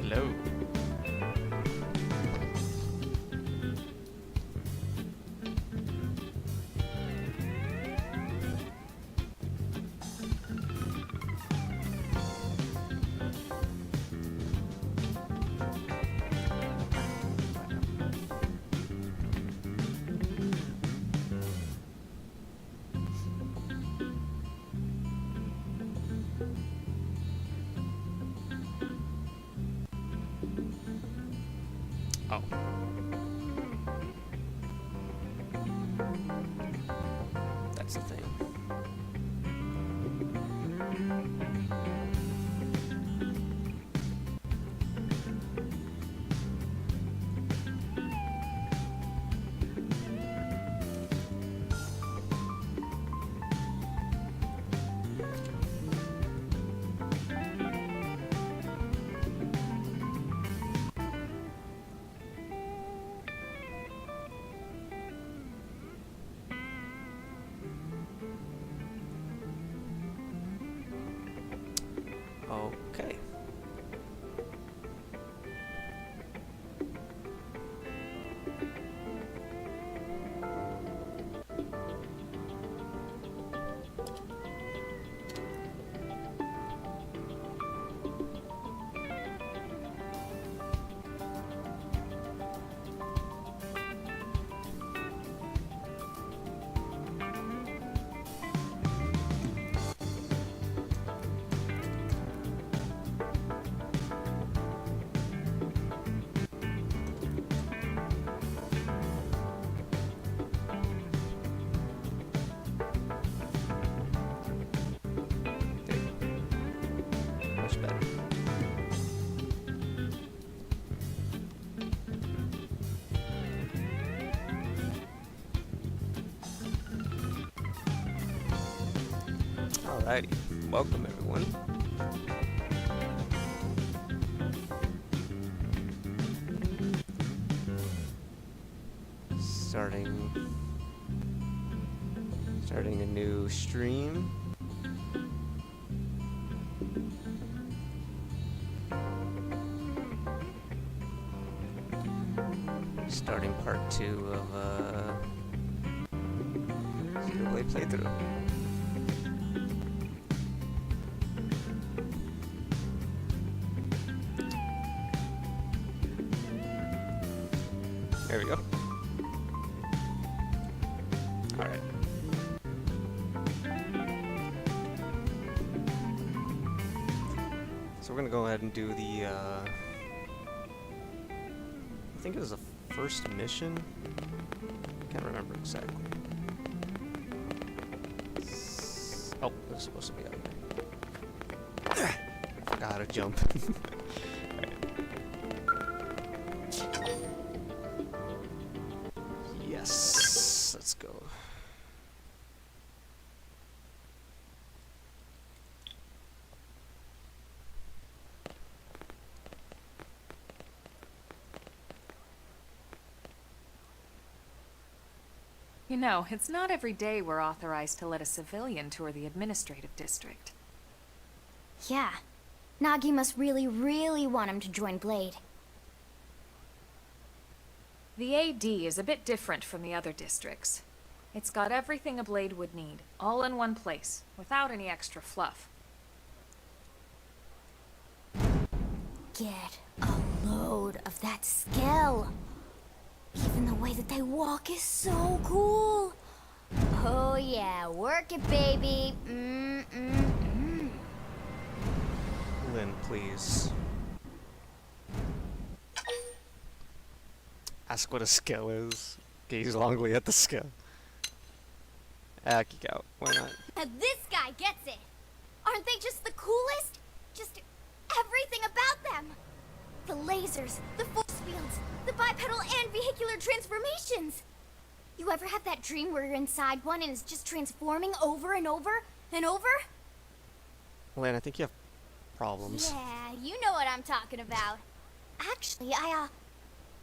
Hello. Oh. That's the thing. Okay. Much better. Alrighty, welcome everyone. Starting a new stream. Starting part 2 of Xenoblade playthrough. There we go. Alright. So we're gonna go ahead and do the I think it was the first mission. Can't remember exactly. Oh, it was supposed to be out there. Forgot how to jump. Yes, let's go. You know, it's not every day we're authorized to let a civilian tour the administrative district. Yeah. Nagi must really, really want him to join Blade. The AD is a bit different from the other districts. It's got everything a Blade would need, all in one place, without any extra fluff. Get a load of that skill. Even the way that they walk is so cool. Oh yeah, work it, baby. Lynn, please. Ask what a skill is. Gaze longly at the skill. Geek out. Why not? Now this guy gets it. Aren't they just the coolest? Just everything about them. The lasers, the force fields, the bipedal and vehicular transformations. You ever have that dream where you're inside one and it's just transforming over and over and over? Lynn, I think you have problems. Yeah, you know what I'm talking about. Actually, I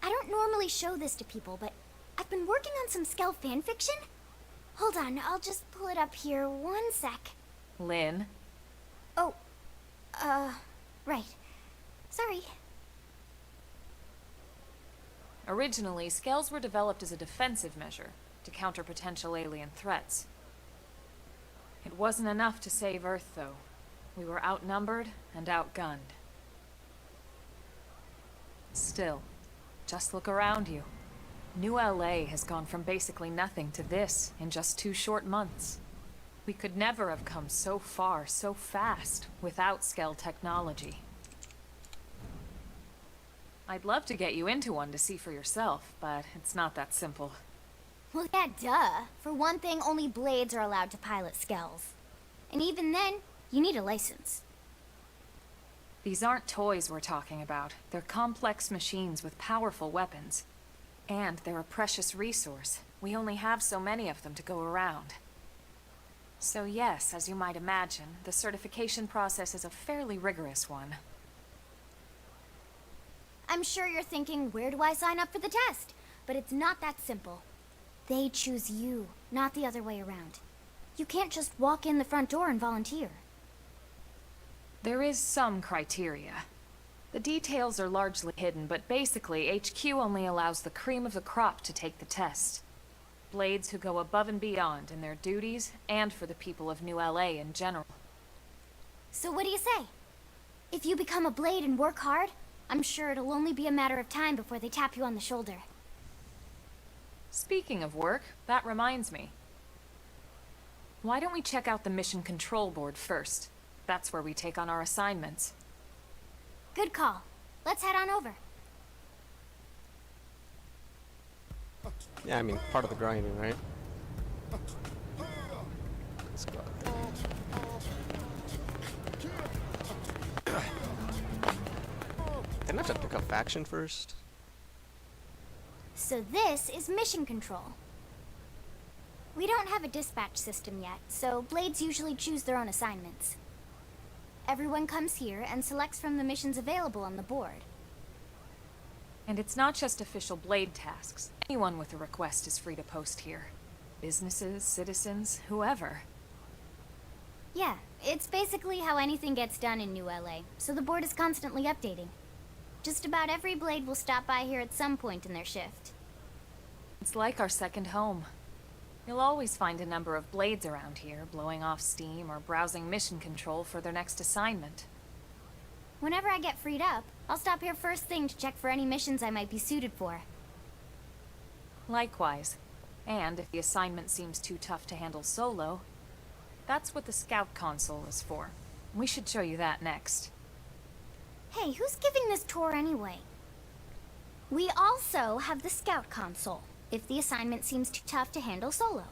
don't normally show this to people, but I've been working on some Skell fanfiction. Hold on, I'll just pull it up here 1 sec. Lynn? Oh, right. Sorry. Originally, scales were developed as a defensive measure to counter potential alien threats. It wasn't enough to save Earth, though. We were outnumbered and outgunned. Still, just look around you. New LA has gone from basically nothing to this in just 2 short months. We could never have come so far so fast without Skell technology. I'd love to get you into one to see for yourself, but it's not that simple. Well, yeah, duh. For one thing, only Blades are allowed to pilot Skells. And even then, you need a license. These aren't toys we're talking about. They're complex machines with powerful weapons. And they're a precious resource. We only have so many of them to go around. So yes, as you might imagine, the certification process is a fairly rigorous one. I'm sure you're thinking, where do I sign up for the test? But it's not that simple. They choose you, not the other way around. You can't just walk in the front door and volunteer. There is some criteria. The details are largely hidden, but basically, HQ only allows the cream of the crop to take the test. Blades who go above and beyond in their duties, and for the people of New LA in general. So what do you say? If you become a Blade and work hard, I'm sure it'll only be a matter of time before they tap you on the shoulder. Speaking of work, that reminds me. Why don't we check out the Mission Control Board first? That's where we take on our assignments. Good call. Let's head on over. Yeah, I mean, part of the grinding, right? Let's go out there. Didn't I have to pick up faction first? So this is Mission Control. We don't have a dispatch system yet, so Blades usually choose their own assignments. Everyone comes here and selects from the missions available on the board. And it's not just official Blade tasks. Anyone with a request is free to post here. Businesses, citizens, whoever. Yeah, it's basically how anything gets done in New LA, so the board is constantly updating. Just about every Blade will stop by here at some point in their shift. It's like our second home. You'll always find a number of Blades around here, blowing off steam or browsing mission control for their next assignment. Whenever I get freed up, I'll stop here first thing to check for any missions I might be suited for. Likewise. And if the assignment seems too tough to handle solo, that's what the Scout Console is for. We should show you that next. Hey, who's giving this tour anyway? We also have the Scout Console, if the assignment seems too tough to handle solo.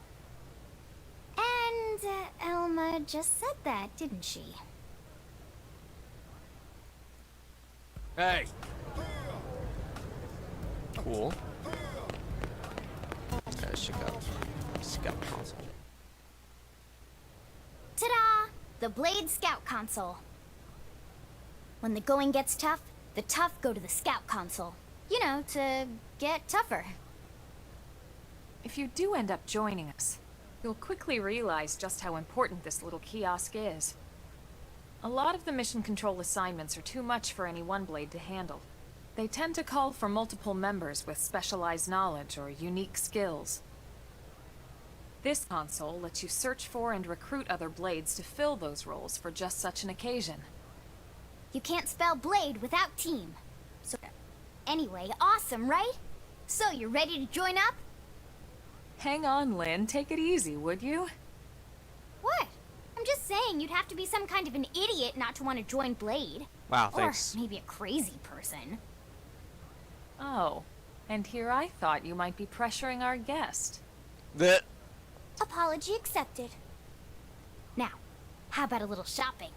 And Elma just said that, didn't she? Hey! Cool. Yeah, Scout console. Ta-da! The Blade Scout Console. When the going gets tough, the tough go to the Scout Console. You know, to get tougher. If you do end up joining us, you'll quickly realize just how important this little kiosk is. A lot of the mission control assignments are too much for any one Blade to handle. They tend to call for multiple members with specialized knowledge or unique skills. This console lets you search for and recruit other Blades to fill those roles for just such an occasion. You can't spell Blade without team. So, anyway, awesome, right? So, you're ready to join up? Hang on, Lynn. Take it easy, would you? What? I'm just saying you'd have to be some kind of an idiot not to want to join Blade. Wow, thanks. Or maybe a crazy person. Oh, and here I thought you might be pressuring our guest. That. Apology accepted. Now, how about a little shopping?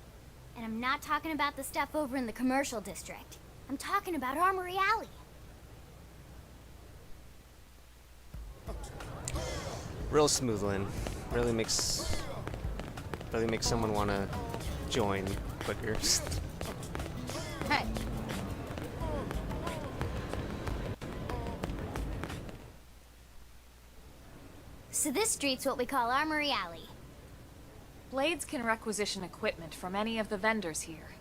And I'm not talking about the stuff over in the commercial district. I'm talking about Armory Alley. Real smooth, Lynn. Really makes someone want to join quicker. Hey. So this street's what we call Armory Alley. Blades can requisition equipment from any of the vendors here.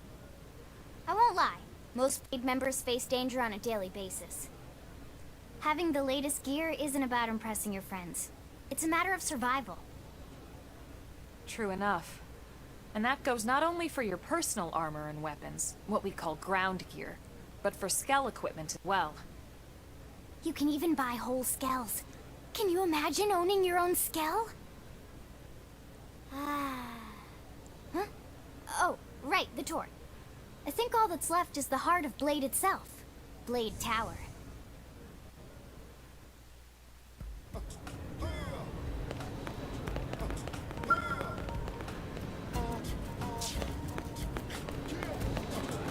I won't lie, most Blade members face danger on a daily basis. Having the latest gear isn't about impressing your friends. It's a matter of survival. True enough. And that goes not only for your personal armor and weapons, what we call ground gear, but for skell equipment as well. You can even buy whole skells. Can you imagine owning your own skell? Huh? Oh, right, the tour. I think all that's left is the heart of Blade itself. Blade Tower.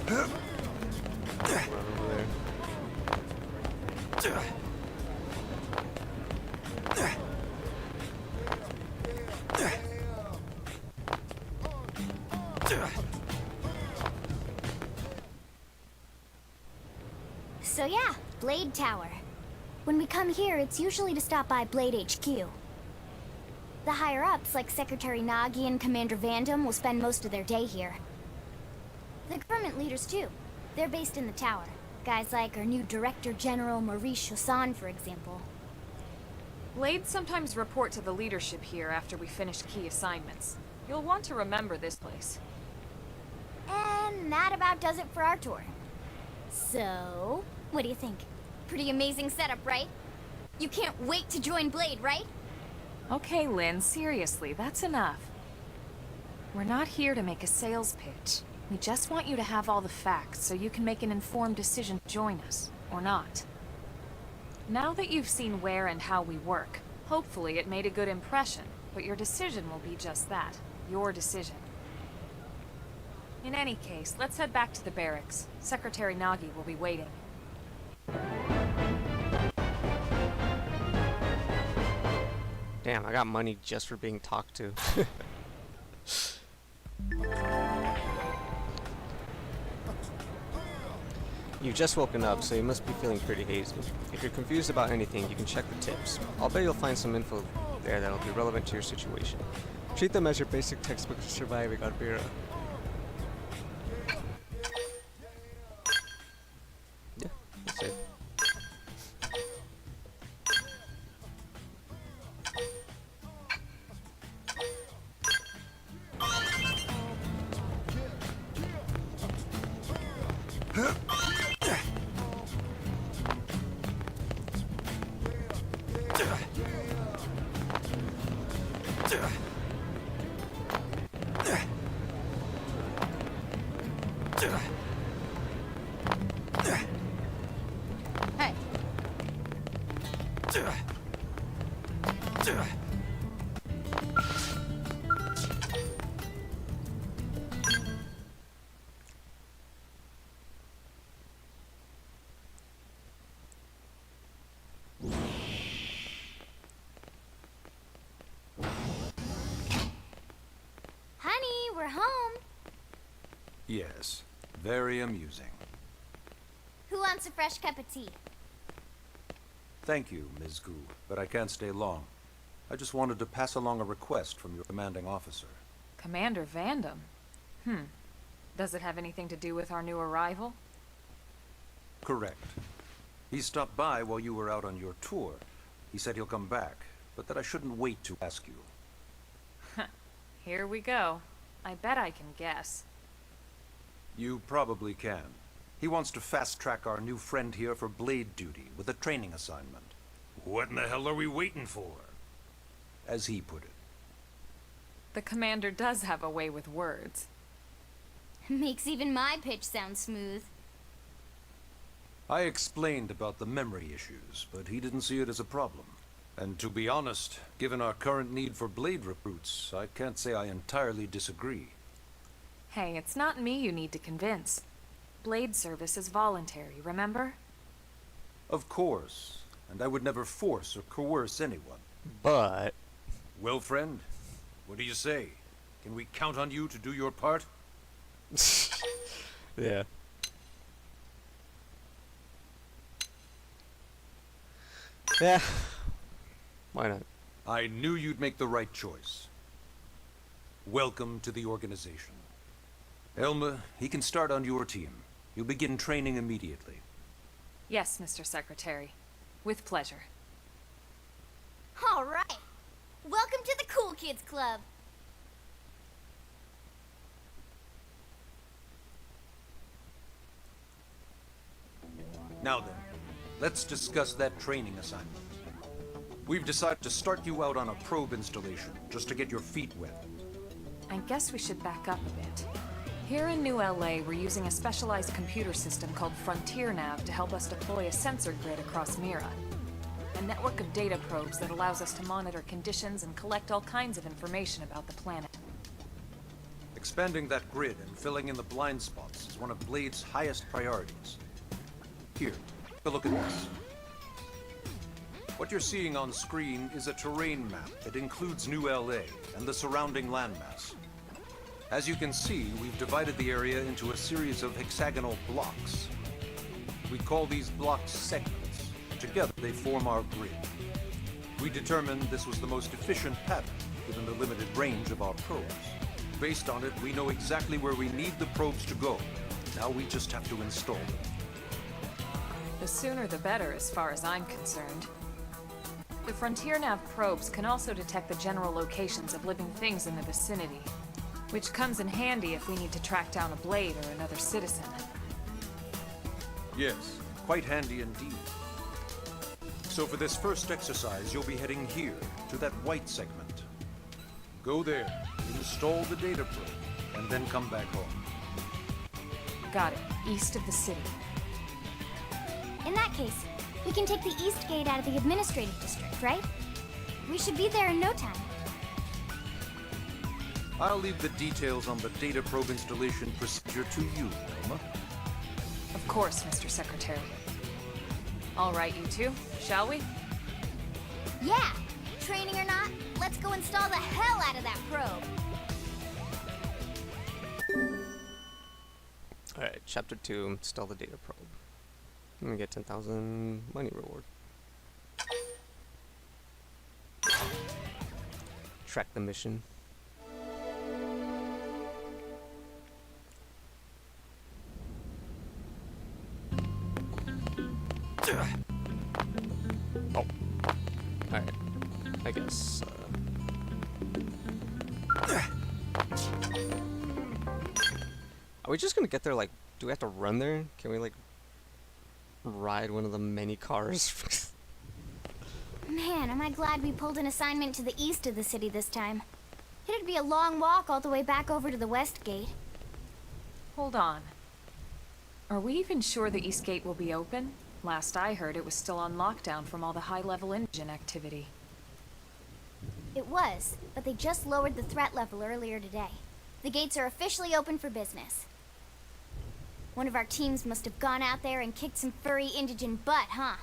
Run over there. So yeah, Blade Tower. When we come here, it's usually to stop by Blade HQ. The higher-ups, like Secretary Nagi and Commander Vandam, will spend most of their day here. The government leaders, too. They're based in the tower. Guys like our new Director General Maurice Chassan, for example. Blades sometimes report to the leadership here after we finish key assignments. You'll want to remember this place. And that about does it for our tour. So, what do you think? Pretty amazing setup, right? You can't wait to join Blade, right? Okay, Lynn, seriously, that's enough. We're not here to make a sales pitch. We just want you to have all the facts so you can make an informed decision to join us, or not. Now that you've seen where and how we work, hopefully it made a good impression, but your decision will be just that, your decision. In any case, let's head back to the barracks. Secretary Nagi will be waiting. Damn, I got money just for being talked to. You've just woken up, so you must be feeling pretty hazy. If you're confused about anything, you can check the tips. I'll bet you'll find some info there that'll be relevant to your situation. Treat them as your basic textbook for surviving on Vera. Yeah, that's it. Hey. Honey, we're home. Yes, very amusing. Who wants a fresh cup of tea? Thank you, Ms. Gu, but I can't stay long. I just wanted to pass along a request from your commanding officer. Commander Vandam? Does it have anything to do with our new arrival? Correct. He stopped by while you were out on your tour. He said he'll come back, but that I shouldn't wait to ask you. Here we go. I bet I can guess. You probably can. He wants to fast-track our new friend here for blade duty with a training assignment. What in the hell are we waiting for? As he put it. The commander does have a way with words. Makes even my pitch sound smooth. I explained about the memory issues, but he didn't see it as a problem. And to be honest, given our current need for blade recruits, I can't say I entirely disagree. Hey, it's not me you need to convince. Blade service is voluntary, remember? Of course, and I would never force or coerce anyone. But Well, friend, what do you say? Can we count on you to do your part? yeah. Yeah. Why not? I knew you'd make the right choice. Welcome to the organization. Elma, he can start on your team. You'll begin training immediately. Yes, Mr. Secretary. With pleasure. All right. Welcome to the Cool Kids Club. Now then, let's discuss that training assignment. We've decided to start you out on a probe installation, just to get your feet wet. I guess we should back up a bit. Here in New LA, we're using a specialized computer system called Frontier Nav to help us deploy a sensor grid across Mira. A network of data probes that allows us to monitor conditions and collect all kinds of information about the planet. Expanding that grid and filling in the blind spots is one of Blade's highest priorities. Here, take a look at this. What you're seeing on screen is a terrain map that includes New LA and the surrounding landmass. As you can see, we've divided the area into a series of hexagonal blocks. We call these blocks segments. Together, they form our grid. We determined this was the most efficient pattern, given the limited range of our probes. Based on it, we know exactly where we need the probes to go. Now we just have to install them. The sooner the better, as far as I'm concerned. The Frontier Nav probes can also detect the general locations of living things in the vicinity, which comes in handy if we need to track down a Blade or another citizen. Yes, quite handy indeed. So for this first exercise, you'll be heading here, to that white segment. Go there, install the data probe, and then come back home. Got it. East of the city. In that case, we can take the East Gate out of the administrative district, right? We should be there in no time. I'll leave the details on the data probe installation procedure to you, Elma. Of course, Mr. Secretary. All right, you two, shall we? Yeah! Training or not, let's go install the hell out of that probe! Alright, Chapter 2, install the data probe. I'm gonna get 10,000 money reward. Track the mission. Oh. Alright. I guess, Are we just gonna get there, like, do we have to run there? Can we, like, ride one of the many cars? Man, am I glad we pulled an assignment to the east of the city this time. It'd be a long walk all the way back over to the West Gate. Hold on. Are we even sure the East Gate will be open? Last I heard, it was still on lockdown from all the high-level engine activity. It was, but they just lowered the threat level earlier today. The gates are officially open for business. One of our teams must have gone out there and kicked some furry indigent butt, huh?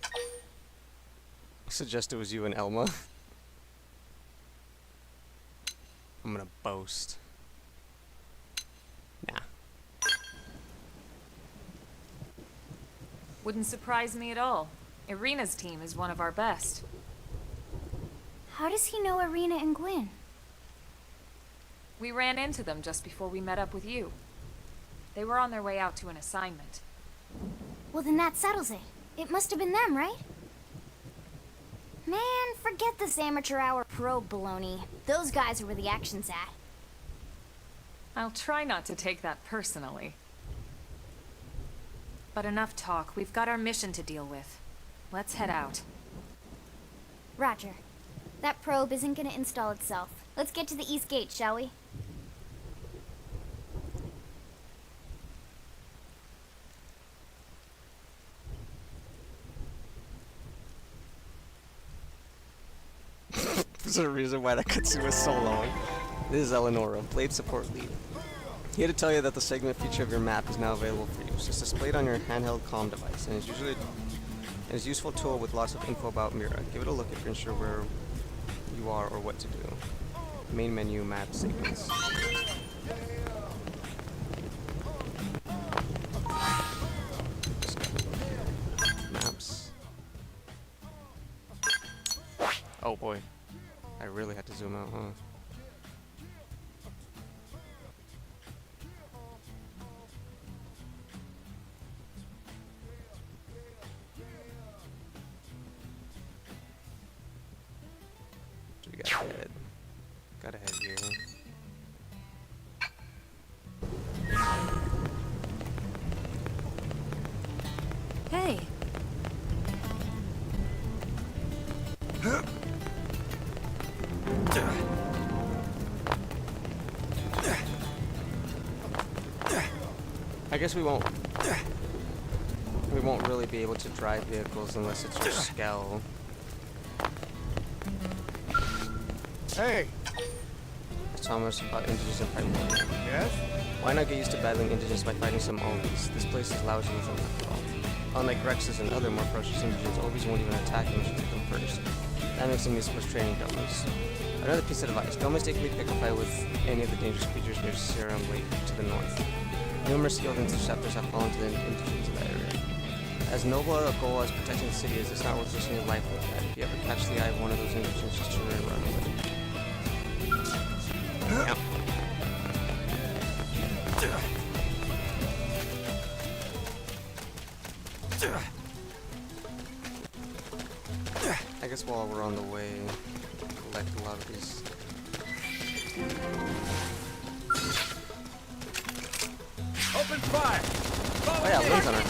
I suggest it was you and Elma. I'm gonna boast. Nah. Wouldn't surprise me at all. Irina's team is one of our best. How does he know Irina and Gwyn? We ran into them just before we met up with you. They were on their way out to an assignment. Well, then that settles it. It must have been them, right? Man, forget this amateur hour probe baloney. Those guys are where the action's at. I'll try not to take that personally. But enough talk. We've got our mission to deal with. Let's head out. Roger. That probe isn't gonna install itself. Let's get to the East Gate, shall we? There's a reason why that cutscene was so long. This is Eleonora, Blade Support Lead. Here to tell you that the segment feature of your map is now available for use. It's displayed on your handheld comm device, and is a useful tool with lots of info about Mira. Give it a look if you're unsure where you are or what to do. Main menu, map, segments. Maps. Oh boy. I really had to zoom out, huh? Gotta head here. Hey, I guess we won't really be able to drive vehicles unless it's your Skell. Hey, Thomas about indigents and fighting. yes? Why not get used to battling indigents by fighting some Olbies? This place is lousy with them after all. Unlike Rexes and other more ferocious indigents, Olbies won't even attack unless you take them first. That makes them useless training dummies. Another piece of advice, don't mistakenly pick a fight with any of the dangerous creatures near Zenless to the north. Numerous skilled interceptors have fallen to the indigents of that area. As noble a goal as protecting the city is, it's not worth risking your life like that. If you ever catch the eye of one of those indigents, just turn and run away. Yep. I guess while we're on the way, collect a lot of these. Open fire! Oh yeah, Lynn's on our team.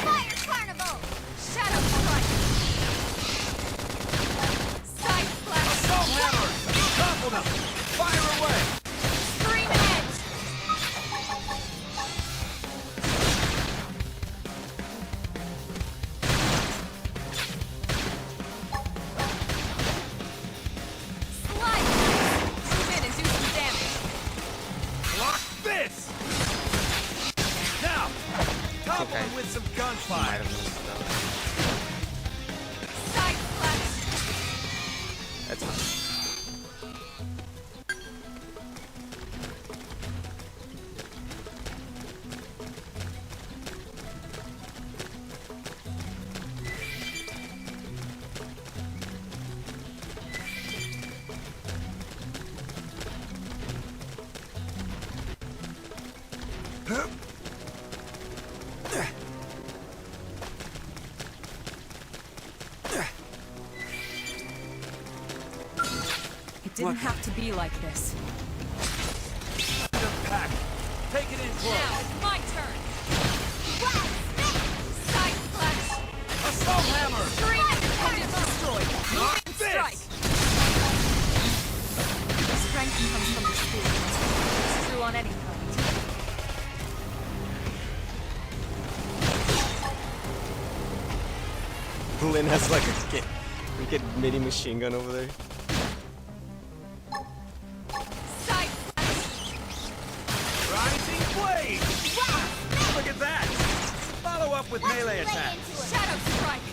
Fire Carnival! Shadow Strike! Side Splash! Assault hammer! Topple them! Fire away! Scream Edge! Slide! Zoom in and do some damage! Block this! Now! Topple Okay. them with some Might gunfire! have missed that. Side Splash! That's fine. it didn't have to be like this. Pack! Take it in Now close! it's my turn. Blast! Side Splash! Assault hammer! Scream independent destroyed. Block Moving this! strike. The strength comes from the spirit. It's true on any kind. Lynn has like a mini machine gun over there. Side Splash! Rising blade! Look at that! Follow up with melee attack! Shadow Strike!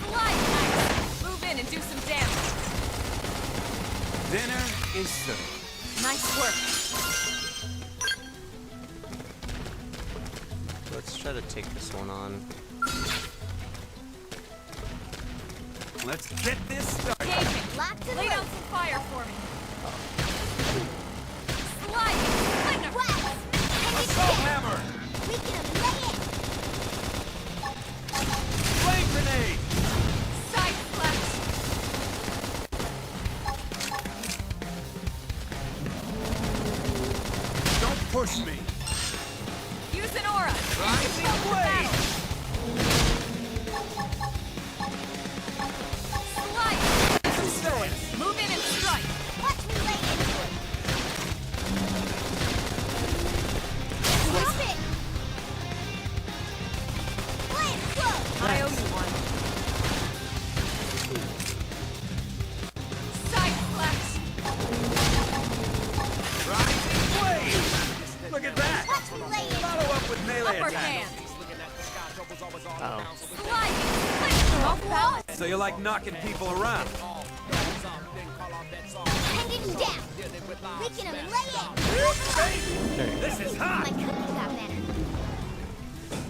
Slide Knife! Move in and do some damage. Dinner is served. Nice work. Let's try to take this one on. Let's get this started! Engaging. Lock to the Lay down roof. some fire for me. Slide! Blast! Assault hammer! We can lay it! Flame grenade! Side Splash! Don't push me! Use an aura. Rising blade! Slide! Destroyed. Move in and strike. Watch me lay into it! Drop it! Blade close! I owe you one. Side Splash! Rising blade! Look at that! Watch me lay into it! Follow up with melee Upper attack! hand. Uh-oh. Slide! Off balance. So you like knocking people around? Hanging down! We can lay it! Okay. This is My hot! cooking got better.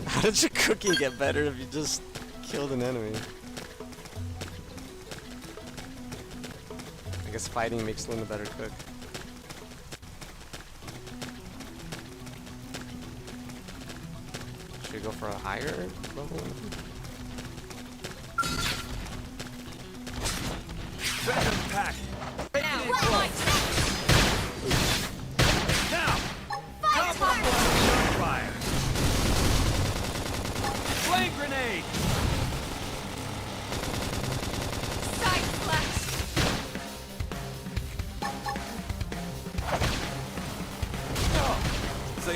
How did your cooking get better if you just killed an enemy? I guess fighting makes Lynn a better cook. Should we go for a higher level? Venom pack!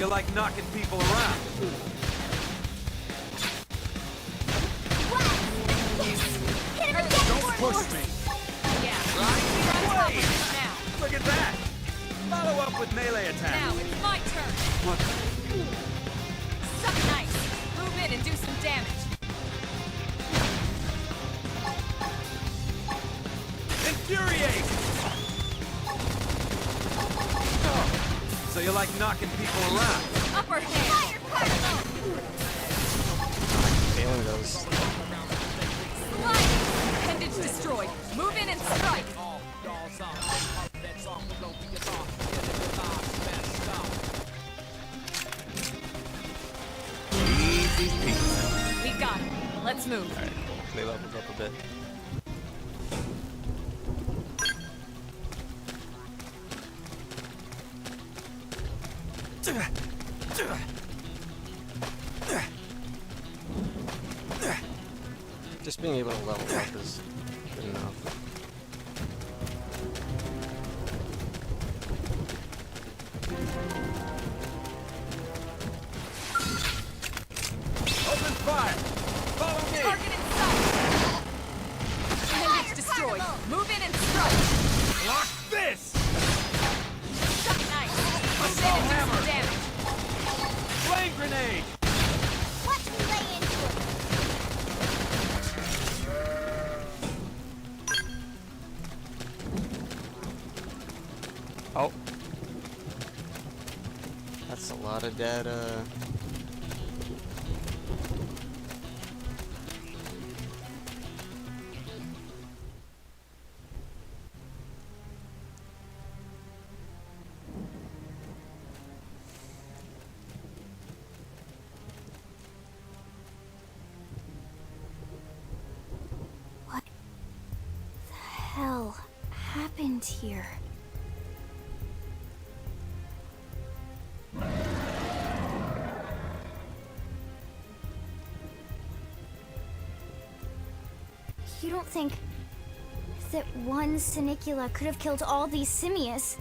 you like knocking people around? Yes! Hit him again! Don't push me! Yeah. Rising blade! Now. Look at that! Follow up with melee attack! Now it's my turn. What? Suck nice. Move in and do some damage. Infuriate! So you like knocking people around? Upper hand. Fire particle! Failing those. Slide. Appendage destroyed. Move in and strike. Easy peasy. We got it. Let's move. Alright, cool. They leveled up a bit. Just being able to level up is good enough. Open fire! Follow me! Target in sight. Appendage destroyed. Move in and strike. Block this! Suck nice. Move in and do some damage. Flame grenade! Watch me lay into it! Oh. That's a lot of data. What the hell happened here? You don't think that one Sinicula could have killed all these simius?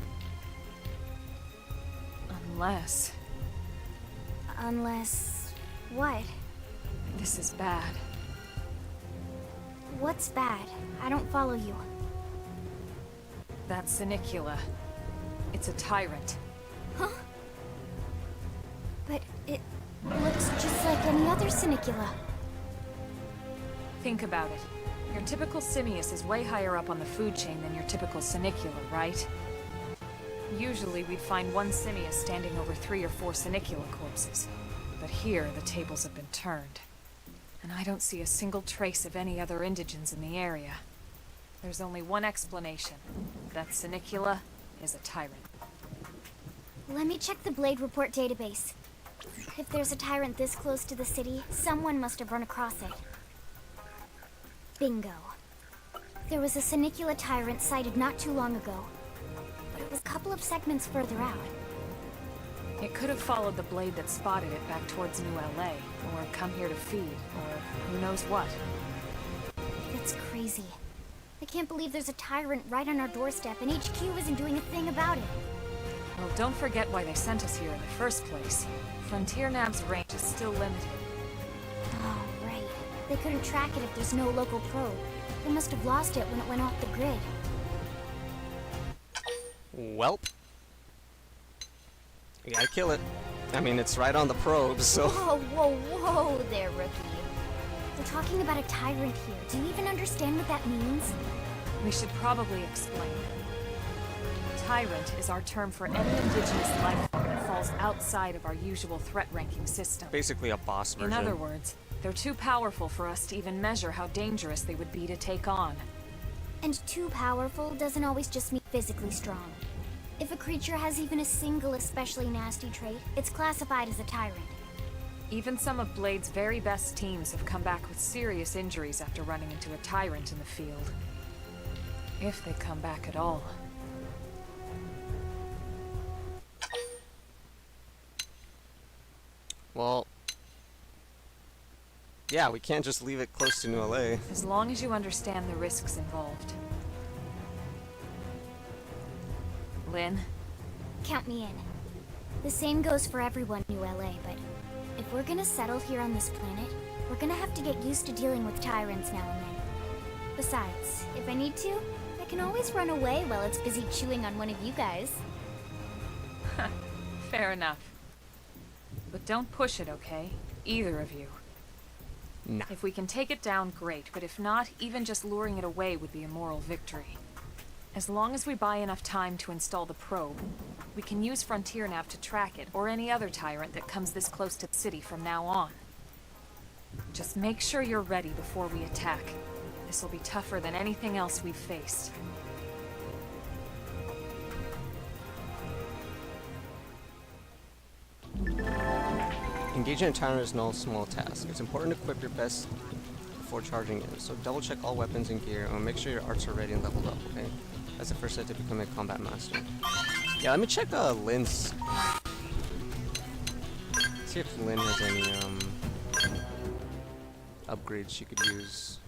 Unless Unless... what? this is bad. What's bad? I don't follow you. That Sinicula. It's a tyrant. Huh? But it looks just like any other Sinicula. Think about it. Your typical simius is way higher up on the food chain than your typical Sinicula, right? Usually we'd find one simius standing over 3 or 4 Sinicula corpses. But here, the tables have been turned. And I don't see a single trace of any other indigents in the area. There's only one explanation. That Sinicula is a tyrant. Let me check the Blade Report database. If there's a tyrant this close to the city, someone must have run across it. Bingo. There was a Sinicula tyrant sighted not too long ago, but it was a couple of segments further out. It could have followed the blade that spotted it back towards New LA, or come here to feed, or who knows what. That's crazy. I can't believe there's a tyrant right on our doorstep and HQ isn't doing a thing about it. Well, don't forget why they sent us here in the first place. Frontier Nav's range is still limited. Oh, right. They couldn't track it if there's no local probe. They must have lost it when it went off the grid. Welp. We gotta kill it. I mean, it's right on the probe, so... Whoa, whoa, whoa there, rookie. We're talking about a tyrant here. Do you even understand what that means? We should probably explain. Tyrant is our term for any indigenous life form that falls outside of our usual threat ranking system. Basically a boss version. In other words, they're too powerful for us to even measure how dangerous they would be to take on. And too powerful doesn't always just mean physically strong. If a creature has even a single especially nasty trait, it's classified as a tyrant. Even some of Blade's very best teams have come back with serious injuries after running into a tyrant in the field. If they come back at all. Well... yeah, we can't just leave it close to New LA. As long as you understand the risks involved. Lynn? Count me in. The same goes for everyone in LA, but if we're gonna settle here on this planet, we're gonna have to get used to dealing with tyrants now and then. Besides, if I need to, I can always run away while it's busy chewing on one of you guys. Fair enough. But don't push it, okay? Either of you. Nah. If we can take it down, great, but if not, even just luring it away would be a moral victory. As long as we buy enough time to install the probe, we can use Frontier Nav to track it, or any other tyrant that comes this close to the city from now on. Just make sure you're ready before we attack. This will be tougher than anything else we've faced. Engaging a tyrant is no small task. It's important to equip your best before charging in, so double check all weapons and gear and make sure your arts are ready and leveled up, okay? That's the first step to becoming a combat master. Yeah, let me check Lynn's. See if Lynn has any upgrades she could use.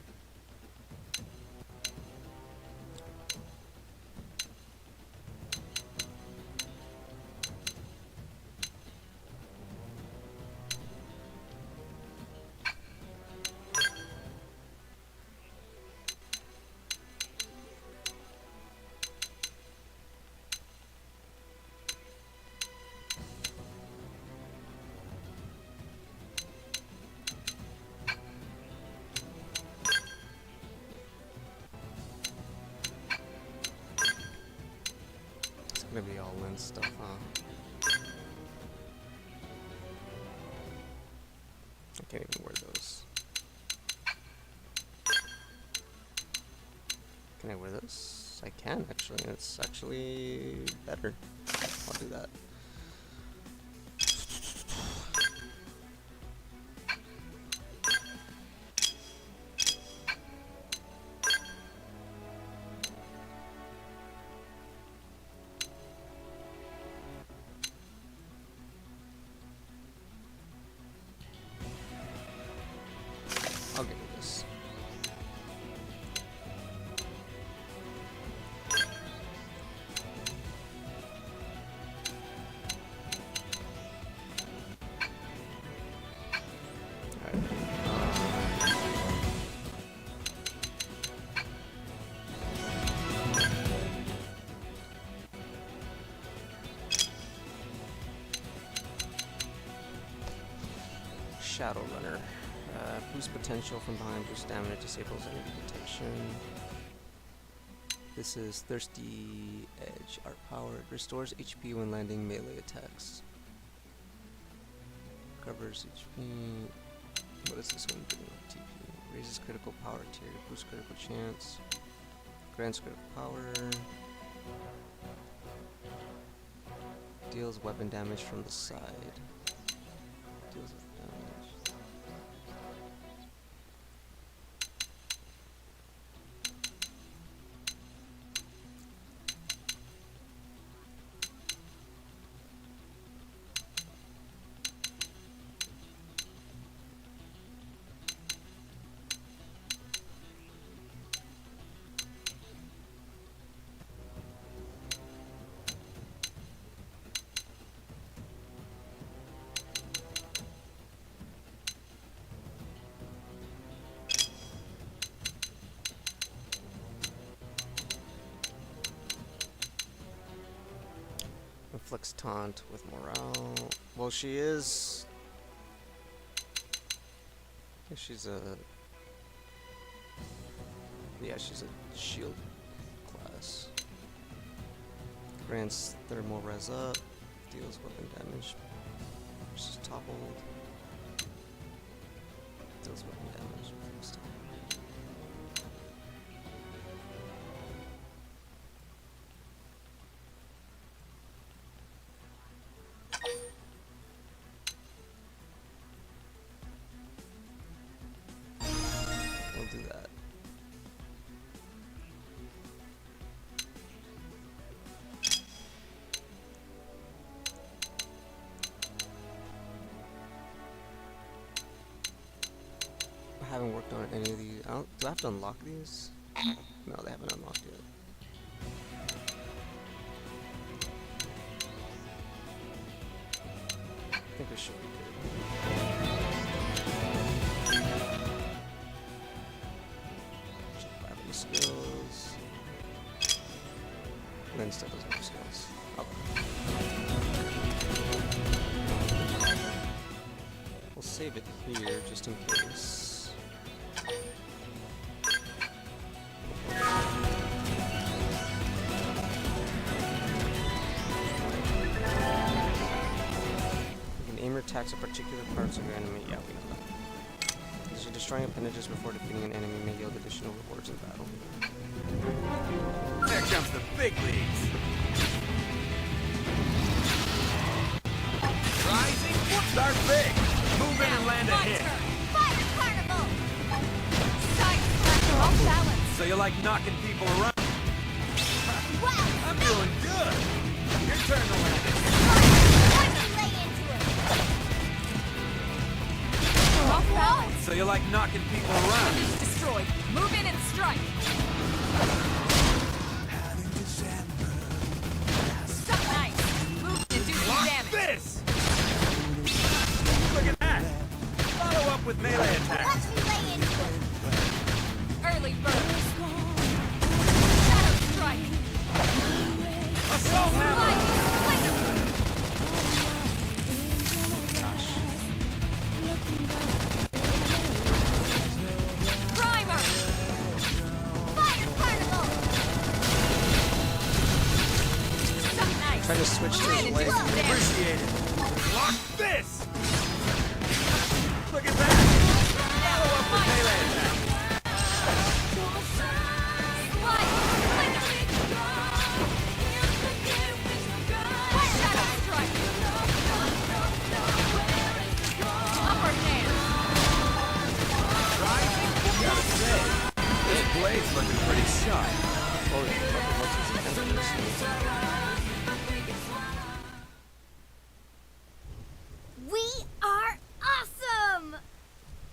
Gonna be all Lynn stuff, huh? I can't even wear those. Can I wear this? I can actually. It's actually better. I'll do that. I'll give you this. Shadow Runner. Boost potential from behind, boost stamina, disables enemy detection. This is Thirsty Edge, art powered. Restores HP when landing melee attacks. Covers HP. What is this one doing? TP. Raises critical power tier, boosts critical chance. Grants critical power. Deals weapon damage from the side. Deals weapon damage. Inflicts taunt with morale. Well, she is. I think she's a. Yeah, she's a shield class. Grants thermal res up. Deals weapon damage. She's toppled. Deals weapon damage. Do that. I haven't worked on any of these. Do I have to unlock these? No, they haven't unlocked yet. Lynn still doesn't have skills. Okay. We'll save it here just in case. You can aim your attacks at particular parts of your enemy. Yeah, we know that. As you're destroying appendages before defeating an enemy may yield additional rewards in battle. There comes the big leagues. Rising, start big. Move in and land a hit. Fire Carnival! Side slash off balance. So you like knocking people around? Wow! I'm doing good. Your turn to land it. Watch me lay into it. Off balance. So you like knocking people around? Destroyed. Move in and strike. Suck nice. Move and do some Watch damage. this! Look at that! Follow up with melee attacks. Watch me lay into it. Early bird. Shadow strike. Assault hammer! Primer. Fire Carnival! Suck nice. Try to switch to his leg. Appreciate it. Watch this! Look at that! Follow up with melee attacks. Shadow strike. Upper hand. Rising, gotta say, this blade's looking pretty sharp. Oh, yeah. What's his defense? We are awesome!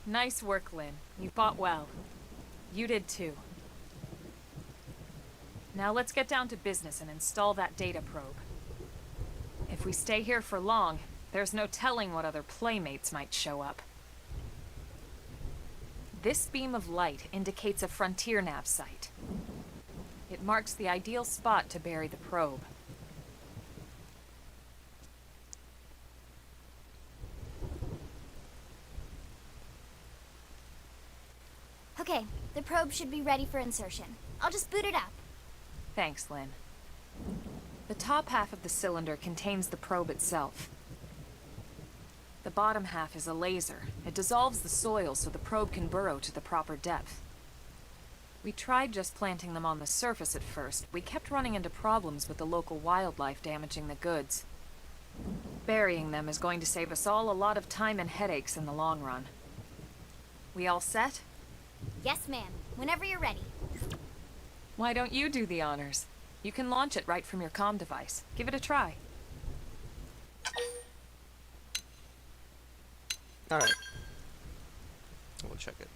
Nice work, Lynn. You fought well. You did too. Now let's get down to business and install that data probe. If we stay here for long, there's no telling what other playmates might show up. This beam of light indicates a frontier nav site. It marks the ideal spot to bury the probe. Okay, the probe should be ready for insertion. I'll just boot it up. Thanks, Lynn. The top half of the cylinder contains the probe itself. The bottom half is a laser. It dissolves the soil so the probe can burrow to the proper depth. We tried just planting them on the surface at first. We kept running into problems with the local wildlife damaging the goods. Burying them is going to save us all a lot of time and headaches in the long run. We all set? Yes, ma'am. Whenever you're ready. Why don't you do the honors? You can launch it right from your comm device. Give it a try. Alright. We'll check it.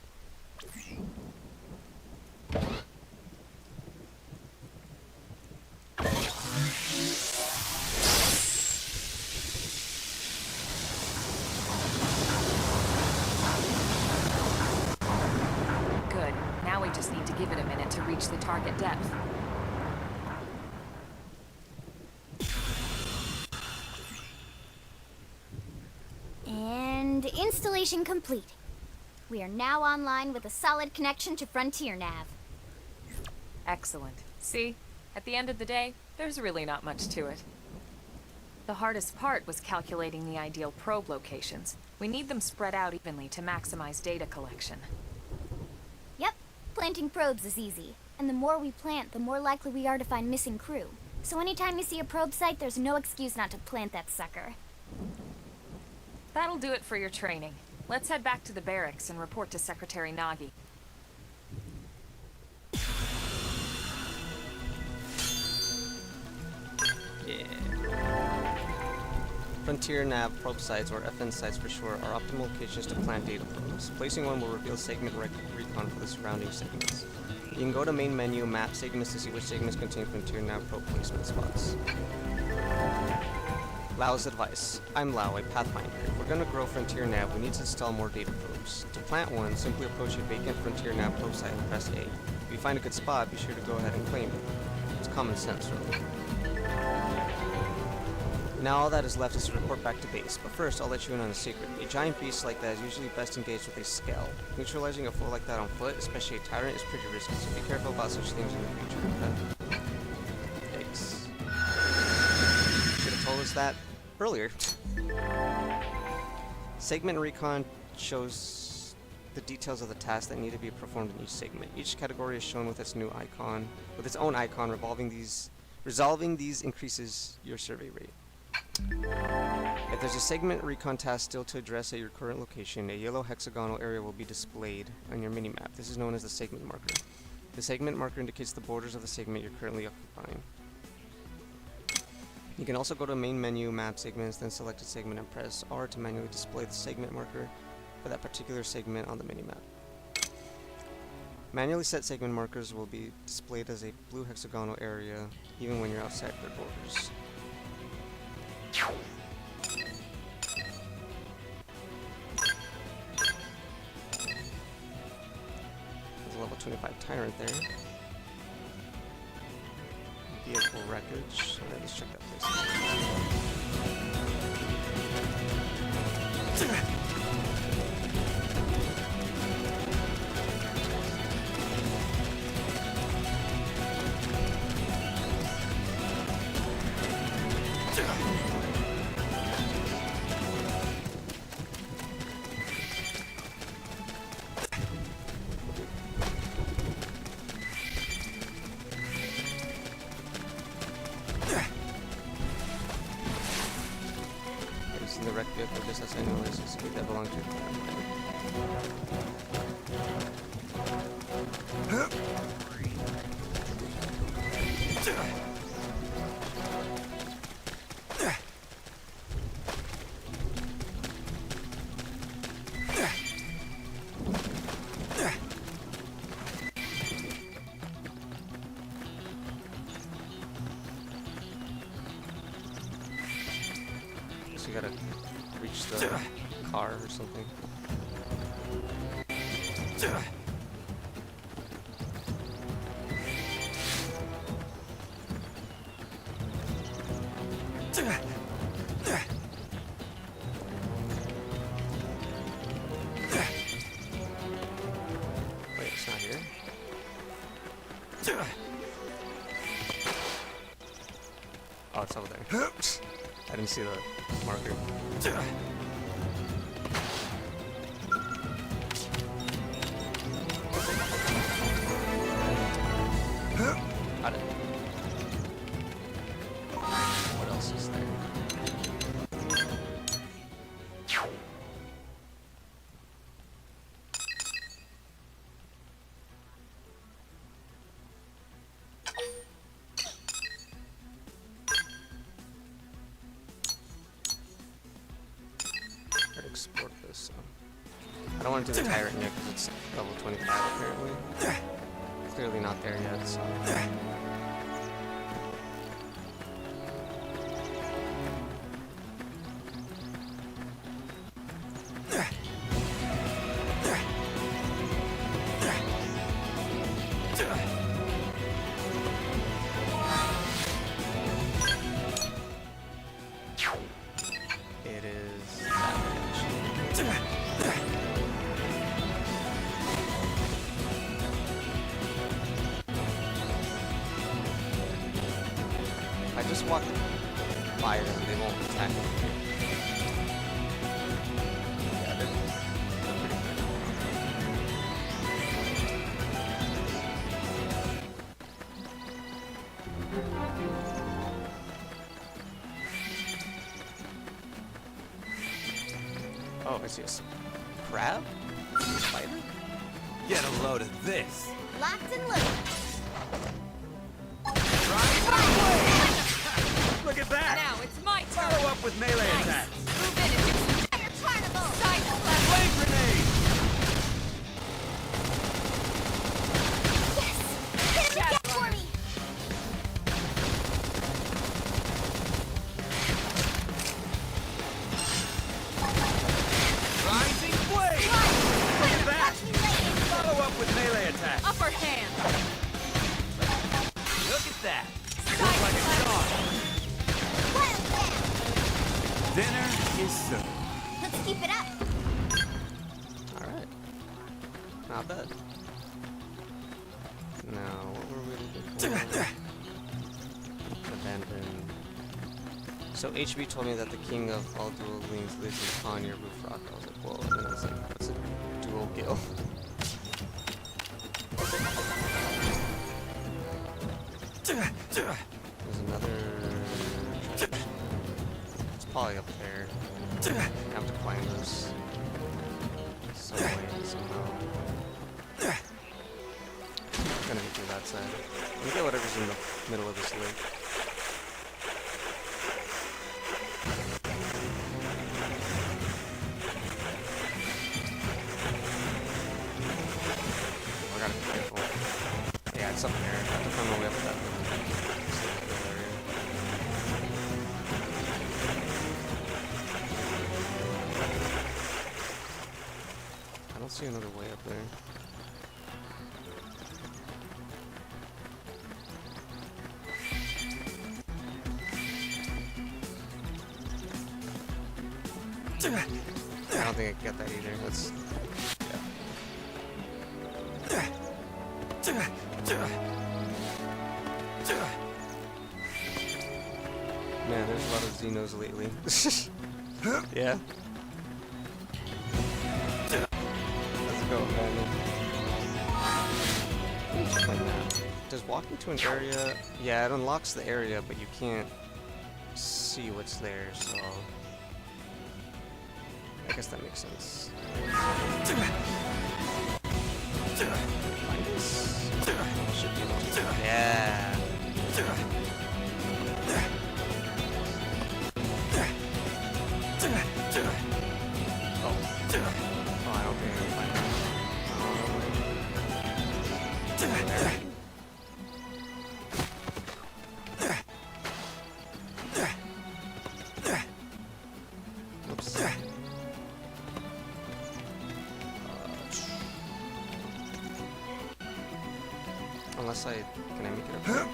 Good. Now we just need to give it a minute to reach the target depth. And installation complete. We are now online with a solid connection to Frontier Nav. Excellent. See? At the end of the day, there's really not much to it. The hardest part was calculating the ideal probe locations. We need them spread out evenly to maximize data collection. Yep, planting probes is easy. And the more we plant, the more likely we are to find missing crew. So anytime you see a probe site, there's no excuse not to plant that sucker. That'll do it for your training. Let's head back to the barracks and report to Secretary Nagi. Yeah. Frontier nav probe sites, or FN sites for short, are optimal locations to plant data probes. Placing one will reveal segment recon for the surrounding segments. You can go to main menu, map segments to see which segments contain Frontier nav probe placement spots. Lau's advice. I'm Lau, a Pathfinder. If we're going to grow Frontier nav, we need to install more data probes. To plant one, simply approach a vacant Frontier nav probe site and press A. If you find a good spot, be sure to go ahead and claim it. It's common sense, really. Now all that is left is to report back to base, but first I'll let you in on a secret. A giant beast like that is usually best engaged with a scale. Neutralizing a foe like that on foot, especially a tyrant, is pretty risky, so be careful about such things in the future, okay? Yikes. Should have told us that earlier. Segment recon shows the details of the tasks that need to be performed in each segment. Each category is shown with its new icon, with its own icon. Resolving these increases your survey rate. If there's a segment recon task still to address at your current location, a yellow hexagonal area will be displayed on your minimap. This is known as the segment marker. The segment marker indicates the borders of the segment you're currently occupying. You can also go to main menu, map segments, then select a segment and press R to manually display the segment marker for that particular segment on the minimap. Manually set segment markers will be displayed as a blue hexagonal area even when you're outside their borders. There's a level 25 tyrant there. Vehicle wreckage. Alright, let's check that place. The wrecked vehicle just as I know is that belongs to so you gotta reach the car or something. Wait, it's not here? Oh, it's over there. I didn't see the marker. Got it. What else is there? Export this. I don't want to do the tyrant yet because it's level 25 apparently. Clearly not there yet, so. It is if I just walk by them, they won't attack me. Yeah, they're pretty good. Oh, I see a crab? Spider? Get a load of this. Locked and loaded. Look at that! Now it's my turn! Follow up with melee Nice. attacks. Move in and do some Fire carnival. side slap! Flame grenade! Yes. Hit him again for me. Rising blade! Look at that! Catch me later. Follow up with melee attacks. Upper hand! Look at that! Side Looks like it's slap! gone. Wild man. so. Let's keep it up. Alright. Not bad. Now, what were we looking for? Abandoned. So HB told me that the king of all dual links lives upon your roof rock. I was like, whoa, and then I was like, what's a dual gill? There's another church. It's probably up there. I have to climb this some way, somehow. I'm gonna get through that side. Let me get whatever's in the middle of this lake. I gotta be careful. Yeah, it's up there. I have to find my way up to that little area. I don't see another way up there. I don't think I can get that either. Let's. Man, there's a lot of Xenos lately. Yeah. Let's go, man. Check my map. Does walking to an area... Yeah, it unlocks the area, but you can't see what's there, so... I guess that makes sense. Should be able to... Yeah! Oh. Oh, I don't think I can find it. There. Oops. Unless I... Can I make it up there?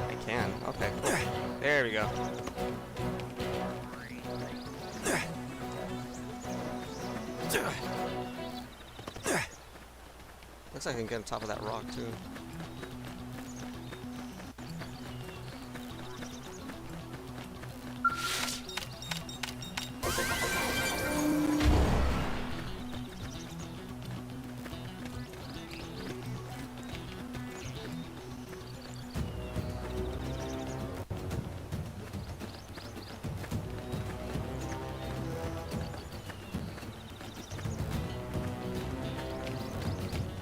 I can. Okay, cool. There we go. Looks like I can get on top of that rock, too.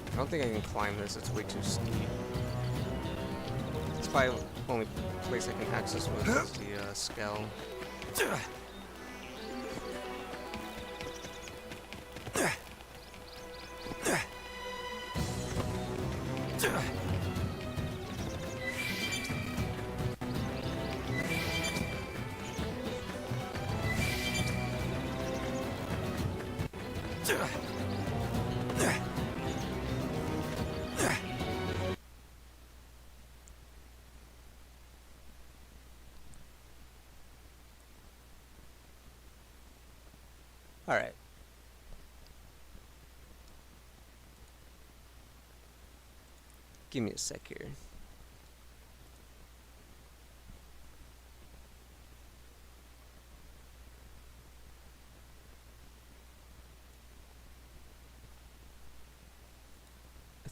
I don't think I can climb this, it's way too steep. It's probably the only place I can access with is the skell. Alright. Give me a sec here. I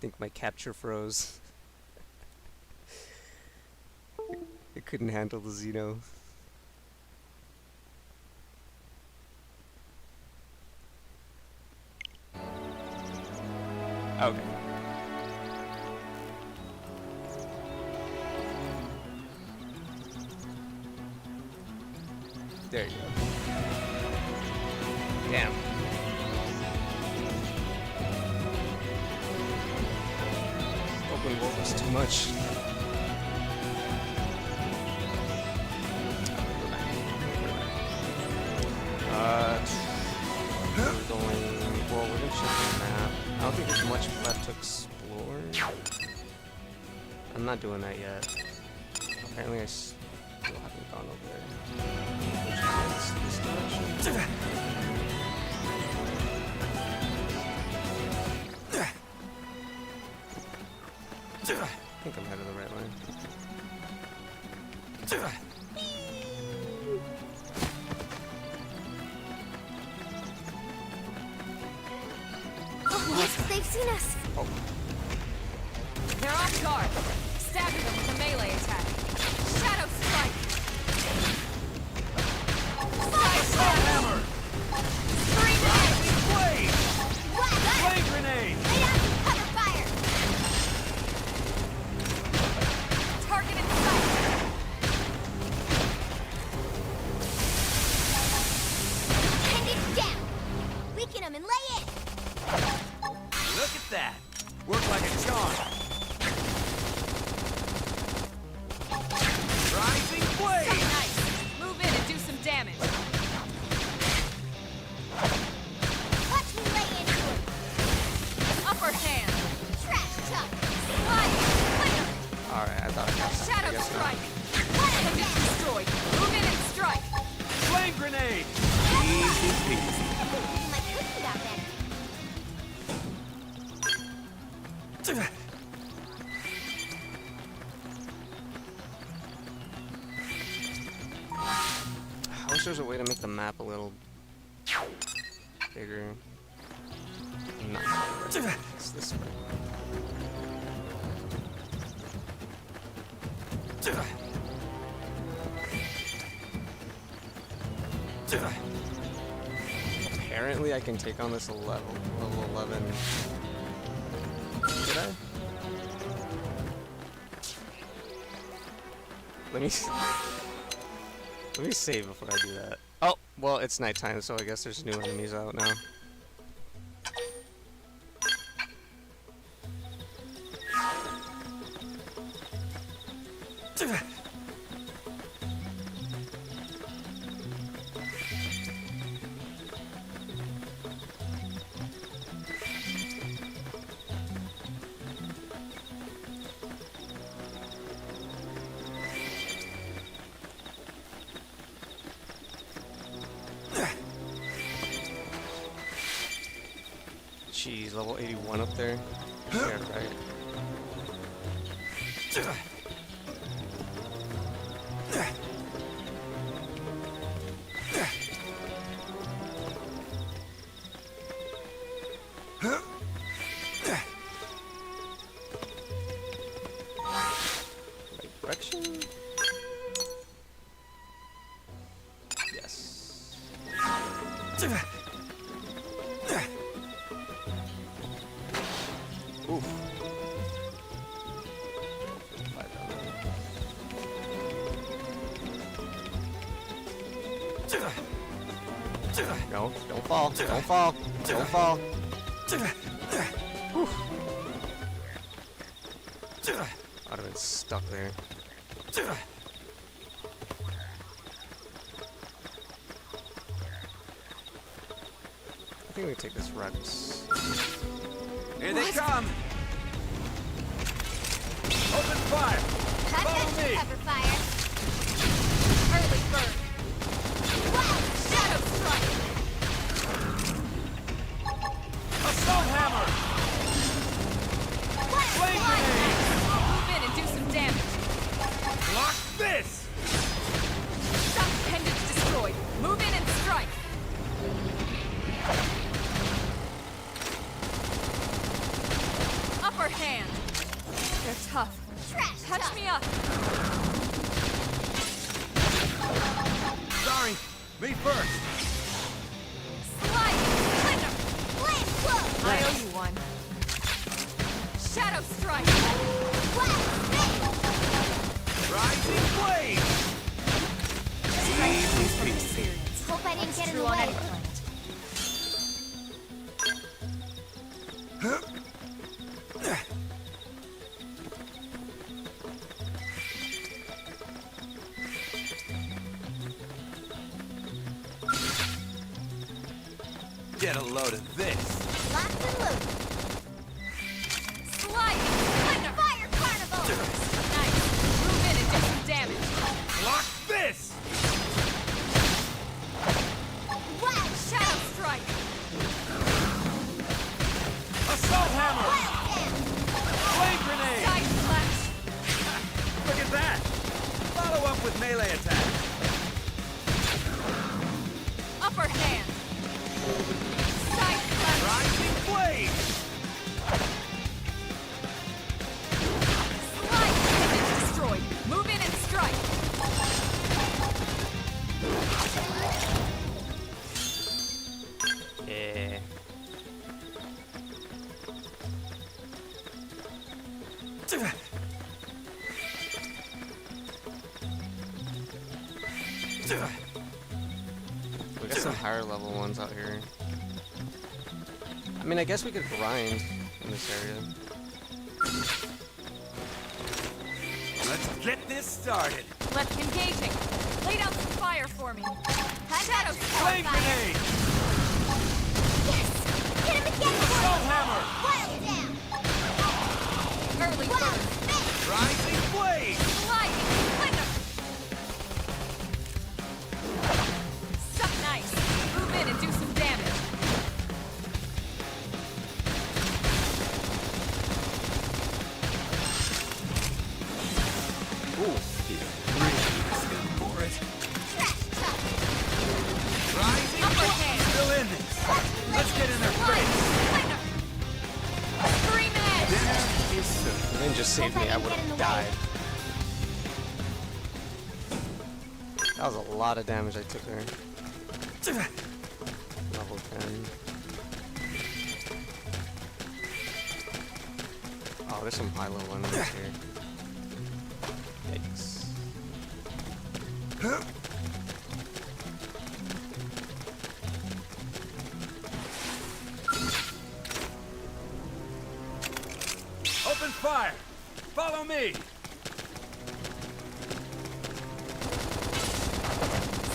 think my capture froze. It couldn't handle the Xeno. Okay. There you go. Damn. Open world was too much. We're going... Well, we're gonna check the map. I don't think there's much left to explore. I'm not doing that yet. Apparently I I think I'm headed the right way. Oh, look, they've seen us. They're off guard. Stabbing them with a melee attack. Shadow strike. Side stab. Hammer! Scream Blade! What? Flame grenade! Lay down some cover fire. target in sight. Pin it down. Weaken them and lay in. Look at that! Worked like a charm! Rising blade! Nice. Move in and do some damage. Watch me lay into it. Upper hand. Trash tuck. Slide. Flicker. Alright, I thought I got that. I Shadow guess not. strike. What a Enemy mess. destroyed. Move in and strike. Flame grenade! Easy peasy. My cookie got better. I wish there was a way to make the map a little bigger. No, it's this way. Apparently I can take on this level 11. Did I? Let me save before I do that. Oh, well, it's nighttime, so I guess there's new enemies out now. Jeez, level 81 up there. Yeah, right. Right direction? Yes. Oof. 5 down there. No, don't fall. Don't fall. Don't fall. Whew. I'd have been stuck there. I think we take this Rex. Here they come! Open fire! I've got Follow some me! cover fire. Early bird. Wow. Shadow strike. Assault hammer! What a Flame slide. grenade! Move in and do some damage. Block this! Shock pendant destroyed. Move in and strike. Upper hand. They're tough. Trash Touch tuck. me up. Sorry, me first! Slide. Flicker. Flame flow. I owe you one. Shadow strike. Wow. Rising blade! Easy peasy. Experience. Hope I didn't get in True the on way. any planet. Get a load of this! Lots of loot. Slide. Flicker. Fire carnival. Nice. Move in and do some damage. Block this! with melee attack. Upper hand. Side slash. Rising blade. Slide. Image destroyed. Move in and strike. Yeah. We got some higher level ones out here. I mean, I guess we could grind in this area. Let's get this started. Let's engaging. Lay down some fire for me. Shadow Flame fire. grenade. Yes! Get him again! Assault hammer. Wild down! Early Wild bird. spin! Rising blade. Sliding. Splinter. Suck nice. Move in and do some damage. For it. Trash chuck! Rising Upper blade. hand. Still in this. Let's get in their face. Splinter. Screaming edge. There is some. If they just saved me, I would have died. That was a lot of damage I took there. Level 10. Oh, there's some high level enemies here. Yikes. Open fire. Follow me.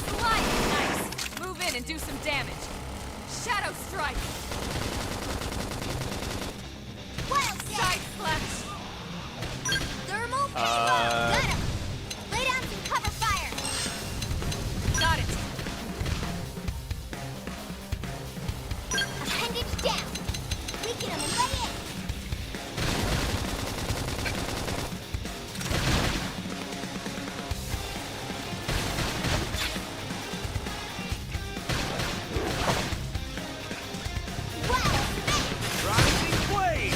Slide. Nice. Move in and do some damage. Shadow strike. Wild Side side! slash. Thermal payload! Got him! Lay down some cover fire! Got it. Appendage down! Weaken him and lay in! Wild spin! Rising blade.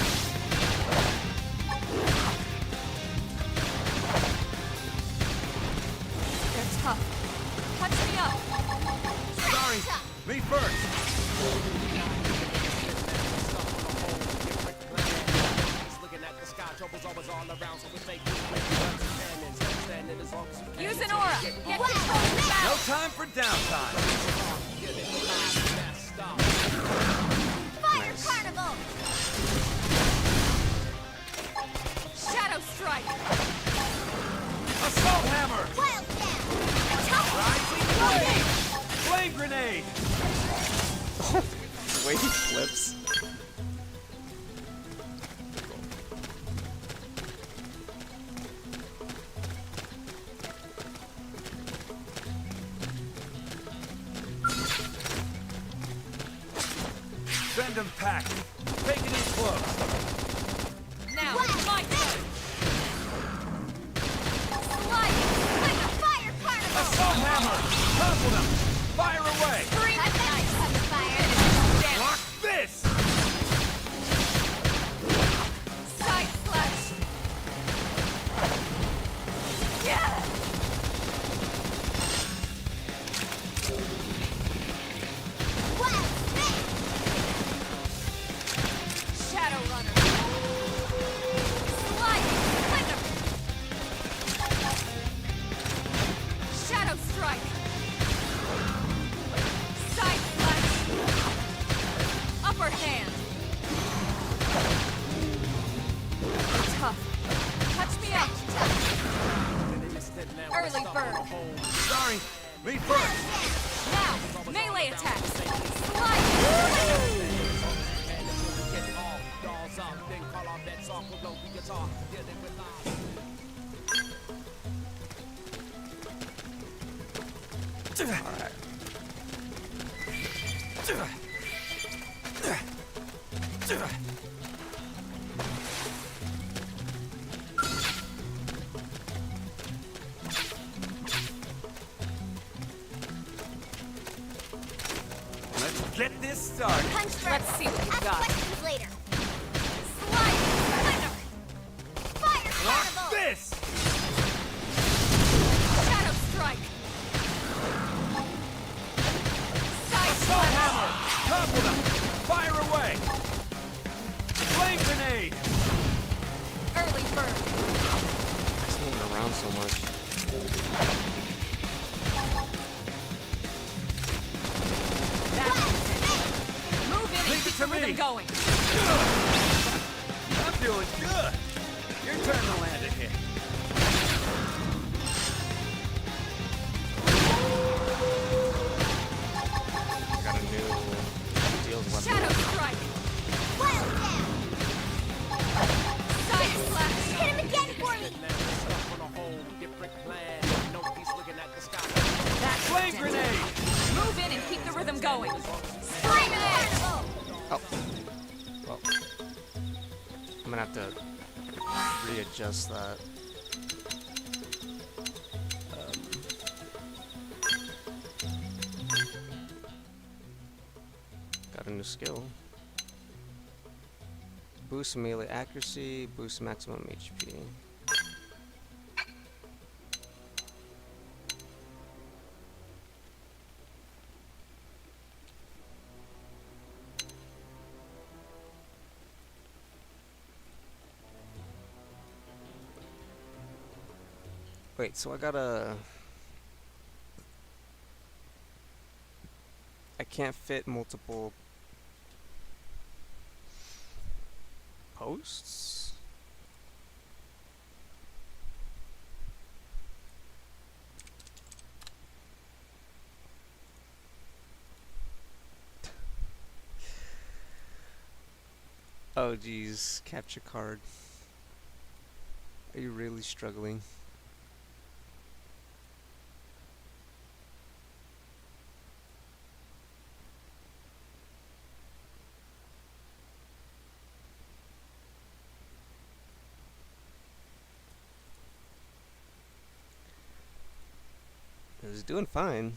They're tough. Touch me up. Sorry. Me first. Use an aura. Get control of the No battle. time for downtime. Fire Nice. carnival! Shadow strike. Assault hammer. Wild down! Tough! Rising blade. Flame grenade. The way he flips. Send him packing. Take it in close. Now, Wild it's my spin! turn. Sliding! Like a fire carnival! Assault hammer. Topple them. Fire away. Screaming I've got nice. cover fire! Damage. Block this. Side slash. Yeah. Wild spin! Shadow runner. Sliding. Splinter. Shadow strike. Side slash. Upper hand. You're tough. Touch me up. Early bird. Sorry. Me first. Now, melee attack. Slide. Alright. this started? Punch first. Let's see what you've Ask got. questions later. Slide thunder. Fire Block thunderbolt. this! Shadow strike! Side Assault slash! hammer! Topple them! Fire away! Flame grenade! Early bird! It's moving around so much. Move in and Leave it keep to the rhythm me. going! I'm doing good! Your turn to land it here. I got a new deals weapon. Shadow strike! Wild down. Side slash! Hit him again for me. That's Flame it. grenade! Move in and keep the rhythm going! Fire thunderbolt. Oh. Well. I'm gonna have to readjust that. Got a new skill. Boost melee accuracy, boost maximum HP. Wait, so I gotta... I can't fit multiple posts? Oh geez, capture card. Are you really struggling? It was doing fine.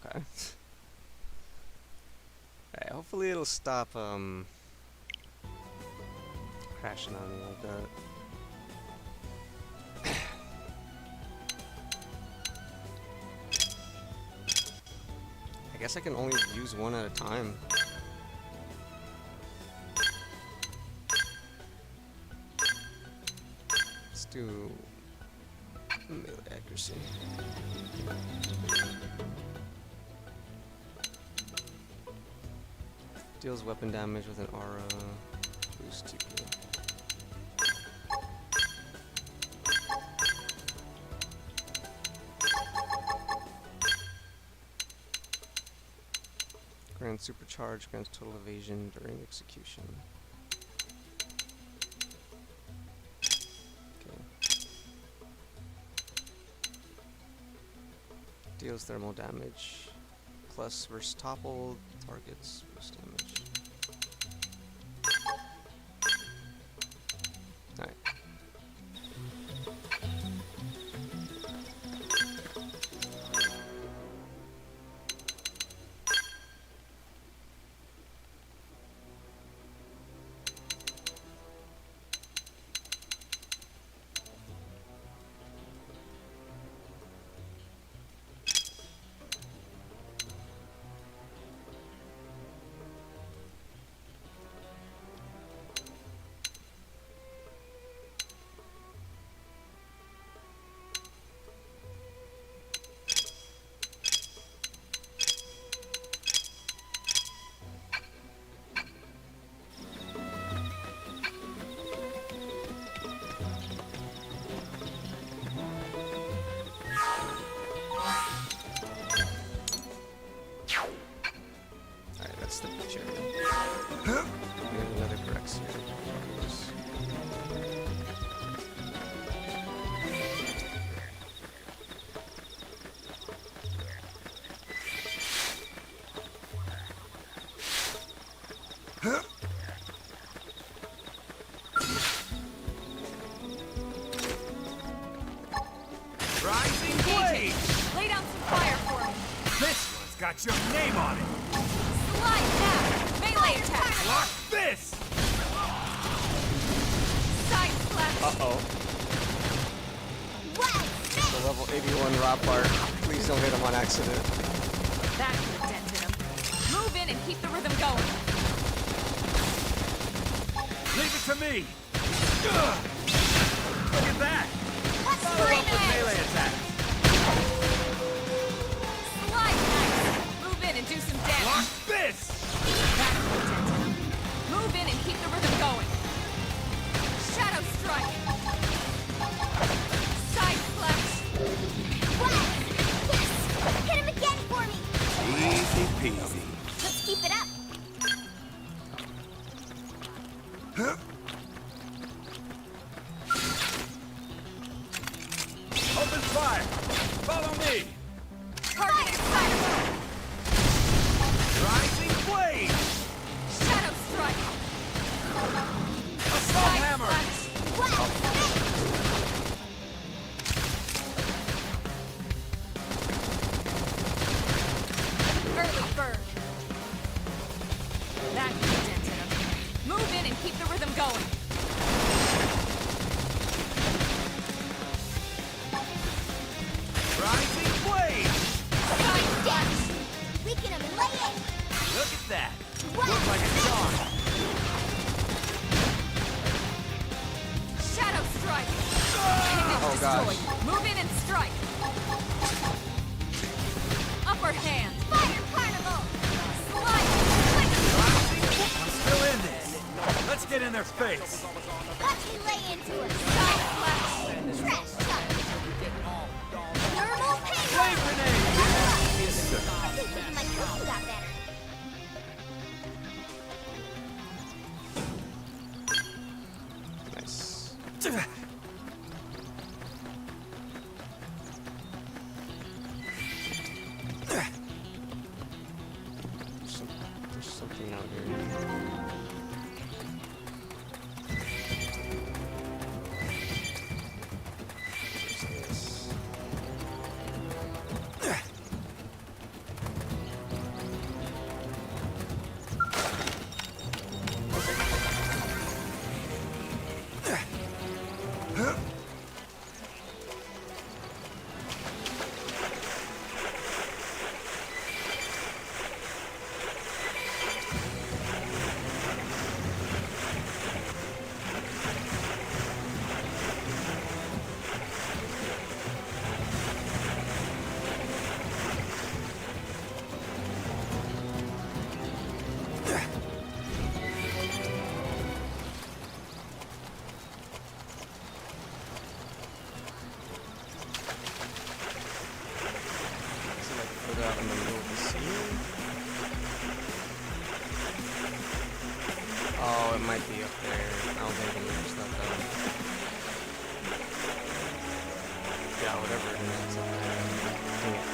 Okay. Alright, hopefully it'll stop crashing on me like that. I guess I can only use one at a time. Let's do melee accuracy. Deals weapon damage with an aura. Boost TP. Grants supercharge, grants total evasion during execution. Okay. Deals thermal damage. Plus versus toppled targets boost damage. Alright. Rising blade! Lay down some fire for me. This one's got your name on it! Slide now. Melee attack. Lock this! Side slash. Uh-oh. What? The level 81 Rob Bart. Please don't hit him on accident. That could have dented him. Move in and keep the rhythm going. Leave it to me! Ugh. Look at that! Let's Follow bring up with it! melee attack! Slide nice. Move in and do some Lock damage. this! That could have dented him. Move in and keep the rhythm going. Shadow strike. Side slash. What? Yes! Hit him again for me! Easy peasy. Let's keep it up! Open fire! Follow me! Target excitable. Rising blade! Shadow strike. Assault Side hammer! slash. What? Early bird. That could have dented him. Move in and keep the rhythm going. Rising blade! Side slash. Weaken him and lay in! Look at that! What? Looks like it's on! Shadow strike. Oh, gosh. Destroyed. Move in and strike. Upper hand. Fire carnival! Slide. I'm still in this! Let's get in their face! Watch me lay into him! Side slash. Trash chuck! Thermal Flame payload! grenade! I think maybe my cooking got better. Nice. There's something out here. What's this? Is it like put out in the middle of the sea? Oh, it might be up there. I don't think I can reach that though. Yeah, whatever it is, it's up there. Dang it.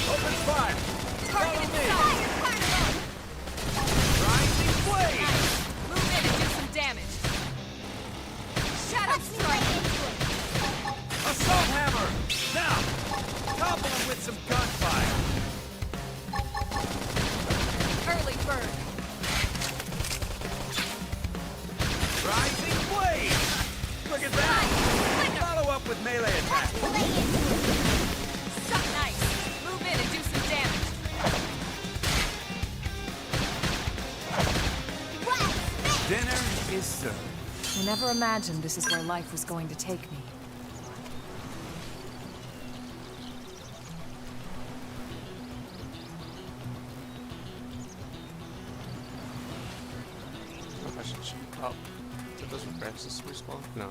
Open fire! Target Follow me! inside. Rising blade! Move in and do some damage. Shadow Watch me lay strike. into him! Assault hammer! Now! Topple him with some gunfire! Early bird. Rising blade! Look at that! Follow up with melee attack! Watch me lay into him! Suck nice. Move in and do some damage. What? Dinner is served. I never imagined this is where life was going to take me. I should shoot. Oh, did those branches respawn? No.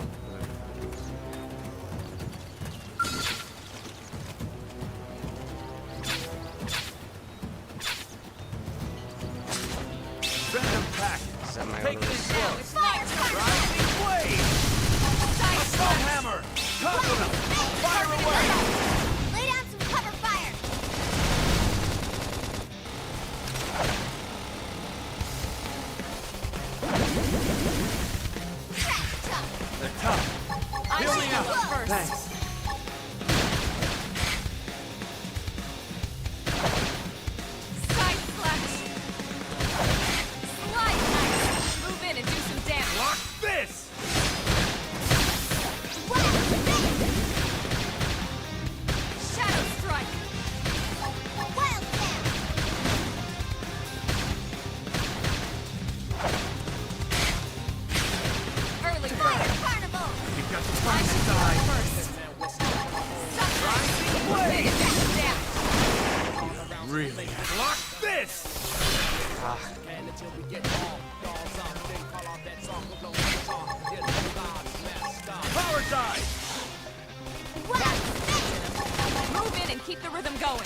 Keep the rhythm going.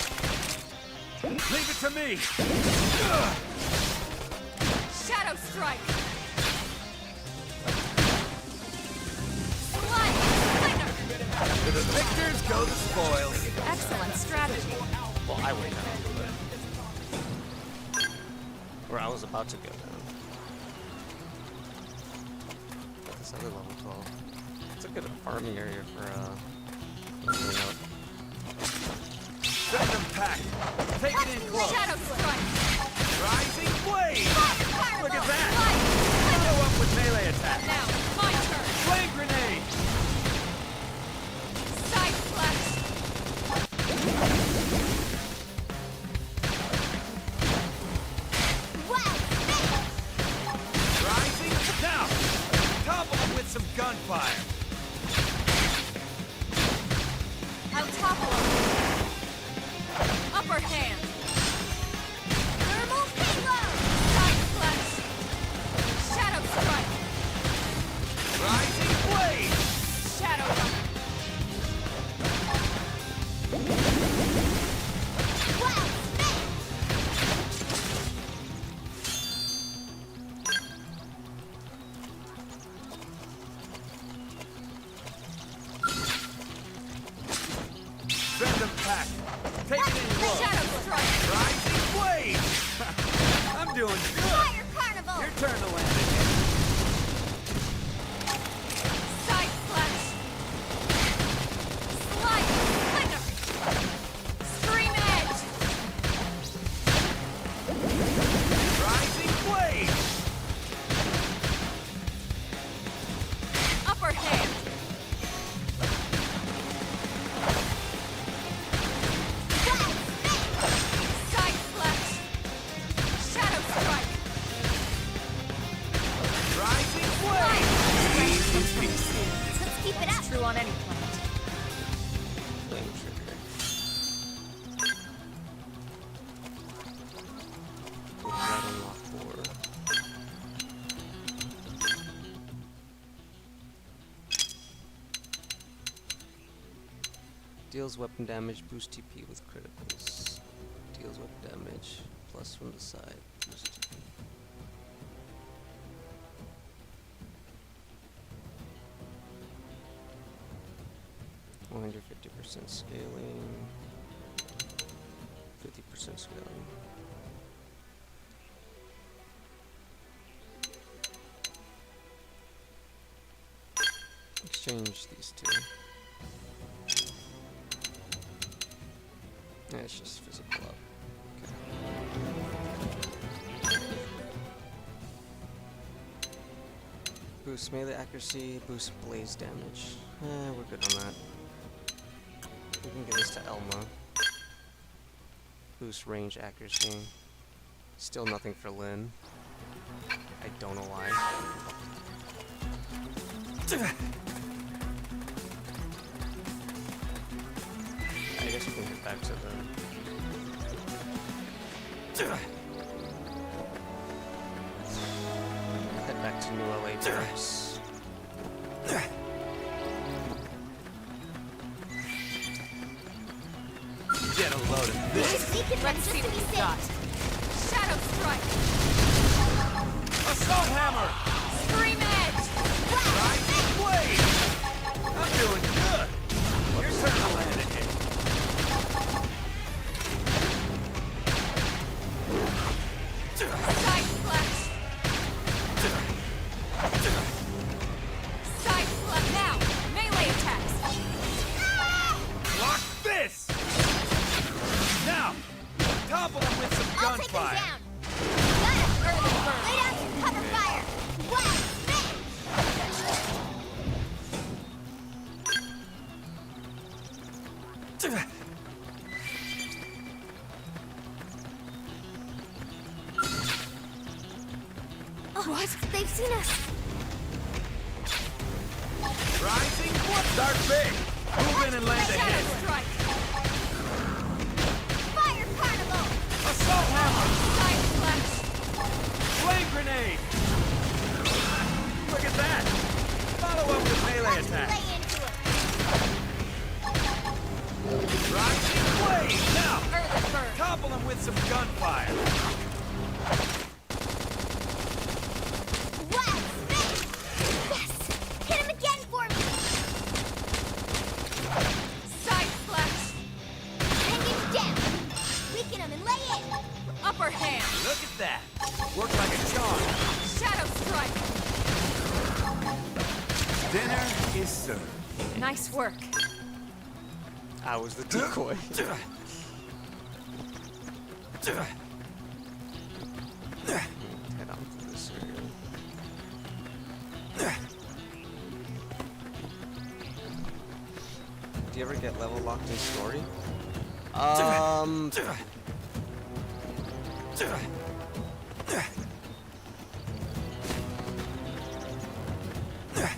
Leave it to me! Shadow Strike! Slide! Flinger! To the victors go the spoils. Excellent strategy. Well, I went down. Or I was about to go down. Got this other level 12. It's a good farming area for, leveling up. Send them pack. Take it in close. Shadow Strike! Rising blade! Fireball! Look at that! Slide! Follow up with melee attack. Now, my turn! Flame grenade! Side Flash! Rising now! Topple them with some gunfire. I'll topple him. Upper hand. Thermal payload! Side Flash! Shadow Strike! Rising blade! Shadow Runner! Send them pack. Take it in close. Shadow Strike! Rising blade! I'm doing good. Fire Carnival! Your turn to land again. Side Flash! Slide! Flinger! Scream Edge! Rising blade! Upper hand! Side Flash! Shadow Strike! Rising blade! Let's keep it up! True on any planet. Flame trigger. Would that unlock more? Deals weapon damage, boost TP with criticals. Deals weapon damage, plus from the side, boost TP. %50% scaling, 50% scaling. Exchange these two. Yeah, it's just physical up. Okay. Boost melee accuracy, boost blaze damage. We're good on that. We can give this to Elma. Boost range accuracy. Still nothing for Lynn. I don't know why. I guess we can get back to the... Head back to New LA perhaps. Get a load of this. Let's see what you got. Shadow Strike! Assault hammer! Scream Edge! Rising blade! I'm doing good. Your turn to land again. Side Flash! Side Flash now! Melee attacks! Lock this! Now, topple them with some I'll take them gunfire. down! Got him! Early bird! Lay down some cover fire! Wow! What? They've seen us! Rising blades are big. Move in and land Shadow ahead. Strike! Fire Carnival! Assault hammer! Side Flash! Flame grenade! Look at that! Follow up with melee Let's attack. lay into it! Rising blade! with some gunfire. Wow, spin! Yes! Hit him again for me! Side slash! Hang him down! Weaken him and lay in! Upper hand! Look at that. Worked like a charm. Shadow strike! Dinner is served. Nice work. I was the decoy. Head on to this area. Do you ever get level locked in story?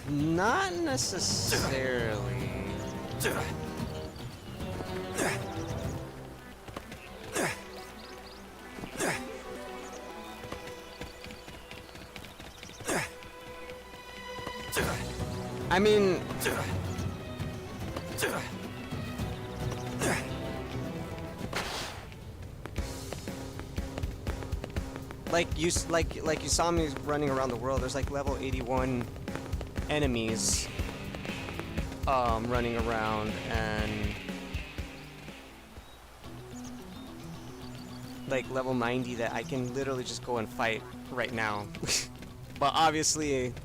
Not necessarily. I mean, like you saw me running around the world. There's like level 81 enemies running around, and like level 90 that I can literally just go and fight right now. But obviously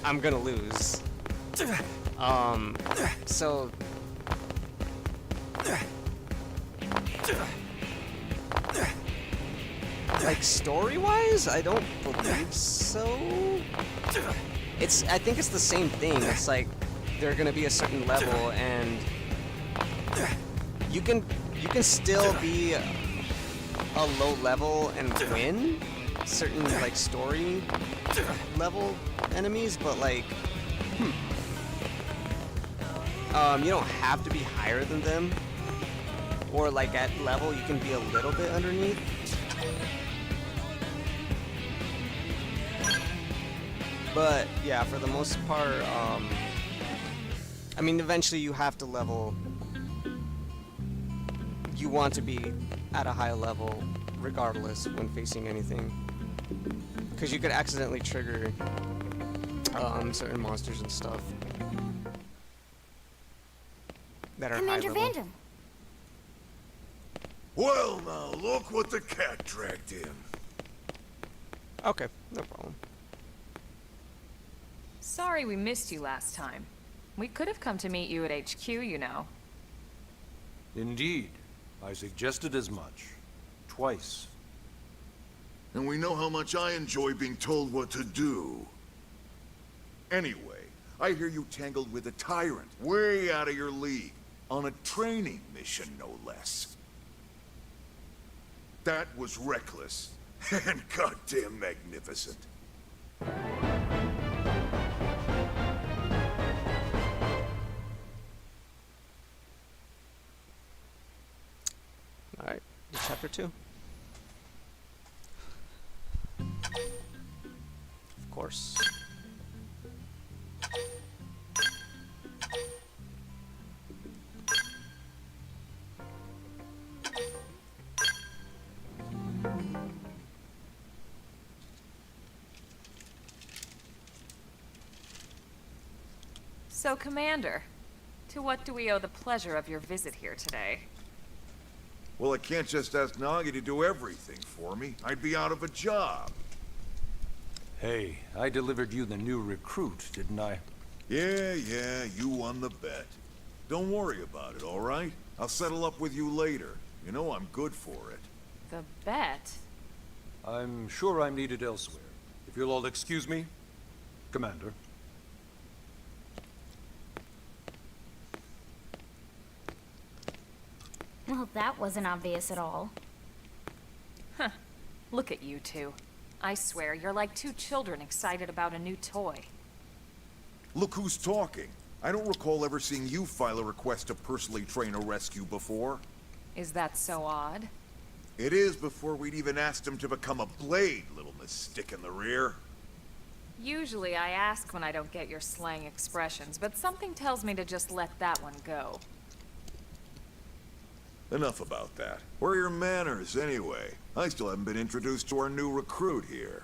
I'm gonna lose. So like story-wise, I don't believe so. I think it's the same thing. It's like they're gonna be a certain level, and you can still be a low level and win certain like story level enemies, but like you don't have to be higher than them, or like at level you can be a little bit underneath. But yeah, for the most part, I mean, eventually you have to level. You want to be at a high level regardless when facing anything, because you could accidentally trigger certain monsters and stuff that are Commander high level. Vandam. Well, now, look what the cat dragged in. Okay, no problem. Sorry we missed you last time. We could have come to meet you at HQ, you know. Indeed. I suggested as much. Twice. And we know how much I enjoy being told what to do. Anyway, I hear you tangled with a tyrant, way out of your league, on a training mission, no less. That was reckless, and goddamn magnificent. Alright, chapter 2. Of course. So, Commander, to what do we owe the pleasure of your visit here today? Well, I can't just ask Nagi to do everything for me. I'd be out of a job. Hey, I delivered you the new recruit, didn't I? Yeah, you won the bet. Don't worry about it, all right? I'll settle up with you later. You know I'm good for it. The bet? I'm sure I'm needed elsewhere. If you'll all excuse me, Commander. Well, that wasn't obvious at all. Look at you two. I swear, you're like two children excited about a new toy. Look who's talking. I don't recall ever seeing you file a request to personally train a rescue before. Is that so odd? It is before we'd even asked him to become a blade, little miss stick in the rear. Usually I ask when I don't get your slang expressions, but something tells me to just let that one go. Enough about that. Where are your manners, anyway? I still haven't been introduced to our new recruit here.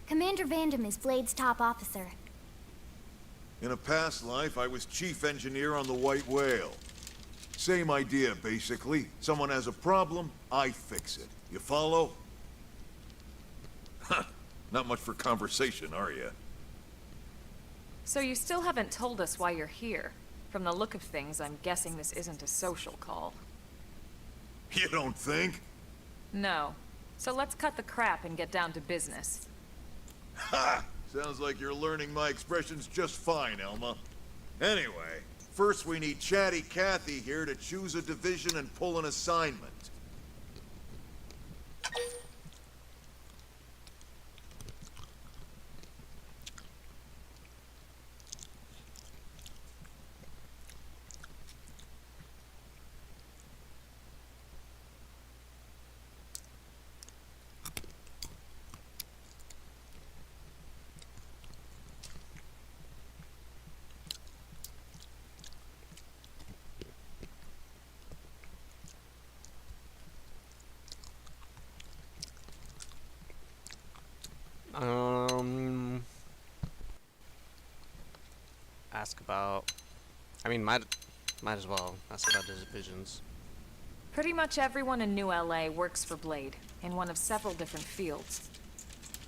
Commander Vandam is Blade's top officer. In a past life, I was chief engineer on the White Whale. Same idea, basically. Someone has a problem, I fix it. You follow? Huh. Not much for conversation, are you? So you still haven't told us why you're here. From the look of things, I'm guessing this isn't a social call. You don't think? No. So let's cut the crap and get down to business. Ha! Sounds like you're learning my expressions just fine, Elma. Anyway, first we need Chatty Cathy here to choose a division and pull an assignment. Ask about... might as well ask about the divisions. Pretty much everyone in New LA works for Blade, in one of several different fields.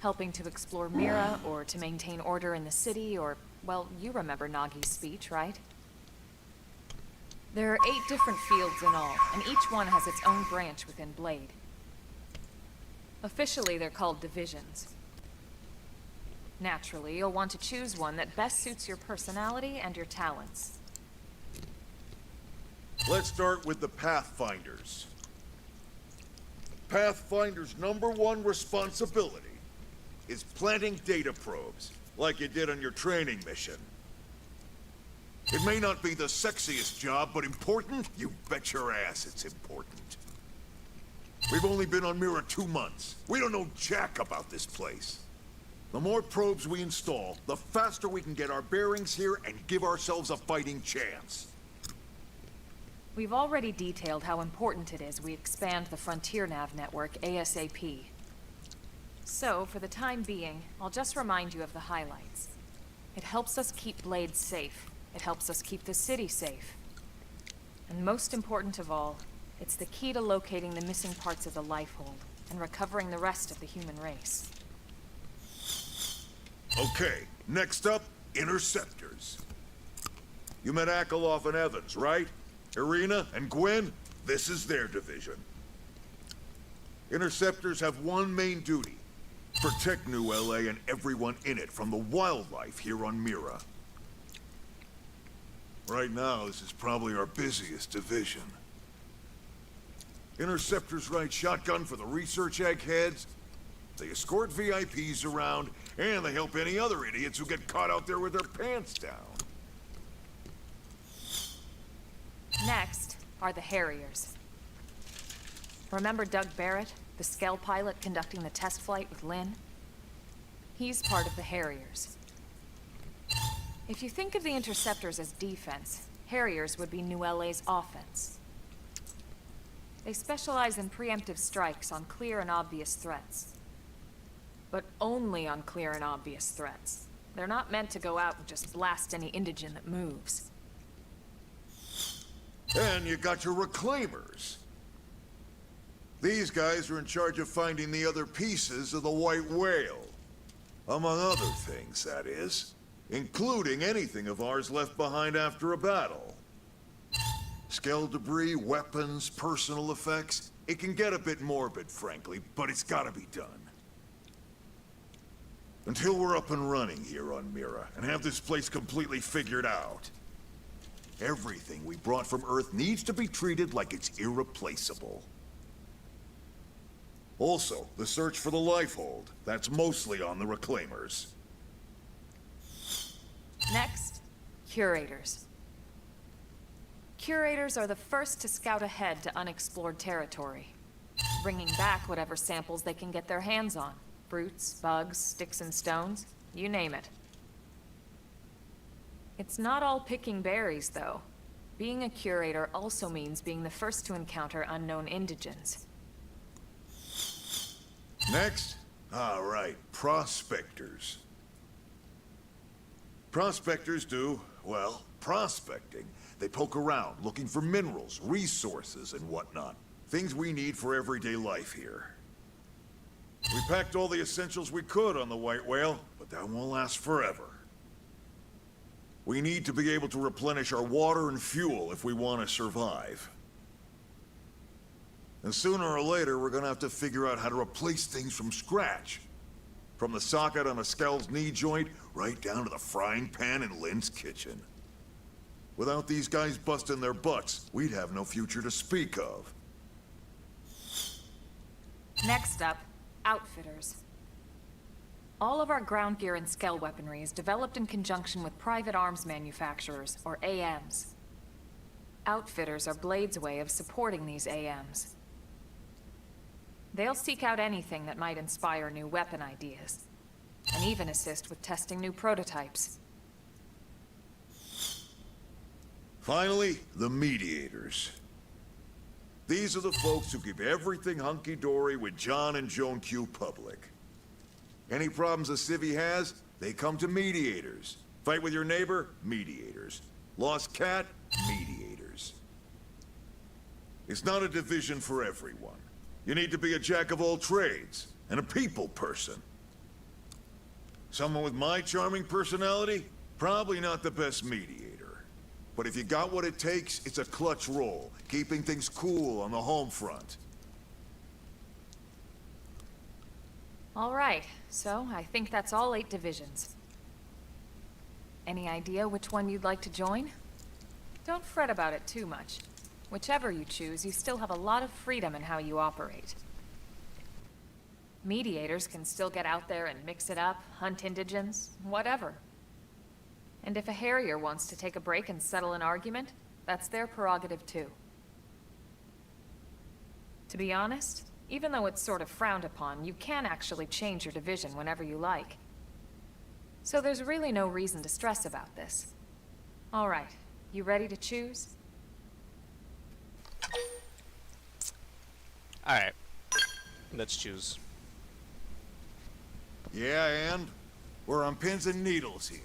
Helping to explore Mira, or to maintain order in the city, or, well, you remember Nagi's speech, right? There are 8 different fields in all, and each one has its own branch within Blade. Officially, they're called divisions. Naturally, you'll want to choose one that best suits your personality and your talents. Let's start with the Pathfinders. Pathfinder's #1 responsibility is planting data probes, like you did on your training mission. It may not be the sexiest job, but important? You bet your ass it's important. We've only been on Mira 2 months. We don't know jack about this place. The more probes we install, the faster we can get our bearings here and give ourselves a fighting chance. We've already detailed how important it is we expand the Frontier Nav network ASAP. So, for the time being, I'll just remind you of the highlights. It helps us keep Blade safe. It helps us keep the city safe. And most important of all, it's the key to locating the missing parts of the Lifehold and recovering the rest of the human race. Okay, next up, Interceptors. You met Akeloff and Evans, right? Irina and Gwen? This is their division. Interceptors have one main duty. Protect New LA and everyone in it from the wildlife here on Mira. Right now, this is probably our busiest division. Interceptors ride shotgun for the research eggheads. They escort VIPs around, and they help any other idiots who get caught out there with their pants down. Next are the Harriers. Remember Doug Barrett, the Skell pilot conducting the test flight with Lynn? He's part of the Harriers. If you think of the Interceptors as defense, Harriers would be New LA's offense. They specialize in preemptive strikes on clear and obvious threats. But only on clear and obvious threats. They're not meant to go out and just blast any indigene that moves. And you got your Reclaimers. These guys are in charge of finding the other pieces of the White Whale. Among other things, that is. Including anything of ours left behind after a battle. Skell debris, weapons, personal effects. It can get a bit morbid, frankly, but it's gotta be done. Until we're up and running here on Mira, and have this place completely figured out. Everything we brought from Earth needs to be treated like it's irreplaceable. Also, the search for the Lifehold. That's mostly on the Reclaimers. Next, Curators. Curators are the first to scout ahead to unexplored territory, bringing back whatever samples they can get their hands on. Fruits, bugs, sticks and stones, you name it. It's not all picking berries, though. being a curator also means being the first to encounter unknown indigents. Next? All right, prospectors. Prospectors do, well, prospecting. They poke around, looking for minerals, resources, and whatnot. Things we need for everyday life here. We packed all the essentials we could on the White Whale, but that won't last forever. We need to be able to replenish our water and fuel if we want to survive. And sooner or later, we're gonna have to figure out how to replace things from scratch. From the socket on a Skell's knee joint, right down to the frying pan in Lynn's kitchen. Without these guys busting their butts, we'd have no future to speak of. Next up, outfitters. All of our ground gear and Skell weaponry is developed in conjunction with private arms manufacturers, or AMs. Outfitters are Blade's way of supporting these AMs. They'll seek out anything that might inspire new weapon ideas, and even assist with testing new prototypes. Finally, the mediators. These are the folks who keep everything hunky-dory with John and Joan Q public. Any problems a civvy has, they come to mediators. Fight with your neighbor? Mediators. Lost cat? Mediators. It's not a division for everyone. You need to be a jack of all trades, and a people person. Someone with my charming personality? Probably not the best mediator. But if you got what it takes, it's a clutch role, keeping things cool on the home front. All right, so I think that's all 8 divisions. Any idea which one you'd like to join? Don't fret about it too much. Whichever you choose, you still have a lot of freedom in how you operate. Mediators can still get out there and mix it up, hunt indigents, whatever. And if a Harrier wants to take a break and settle an argument, that's their prerogative too. To be honest, even though it's sort of frowned upon, you can actually change your division whenever you like. So there's really no reason to stress about this. All right, you ready to choose? Alright. Let's choose. Yeah, and? We're on pins and needles here.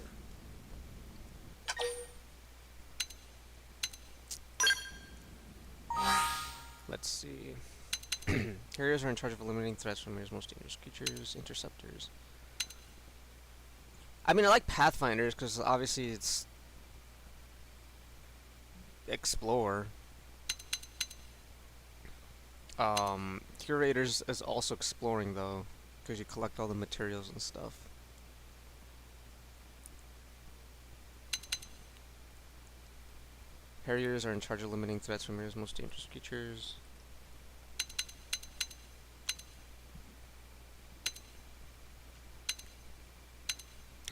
Let's see. Harriers are in charge of eliminating threats from Mirror's most dangerous creatures, interceptors. I mean, I like Pathfinders because obviously it's explore. Curators is also exploring though, because you collect all the materials and stuff. Harriers are in charge of limiting threats from Mirror's most dangerous creatures.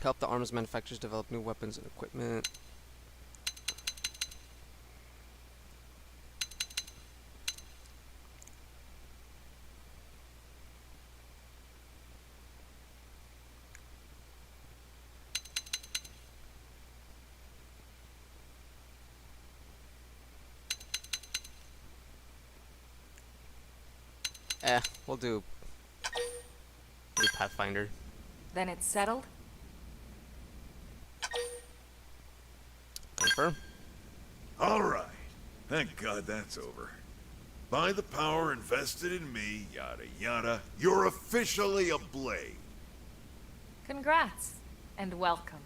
Help the arms manufacturers develop new weapons and equipment. We'll do Pathfinder. Then it's settled? Confirm. All right. Thank God that's over. By the power invested in me, yada yada, you're officially a Blade. Congrats, and welcome.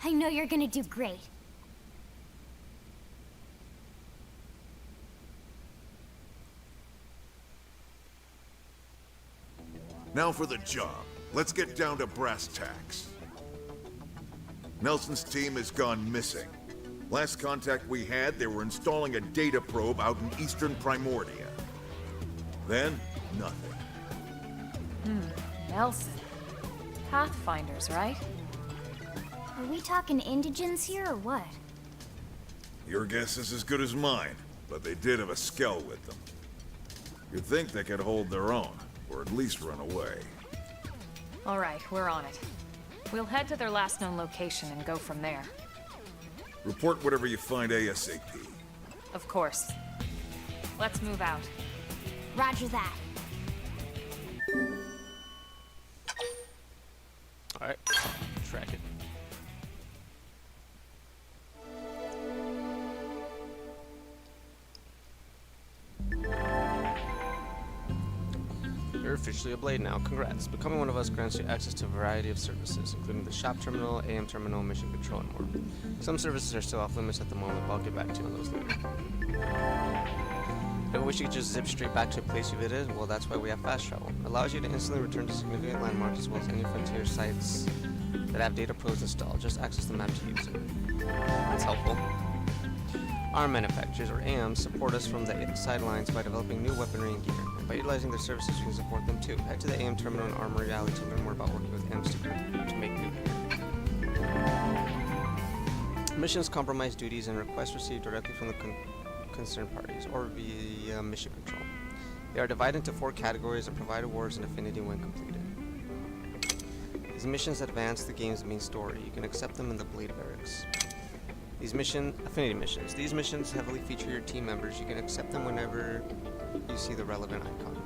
I know you're gonna do great. Now for the job. Let's get down to brass tacks. Nelson's team has gone missing. Last contact we had, they were installing a data probe out in eastern Primordia. Then, nothing. Nelson. Pathfinders, right? Are we talking indigents here or what? Your guess is as good as mine, but they did have a Skell with them. You'd think they could hold their own, or at least run away. All right, we're on it. We'll head to their last known location and go from there. Report whatever you find ASAP. Of course. Let's move out. Roger that. Alright, track it. You're officially a Blade now. Congrats. Becoming one of us grants you access to a variety of services, including the shop terminal, AM terminal, mission control, and more. Some services are still off limits at the moment, but I'll get back to you on those later. If you wish you could just zip straight back to a place you visited, well, that's why we have fast travel. It allows you to instantly return to significant landmarks as well as any frontier sites that have data probes installed. Just access the map to use it. That's helpful. Arm manufacturers, or AMs, support us from the sidelines by developing new weaponry and gear. And by utilizing their services, you can support them too. Head to the AM terminal and armory alley to learn more about working with AMs to make new gear. Missions, compromise duties, and requests received directly from the concerned parties, or via mission control. They are divided into 4 categories and provide awards and affinity when completed. These missions advance the game's main story. You can accept them in the Blade Barracks. These affinity missions. These missions heavily feature your team members. You can accept them whenever you see the relevant icon.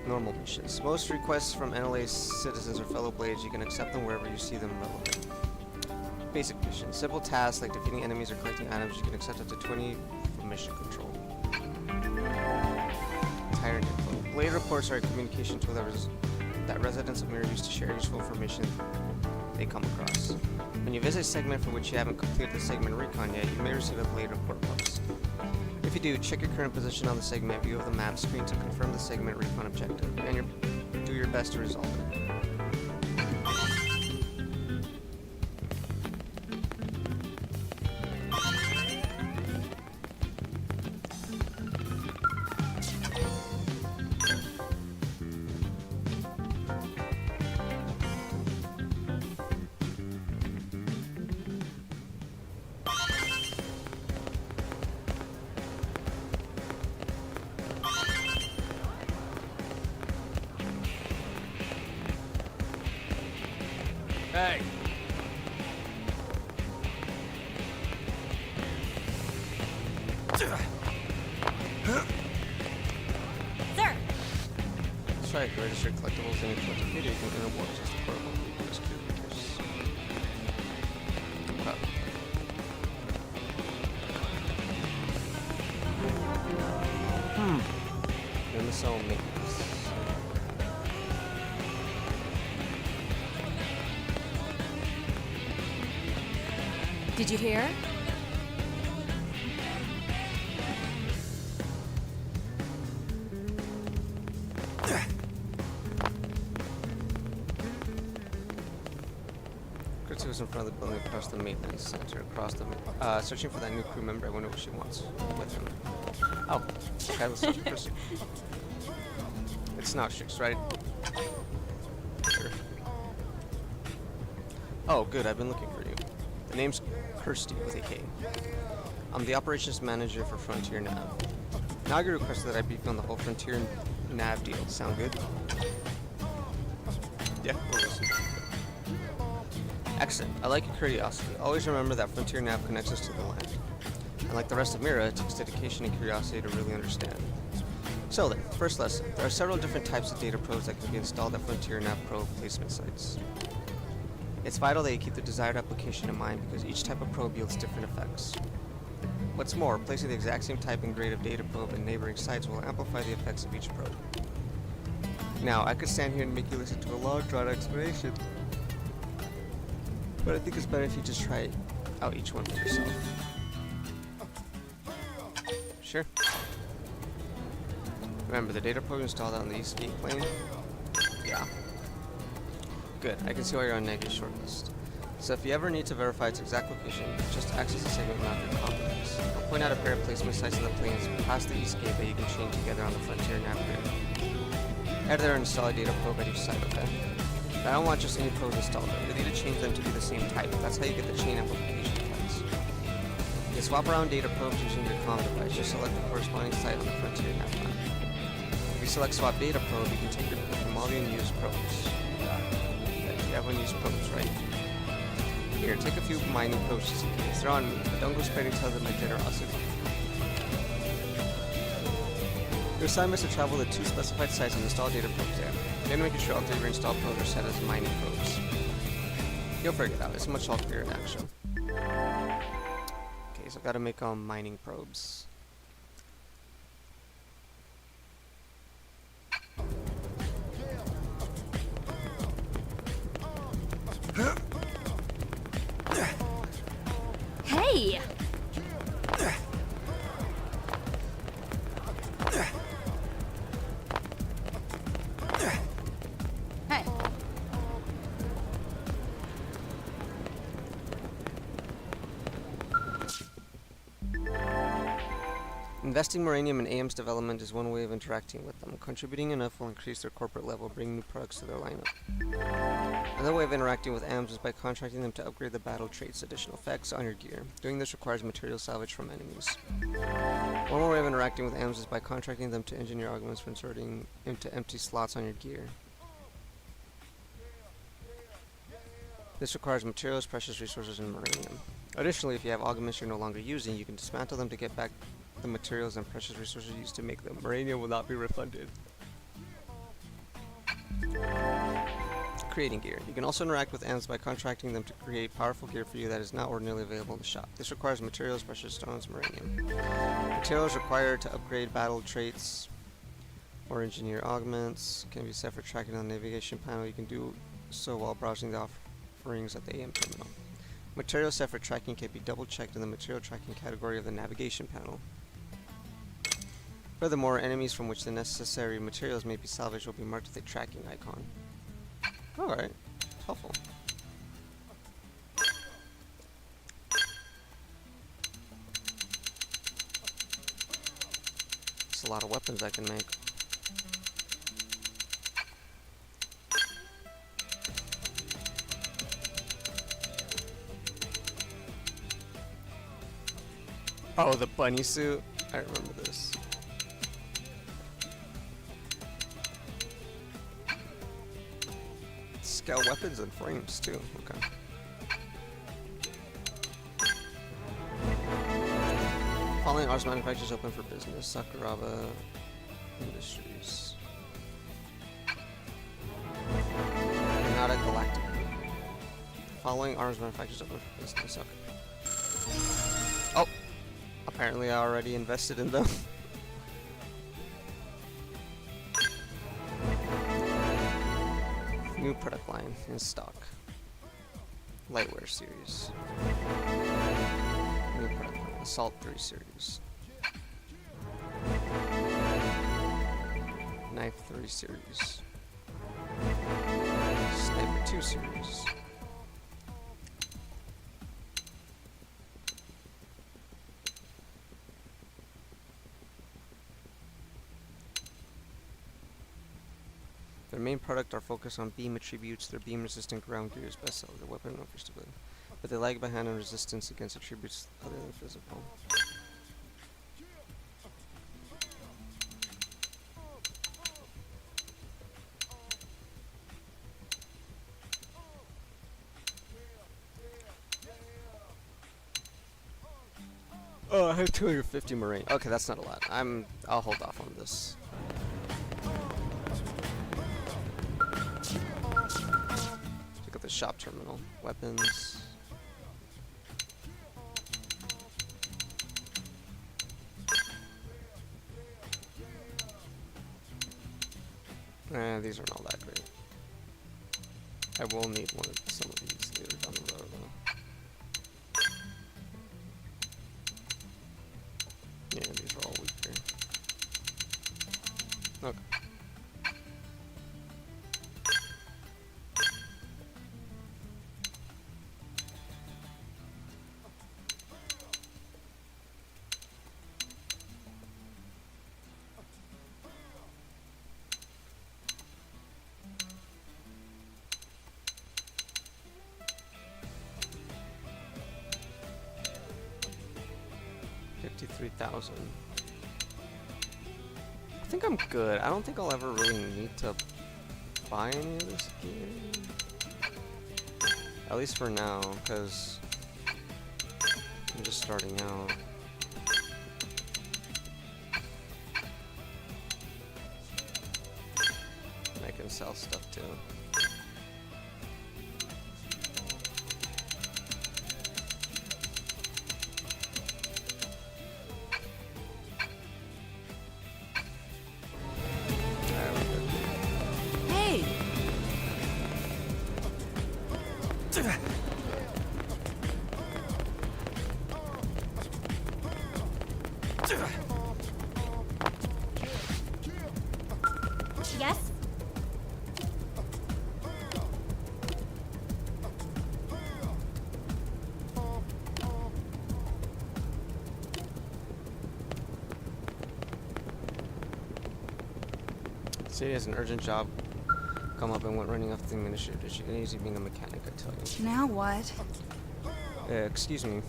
Normal missions. Most requests from NLA citizens or fellow Blades, you can accept them wherever you see them relevant. Basic missions. Simple tasks like defeating enemies or collecting items, you can accept up to 20 for mission control. Tyrant info. Blade reports are a communication tool that residents of Mirror use to share useful information they come across. When you visit a segment for which you haven't completed the segment recon yet, you may receive a Blade report post. If you do, check your current position on the segment view of the map screen to confirm the segment recon objective, and do your best to resolve it. Hey! Sir! That's right, register collectibles in your collectible video, you can earn awards as the portable rescue leaders. You're in the cell maintenance. Did you hear? Kurtz was in front of the building across the maintenance center, searching for that new crew member. I wonder what she wants with him. Oh, okay, let's search for Kirsty. It's not Strix, right? Sure. Oh, good, I've been looking for you. The name's Kirsty with a K. I'm the operations manager for Frontier Nav. Naga requested that I brief on the whole Frontier Nav deal. Sound good? Yeah, we'll listen. Excellent. I like your curiosity. Always remember that Frontier Nav connects us to the land. And like the rest of Mira, it takes dedication and curiosity to really understand. So then, first lesson. There are several different types of data probes that can be installed at Frontier Nav probe placement sites. It's vital that you keep the desired application in mind because each type of probe yields different effects. What's more, placing the exact same type and grade of data probe in neighboring sites will amplify the effects of each probe. Now, I could stand here and make you listen to a long, drawn explanation, but I think it's better if you just try out each one for yourself. Sure. Remember, the data probe installed on the East Gate plane? Yeah. Good, I can see why you're on negative shortlist. So if you ever need to verify its exact location, just access the segment map in Complex. I'll point out a pair of placement sites of the planes past the East Gate that you can chain together on the Frontier Nav grid. Head there and install a data probe at each site, okay? But I don't want just any probes installed though. You need to change them to be the same type. That's how you get the chain amplification effects. You can swap around data probes using your comm device. Just select the corresponding site on the Frontier Nav map. If you select swap data probe, you can take your pick from all the unused probes. You have unused probes, right? Here, take a few mining probes just in case. They're on me, but don't go spreading tales of my generosity. Your assignment is to travel to 2 specified sites and install data probes there. Then making sure all 3 of your installed probes are set as mining probes. You'll figure it out. It's much all clearer in action. Okay, so I've got to make mining probes. Hey! Hey. Investing Moranium in AM's development is one way of interacting with them. Contributing enough will increase their corporate level, bring new products to their lineup. Another way of interacting with AMs is by contracting them to upgrade the battle traits, additional effects on your gear. Doing this requires material salvage from enemies. One more way of interacting with AMs is by contracting them to engineer augments for inserting into empty slots on your gear. This requires materials, precious resources, and Moranium. Additionally, if you have augments you're no longer using, you can dismantle them to get back the materials and precious resources used to make them. Moranium will not be refunded. Creating gear. You can also interact with AMs by contracting them to create powerful gear for you that is not ordinarily available in the shop. This requires materials, precious stones, Moranium. Materials required to upgrade battle traits or engineer augments can be set for tracking on the navigation panel. You can do so while browsing the offerings at the AM terminal. Materials set for tracking can be double checked in the material tracking category of the navigation panel. Furthermore, enemies from which the necessary materials may be salvaged will be marked with a tracking icon. Alright, helpful. That's a lot of weapons I can make. Oh, the bunny suit? I remember this. Scale weapons and frames too. Okay. Following arms manufacturers open for business. Sakuraba Industries. Granada Galactic. Following arms manufacturers open for business. Okay. Oh! Apparently I already invested in them. New product line in stock. Lightwear series. New product line. Assault 3 series. Knife 3 series. Sniper 2 series. Their main product are focused on beam attributes. Their beam-resistant ground gear is bestseller, the weapon known for stability. But they lag behind on resistance against attributes other than physical. Oh, I have 250 Marine. Okay, that's not a lot. I'll hold off on this. Look at the shop terminal. Weapons. These aren't all that great. I will need some of these later down the road though. Yeah, these are all weaker. Okay. $53,000. I think I'm good. I don't think I'll ever really need to buy any of this gear. At least for now, because I'm just starting out. I can sell stuff too. Hey! Yes? City has an urgent job come up and went running off the administrator. She can easily being a mechanic, I tell you. Now what? Excuse me.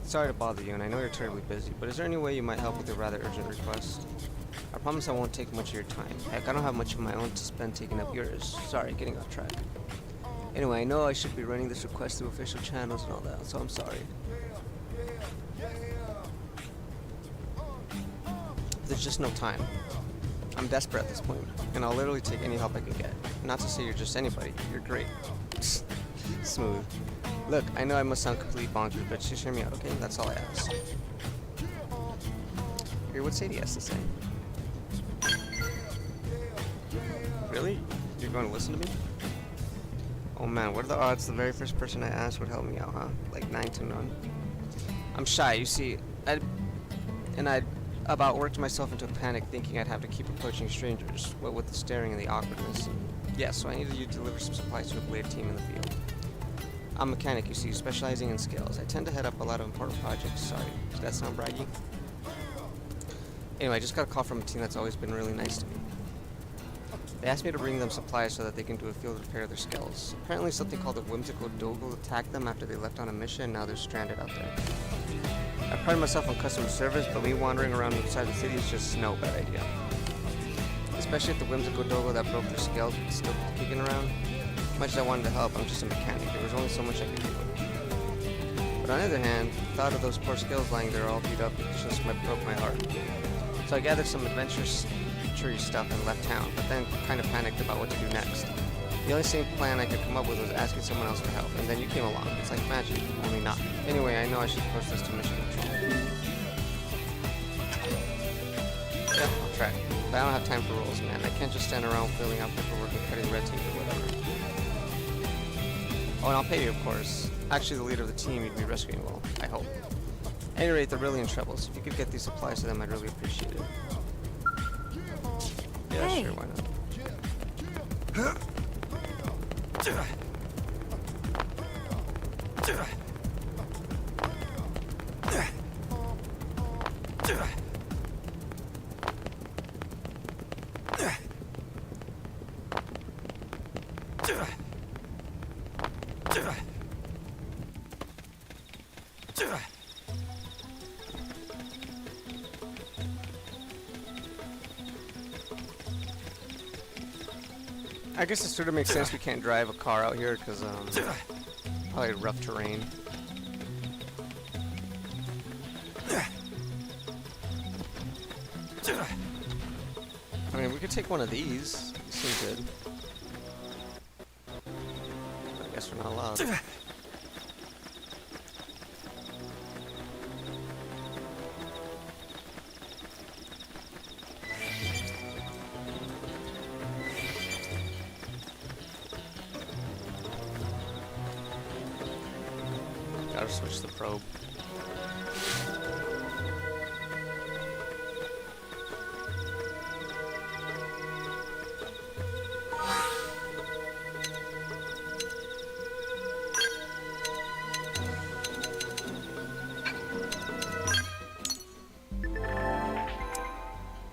Sorry to bother you, and I know you're terribly busy, but is there any way you might help with a rather urgent request? I promise I won't take much of your time. Heck, I don't have much of my own to spend taking up yours. Sorry, getting off track. Anyway, I know I should be running this request through official channels and all that, so I'm sorry. There's just no time. I'm desperate at this point, and I'll literally take any help I can get. Not to say you're just anybody, you're great. Smooth. Look, I know I must sound completely bonkers, but just hear me out, okay? That's all I ask. Hear what Sadie has to say. Really? You're going to listen to me? Oh man, what are the odds the very first person I asked would help me out, huh? Like 9 to none. I'm shy, you see. I'd about worked myself into a panic thinking I'd have to keep approaching strangers, what with the staring and the awkwardness. Yeah, so I needed you to deliver some supplies to a Blade team in the field. I'm a mechanic, you see, specializing in skills. I tend to head up a lot of important projects. Sorry, does that sound braggy? Anyway, I just got a call from a team that's always been really nice to me. They asked me to bring them supplies so that they can do a field repair of their skills. Apparently something called a whimsical Dogal attacked them after they left on a mission, and now they're stranded out there. I pride myself on customer service, but me wandering around inside the city is just no bad idea. Especially if the whimsical Dogal that broke their scales was still kicking around. Much as I wanted to help, I'm just a mechanic. There was only so much I could do. But on the other hand, the thought of those poor skills lying there all beat up just broke my heart. So I gathered some adventurous stuff and left town, but then kind of panicked about what to do next. The only sane plan I could come up with was asking someone else for help, and then you came along. It's like magic, only not. Anyway, I know I should post this to mission control. Yeah, I'll try. But I don't have time for rules, man. I can't just stand around filling out paperwork and cutting red tape or whatever. Oh, and I'll pay you, of course. Actually, the leader of the team you'd be rescuing will, I hope. At any rate, they're really in trouble, so if you could get these supplies to them, I'd really appreciate it. Yeah, Hey. sure, why not? I guess it sort of makes sense we can't drive a car out here because probably rough terrain. I mean, we could take one of these. These seem good. I guess we're not allowed. Gotta switch the probe.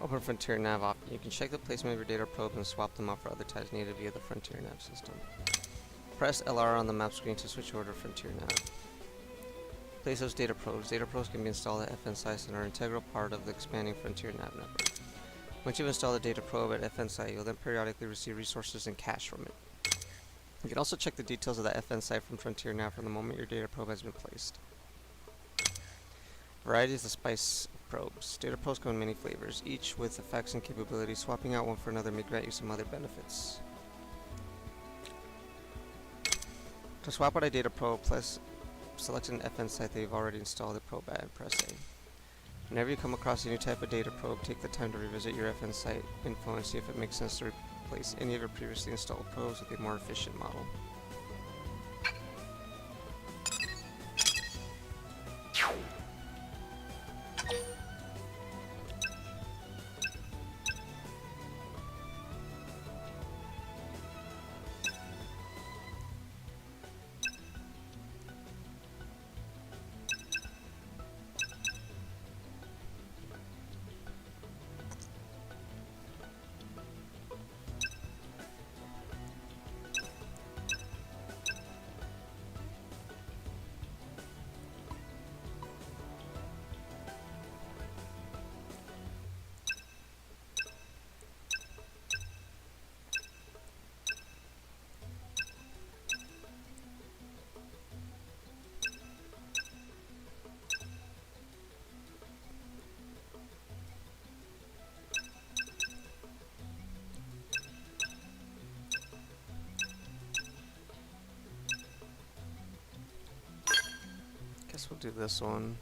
Open Frontier Nav op. You can check the placement of your data probes and swap them out for other types needed via the Frontier Nav system. Press LR on the map screen to switch over to Frontier Nav. Place those data probes. Data probes can be installed at FN sites and are an integral part of the expanding Frontier Nav network. Once you've installed a data probe at FN site, you'll then periodically receive resources and cash from it. You can also check the details of the FN site from Frontier now from the moment your data probe has been placed. Varieties of spice probes. Data probes come in many flavors, each with effects and capabilities. Swapping out one for another may grant you some other benefits. To swap out a data probe, select an FN site that you've already installed the probe at and press A. Whenever you come across a new type of data probe, take the time to revisit your FN site info and see if it makes sense to replace any of your previously installed probes with a more efficient model. Guess we'll do this one.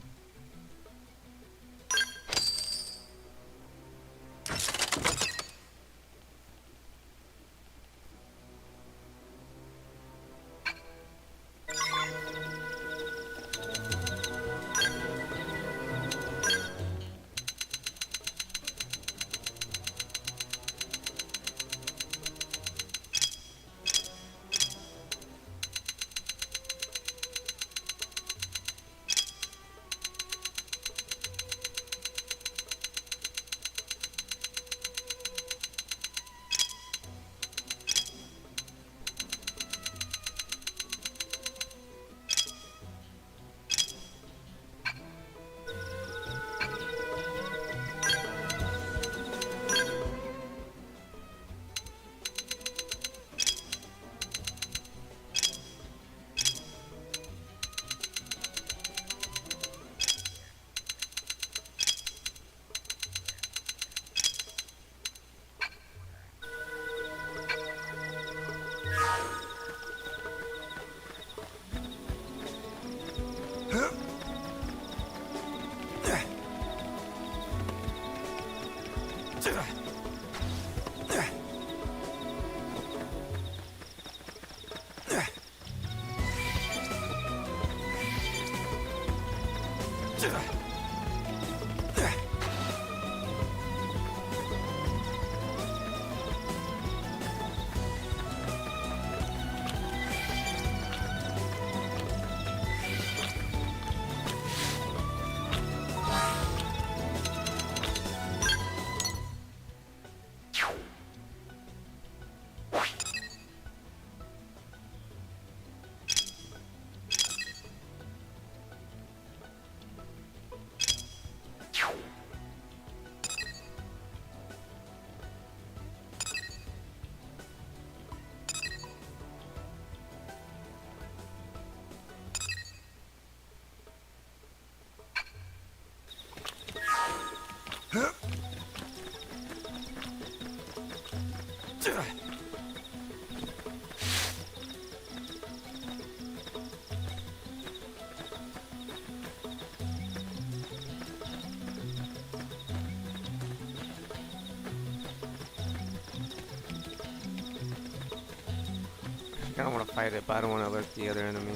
I don't want to fight it, but I don't want to alert the other enemy.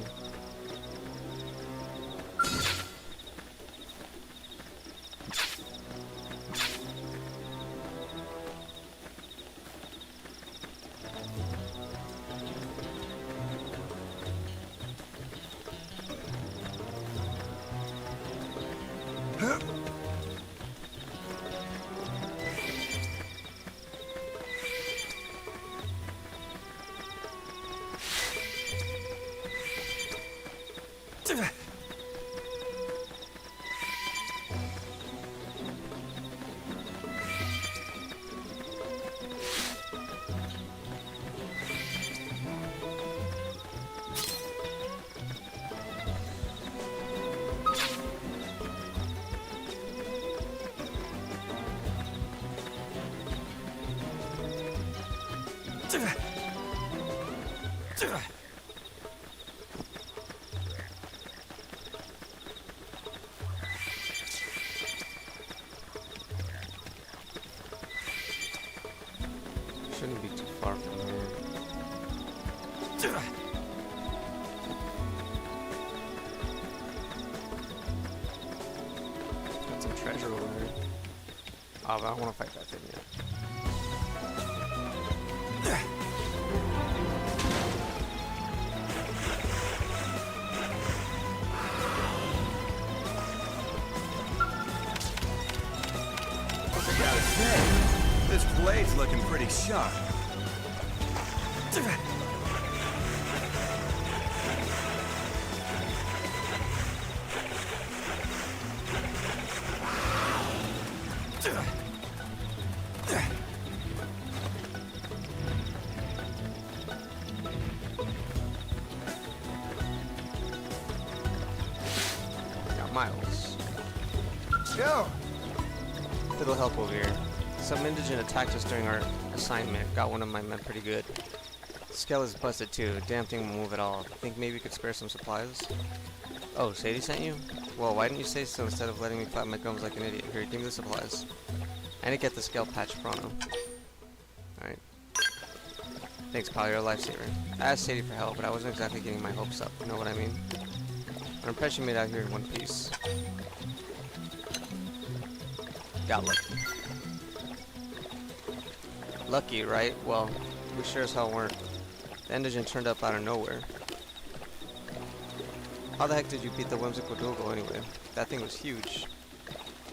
Shouldn't be too far from here. Got some treasure over there. Oh, but I don't want to fight that thing yet. I gotta say, this blade's looking pretty sharp. Got Miles. Yo! Little help over here. Some indigent attacked us during our assignment. Got one of my men pretty good. Skell is busted too. Damn thing won't move at all. Think maybe you could spare some supplies? Oh, Sadie sent you? Well, why didn't you say so instead of letting me flap my gums like an idiot? Here, give me the supplies. I need to get the Skell patch pronto. Alright. Thanks, pal. You're a lifesaver. I asked Sadie for help, but I wasn't exactly getting my hopes up. You know what I mean? An impression made out here in one piece. Got lucky. Lucky, right? Well, we sure as hell weren't. The indigent turned up out of nowhere. How the heck did you beat the whimsical Dogo anyway? That thing was huge.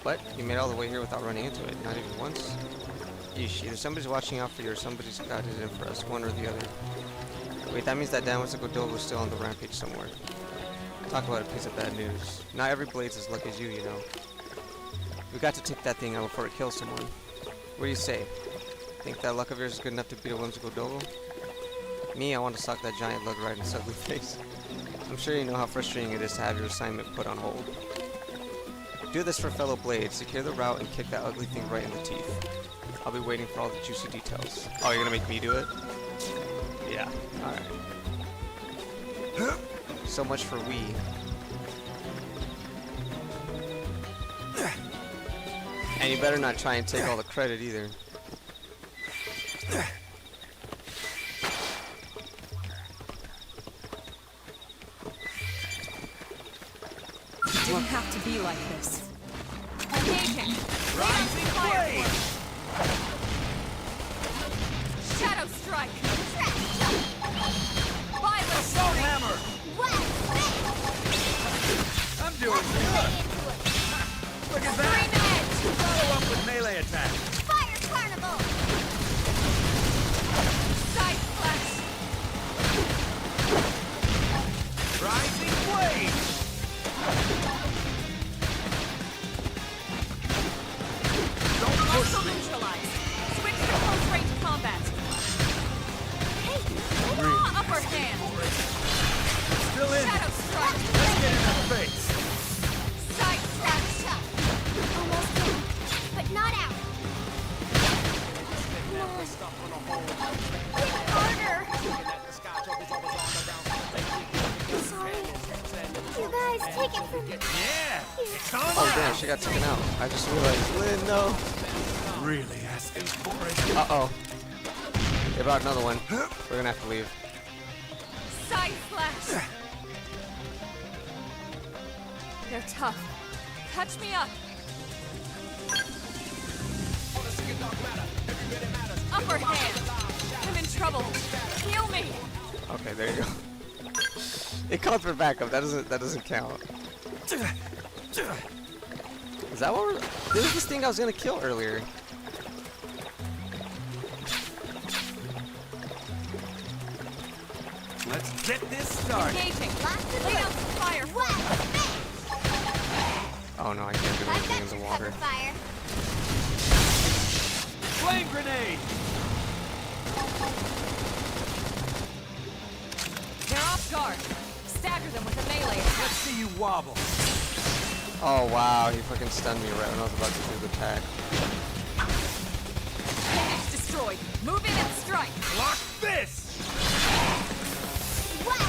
But you made it all the way here without running into it, not even once? Yeesh, either somebody's watching out for you or somebody's got it in for us, one or the other. Wait, that means that damn whimsical Dogo's still on the rampage somewhere. Talk about a piece of bad news. Not every blade's as lucky as you know. We got to take that thing out before it kills someone. What do you say? Think that luck of yours is good enough to beat a whimsical Dogo? Me, I want to sock that giant lug right in its ugly face. I'm sure you know how frustrating it is to have your assignment put on hold. Do this for fellow blades. Secure the route and kick that ugly thing right in the teeth. I'll be waiting for all the juicy details. Oh, you're gonna make me do it? Yeah, alright. So much for we. And you better not try and take all the credit either. Didn't have to be like this. Engaging. Rising Blade! Shadow strike. Violet Soul strike. hammer! What? I'm doing good! Look at that! Green edge. Follow up with melee attack! Fire carnival! Side flash. Rising blade! Don't push Muscle me! neutralized. Switch to close range combat. Hey, Upper hand. Still in! Shadow strike. Let's get in the face! Side slash. almost in, but not out. Hit harder! Sorry. You guys take it from me. Yeah! It's on Oh now! damn, she got taken out. I just realized. Lynn, no. Really asking for it? Uh-oh. They brought another one. We're gonna have to leave. Side flash. They're tough. Catch me up. Upper hand. I'm in trouble. Heal me. Okay, there you go. It called for backup. That doesn't count. Is that what we're... This is this thing I was gonna kill earlier. Let's get this started! Engaging. Lots of Lay down rope. some fire. What? Oh no, I can't do I've anything got in the your water. cover fire. Flame grenade! They're off guard. Stagger them with a melee Let's attack. see you wobble! Oh wow, he fucking stunned me right when I was about to do the attack. Finish destroyed. Move in and strike. Block this! What?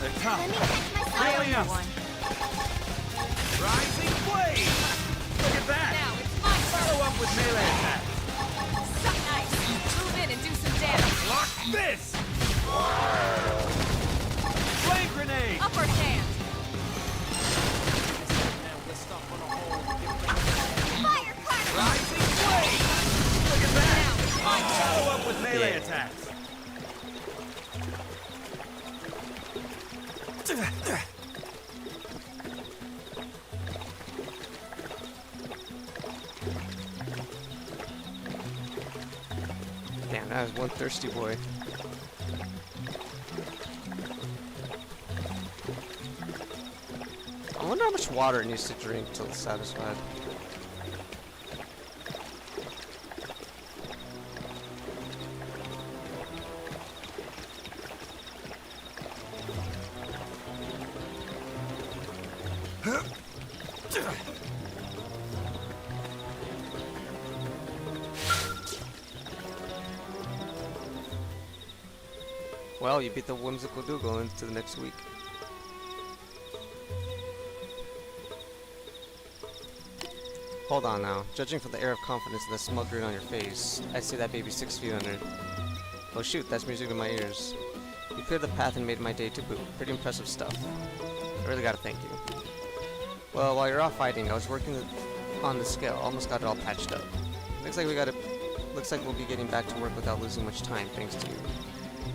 They're tough. Let me catch myself. Really I owe up. you one. Rising blade! Look at that! Now it's my turn. Follow up with melee attack. So nice. Move in and do some damage. Block this! Flame grenade! Upper hand. Fire card. Rising blade! Look at that! Now it's my turn. Follow up with melee attacks. Damn, that was one thirsty boy. I wonder how much water it needs to drink till it's satisfied. Well, you beat the whimsical Dougal into the next week. Hold on now. Judging from the air of confidence and the smug grin on your face, I'd say that baby's 6 feet under. Oh shoot, that's music to my ears. You cleared the path and made my day to boot. Pretty impressive stuff. I really gotta thank you. Well, while you're off fighting, I was working on the scale. Almost got it all patched up. Looks like we'll be getting back to work without losing much time, thanks to you.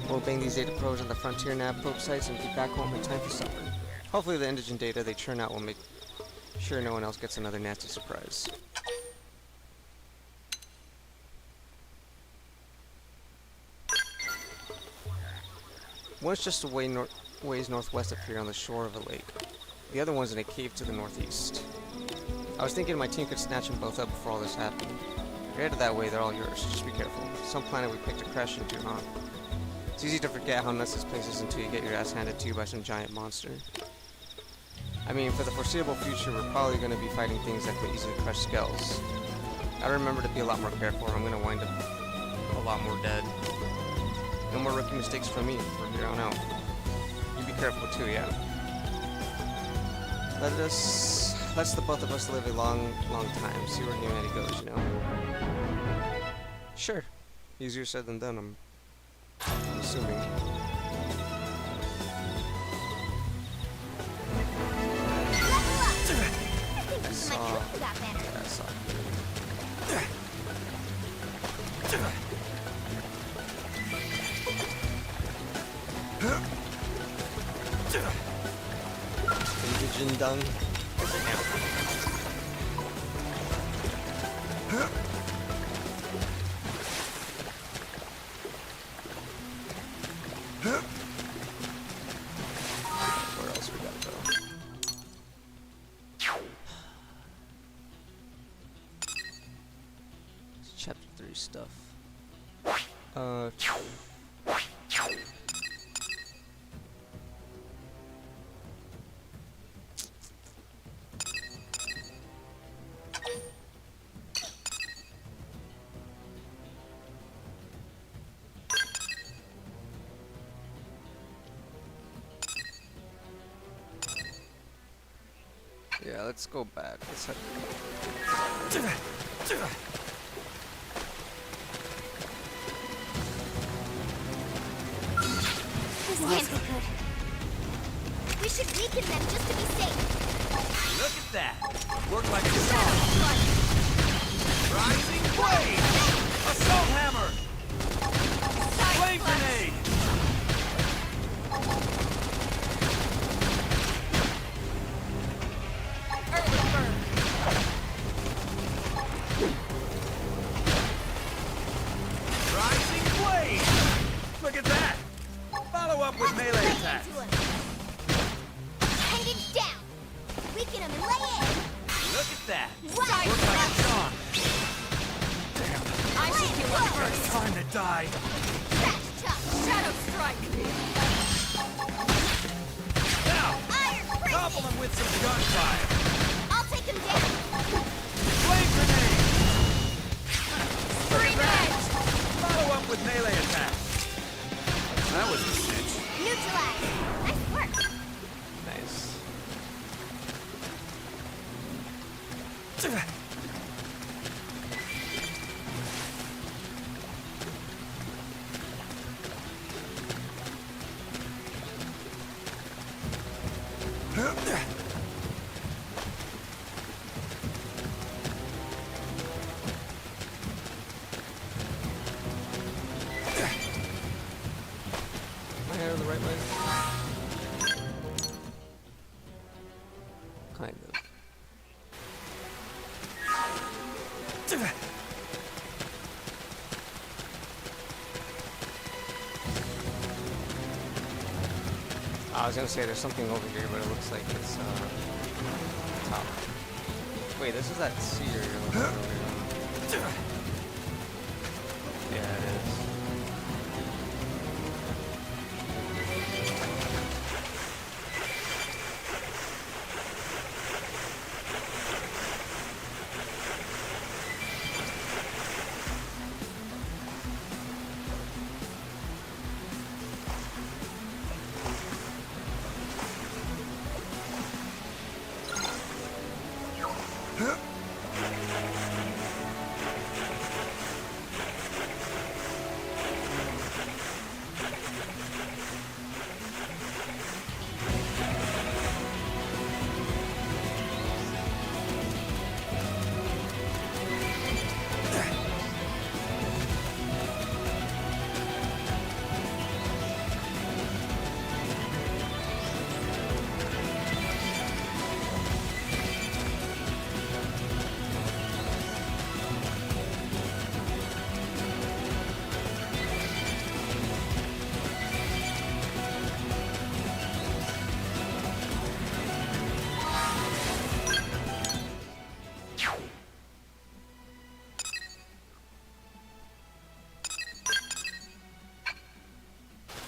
We'll bang these data probes on the frontier nav probe sites and get back home in time for supper. Hopefully the indigent data they churn out will make sure no one else gets another nasty surprise. One's just a ways northwest of here on the shore of a lake. The other one's in a cave to the northeast. I was thinking my team could snatch them both up before all this happened. If you're headed that way, they're all yours. Just be careful. Some planet we picked to crash into, huh? It's easy to forget how nuts this place is until you get your ass handed to you by some giant monster. I mean, for the foreseeable future, we're probably going to be fighting things that could easily crush skulls. Gotta remember to be a lot more careful, or I'm going to wind up a lot more dead. No more rookie mistakes from me from here on out. You be careful too, yeah? Let's the both of us live a long, long time. See where humanity goes, you know? Sure. Easier said than done, I'm assuming. I saw. For that matter. Yeah, I saw. Indigent dung. Where else we gotta go? It's chapter 3 stuff. Yeah, let's go back. Let's head. This can't be good. We should weaken them just to be safe. Look at that! Work like a song! Rising blade! Assault hammer! Flame grenade! Early bird. Rising blade! Look at that! Follow up with melee attacks! Hand it down. Weaken them and lay in. Look at that! Right. Work like a song! I should heal up first. Time to die! Crash tough. Shadow strike. Now! Iron Topple prison. him with some gunfire! I'll take him down. Flame grenade! Am I headed the right way? Kind of. I was gonna say there's something over here, but it looks like it's top. Wait, this is that sea area you're looking at earlier. Yeah, it is.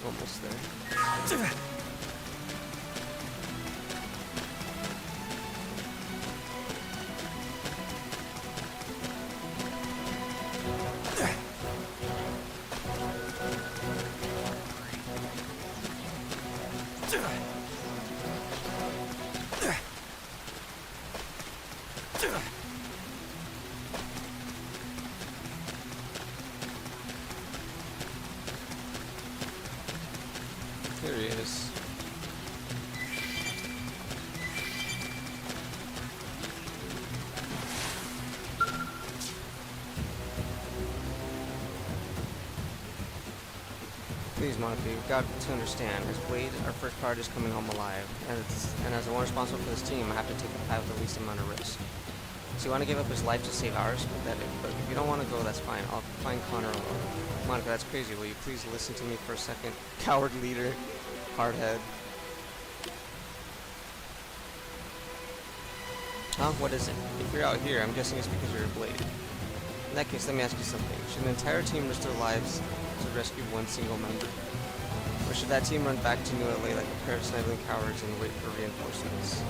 Almost there. Here he is. Please, Monty, you've got to understand, as Blade, our first priority is coming home alive, and as the one responsible for this team, I have to take the path with the least amount of risk. So you want to give up his life to save ours? Pathetic. But if you don't want to go, that's fine. I'll find Connor alone. Monica, that's crazy. Will you please listen to me for a second? Coward leader. Hardhead. Huh? What is it? If you're out here, I'm guessing it's because you're a Blade. In that case, let me ask you something. Should an entire team risk their lives to rescue one single member? Or should that team run back to New LA like a pair of sniveling cowards and wait for reinforcements?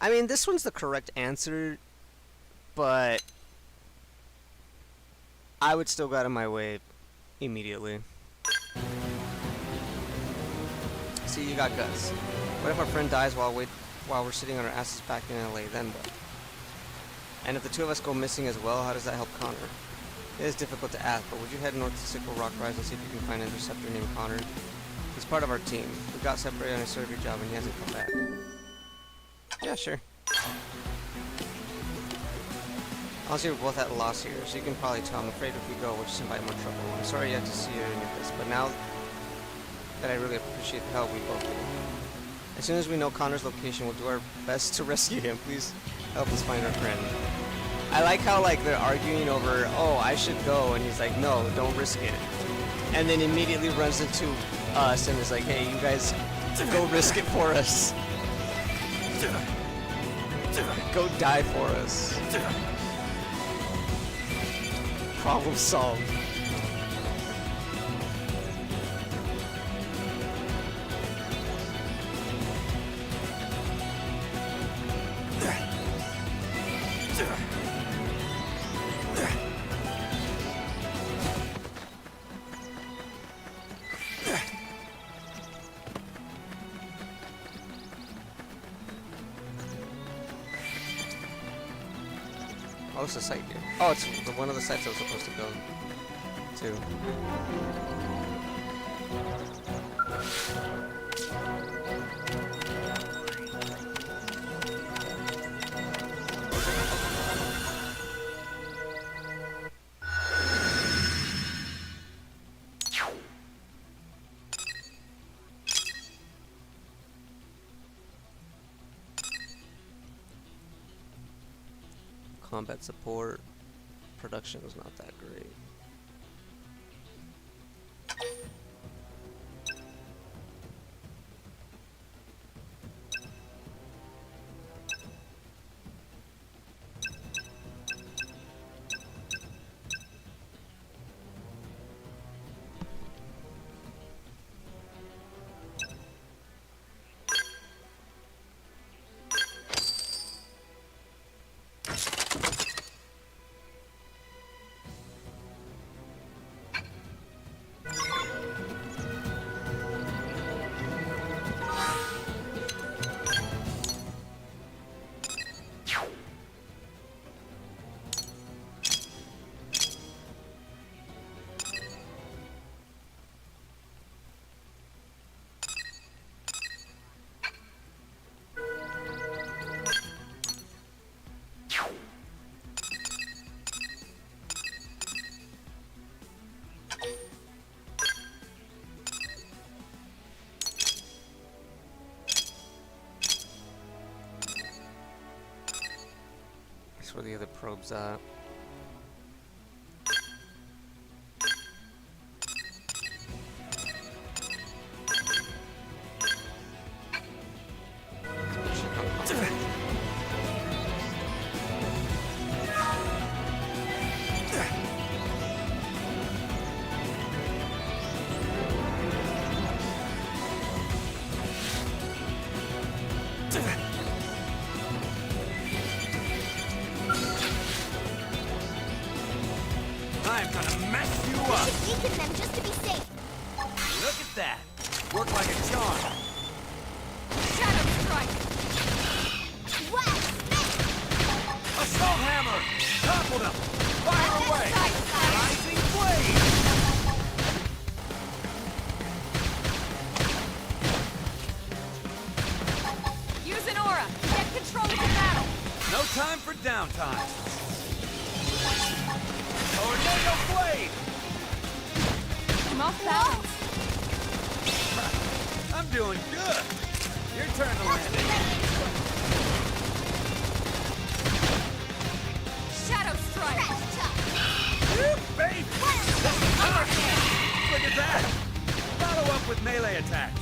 I mean, this one's the correct answer, but I would still go out of my way immediately. See, you got guts. What if our friend dies while we're sitting on our asses back in LA? Then what? And if the two of us go missing as well, how does that help Connor? It is difficult to ask, but would you head north to Sickle Rock Rise and see if you can find an interceptor named Connor? He's part of our team. We got separated on a survey job and he hasn't come back. Yeah, sure. Honestly, we're both at a loss here, so you can probably tell I'm afraid if we go, we'll just invite more trouble. I'm sorry you had to see any of this, but now that I really appreciate the help we both do. As soon as we know Connor's location, we'll do our best to rescue him. Please help us find our friend. I like how, like, they're arguing over, oh, I should go, and he's like, no, don't risk it. And then immediately runs into us and is like, hey, you guys go risk it for us. Go die for us. Problem solved. Oh, it's a site here. Oh, it's one of the sites I was supposed to go to. Combat support. Production was not that great. That's where the other probe's at. I'm gonna mess you up! Should weaken them just to be safe. Look at that! Work like a charm! Shadow strike! West, Smith! Assault hammer! Toppled him! Fire away! Side, side. Rising blade! Use an aura! Get control of the battle! No time for downtime! Tornado blade! I'm off balance! I'm doing good! Your turn to land it! Shadow strike! Crash chop! You baby! Look at that! Follow up with melee attacks!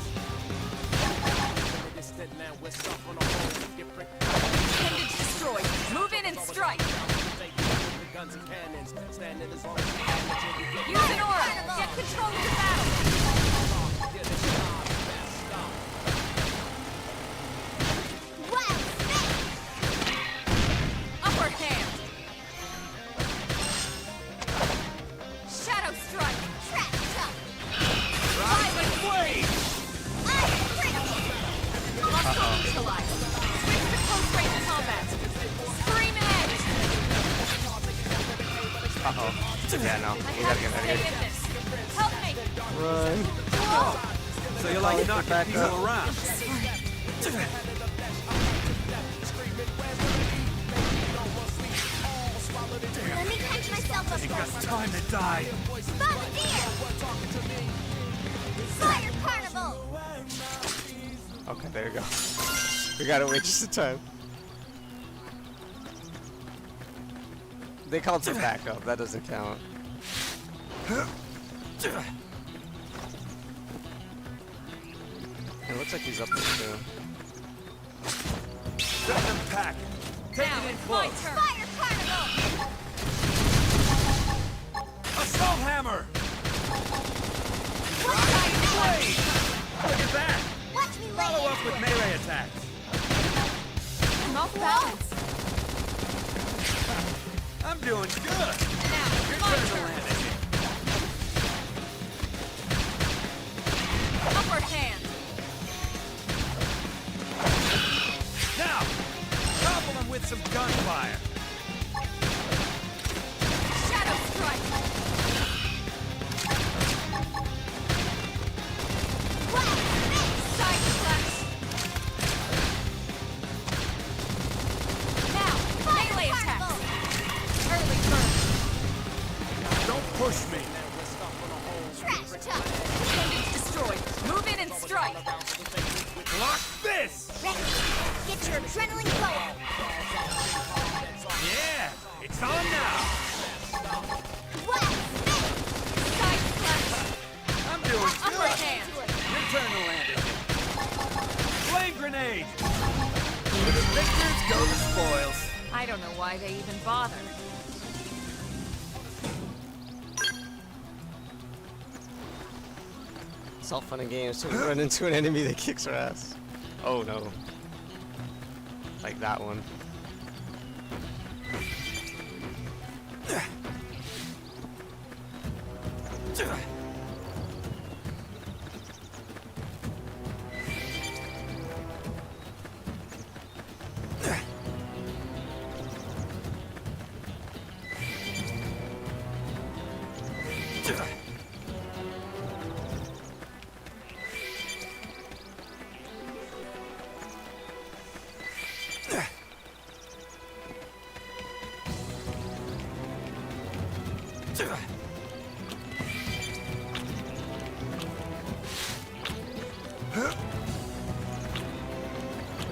Appendage destroyed! Move in and strike! Use an aura! Get control of the battle! West, Smith! Upper hand! Shadow strike! Crash chop! Rising blade! Iron critical! Muscle neutralized! Switch to close-range combat! Scream edge! Uh-oh. Yeah, no. I We have gotta to get out stay of here. in this! Help me! Run. So you like Get knocking back people up. around? Let me catch myself up Ain't got first. time to die! Bombardier! Fire carnival! Okay, there you go. We gotta wait just a time. They called for backup. That doesn't count. It looks like he's up there too. Set them pack! Take Now it in it's my close! turn! Fire carnival! Assault hammer! Rising Blade! Look at that! Watch me lay Follow up into with it. melee attacks! I'm off balance! I'm doing good! Now Your it's my turn to turn! land it. Upper hand! Now! Topple them with some gunfire! Push me. Trash talk. Defendants destroyed. Move in and strike. Block this! Ready? Get your adrenaline going. Yeah, it's on now. What? Side slash. I'm doing Upper good. hand. Your turn to land it. Flame grenade. For the victors go the spoils. I don't know why they even bother. It's all fun and games till we run into an enemy that kicks our ass. Oh no. Like that one.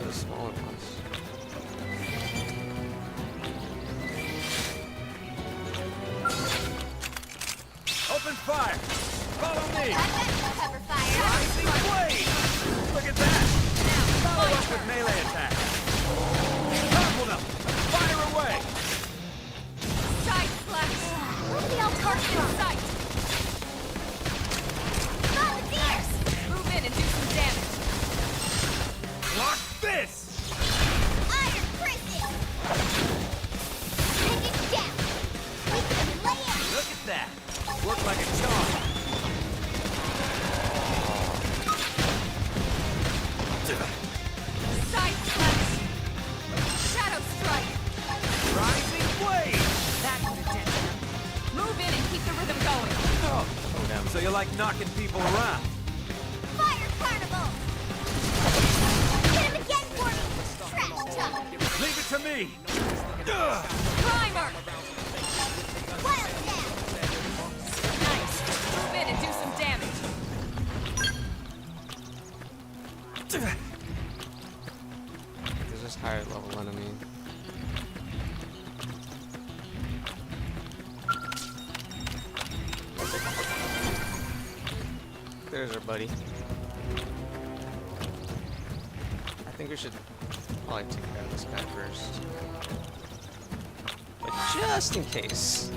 The smaller ones. Open fire. Follow me. Cover fire. Rising blade. Look at that. Follow up with melee attack. Topple them. Fire away. Side slash. Where did they all come from? Sight. Volunteers! Move in and do some damage. Block this. Iron prison! Take it down! We can lay it! Look at that. Work like a charm. Side slash. Shadow strike. Rising blade. That would have done it. Move in and keep the rhythm going. Oh, damn. so you like knocking people around? Fire carnival! Hit him again for me! Trash talk! Leave it to me. Primer. Wild down! Nice. Move in and do some damage. There's this higher level enemy. There's our buddy. I think we should probably take care of this guy first. But just in case.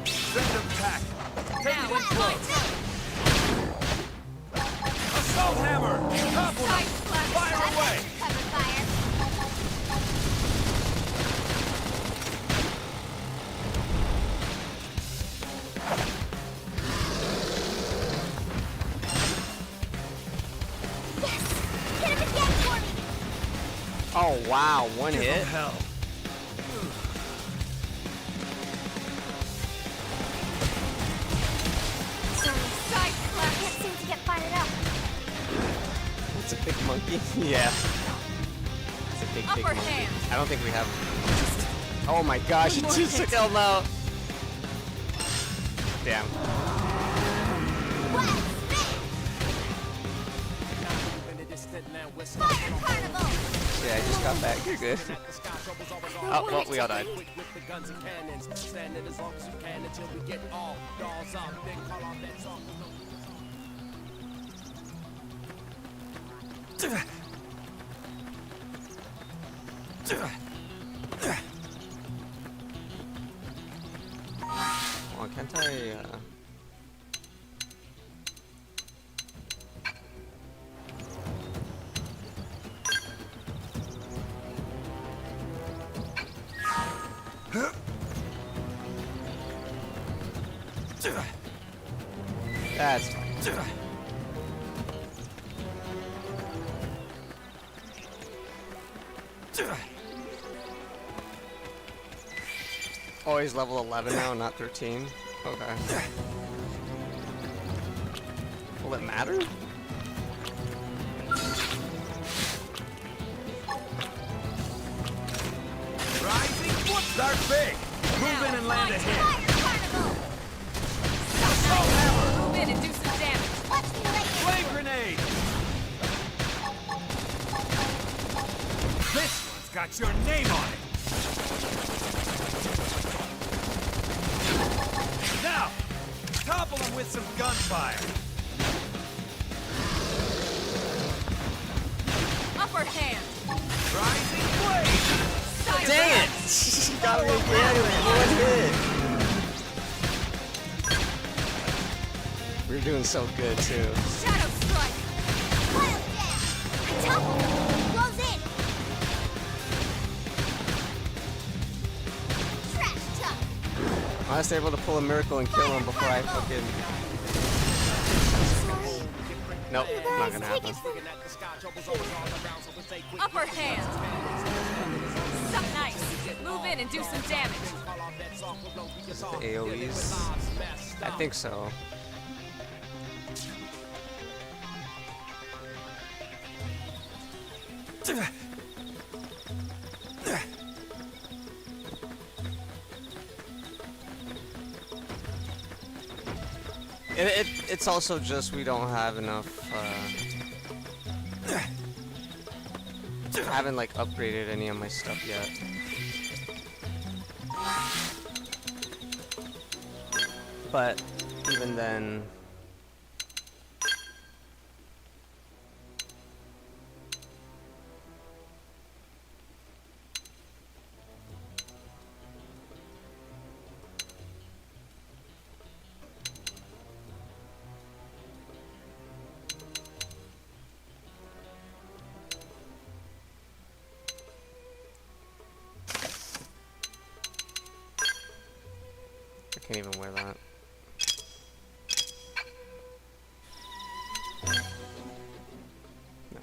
Send them back. Take Now it in it's close. my turn. Assault hammer. Topple Side them. slash. Fire away. Cover fire! Yes! Hit him again for me! Oh wow, one Give 'em hit? hell. Sorry, Side slash. can't seem to get fired up. It's a big monkey. Yeah. It's a big Upper monkey. hand. I don't think we have. Oh my gosh, One it's more just hit. killed now. Damn. Wild spin! Fire carnival! Yeah, I just got back. You're good. Oh, well, we all died. Oh, can't I, That's fine. Oh, he's level 11 now, not 13? Okay. Will it matter? Rising, start big. Move in and land a hit. Fire Carnival! Move in and do some damage. Watch me lay it. Flame grenade. This one's got your name on it. Now, topple him with some gunfire. Upper hand. Rising blade. Dang it! Got me again with one hit. We're doing so good too. Shadow strike. Wild dash. Topple. Close in. Trash tuck. I was able to pull a miracle and kill him before I fucking. Sorry. Nope, not gonna Take happen. it from Upper hand. Nice. Move in and do some damage. Is it the AoEs? I think so. It's also just we don't have enough. I haven't like upgraded any of my stuff yet. But even then, I can't even wear that. No.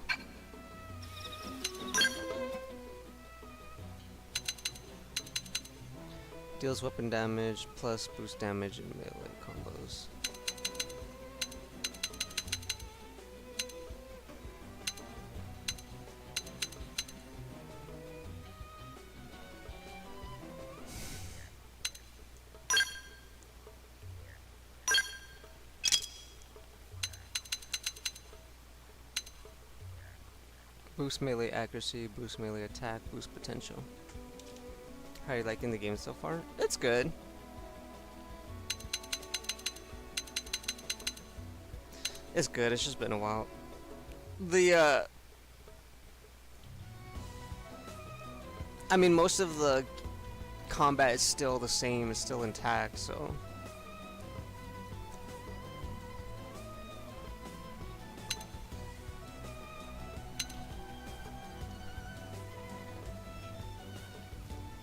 Deals weapon damage plus boost damage in melee combos. Boost melee accuracy, boost melee attack, boost potential. How are you liking the game so far? It's good. It's good, it's just been a while. I mean, most of the combat is still the same, it's still intact, so.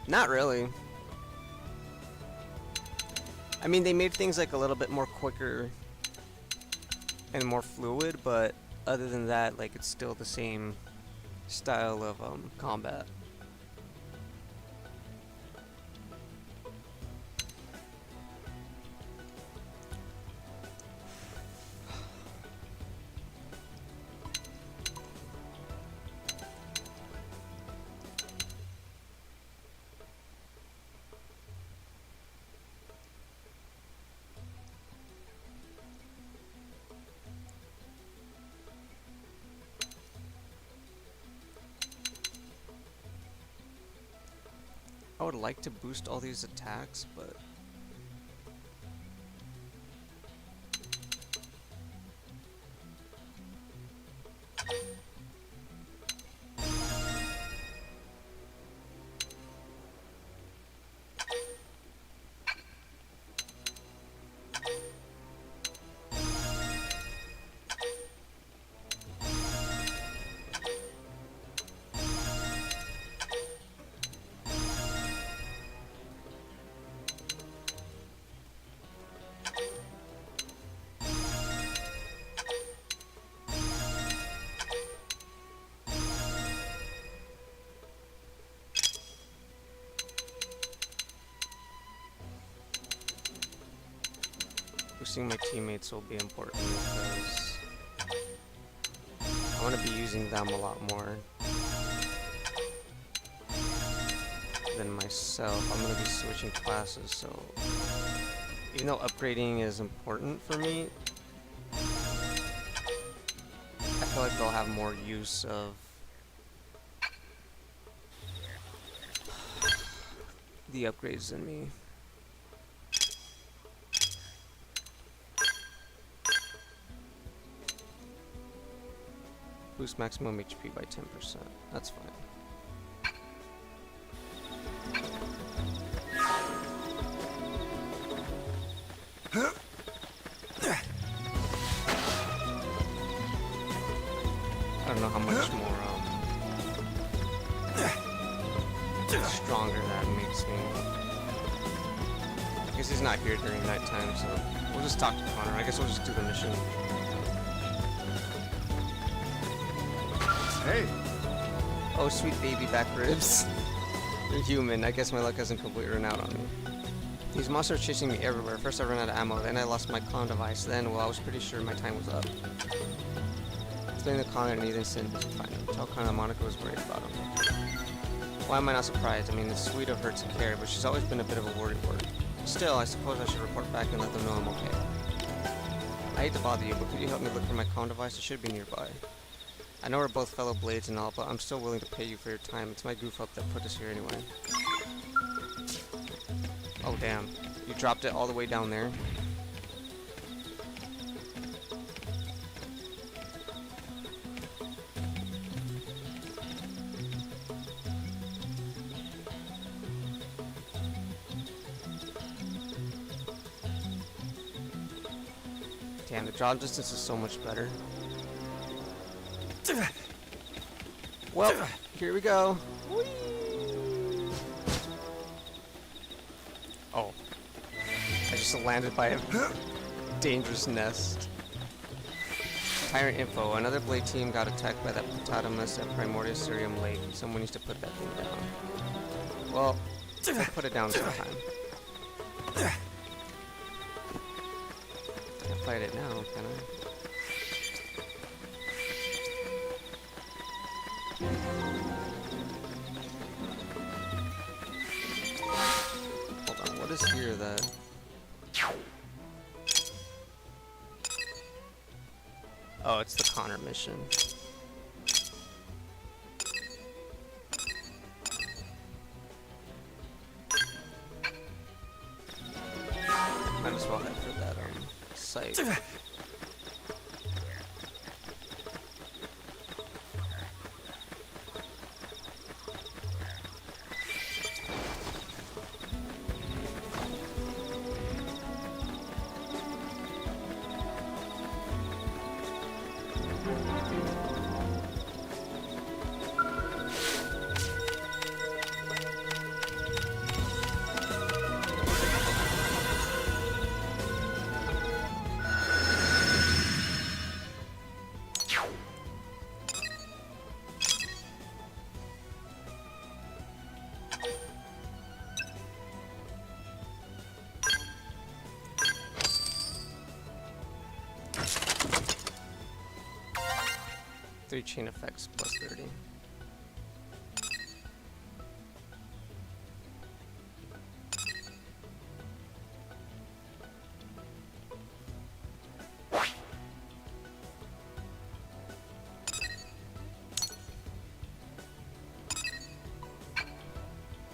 Not really. I mean, they made things like a little bit more quicker and more fluid, but other than that, like, it's still the same style of combat. I would like to boost all these attacks, but Boosting my teammates will be important because I want to be using them a lot more than myself. I'm going to be switching classes, so even though upgrading is important for me, I feel like they'll have more use of the upgrades than me. Boost maximum HP by 10%. That's fine. I don't know how much more stronger that makes me. I guess he's not here during nighttime, so we'll just talk to Connor. I guess we'll just do the mission. Hey, Oh, sweet baby back ribs. You're human. I guess my luck hasn't completely run out on me. These monsters are chasing me everywhere. First I ran out of ammo, then I lost my comm device, then, well, I was pretty sure my time was up. Explain to Connor and Ethan sent to find him. Tell Connor Monica was worried about him. Why am I not surprised? I mean, it's sweet of her to care, but she's always been a bit of a worrywart. Still, I suppose I should report back and let them know I'm okay. I hate to bother you, but could you help me look for my comm device? It should be nearby. I know we're both fellow Blades and all, but I'm still willing to pay you for your time. It's my goof up that put us here anyway. Oh, damn. You dropped it all the way down there? Damn, the draw distance is so much better. Well, here we go. Whee! Oh. I just landed by a dangerous nest. Tyrant info. Another Blade team got attacked by that Potamus at Primordial Cerium Lake. Someone needs to put that thing down. Well, I'll put it down sometime. Can't fight it now, can I? Hold on, what is here that... Oh, it's the Connor mission. Might as well head for that site. Three chain effects plus 30.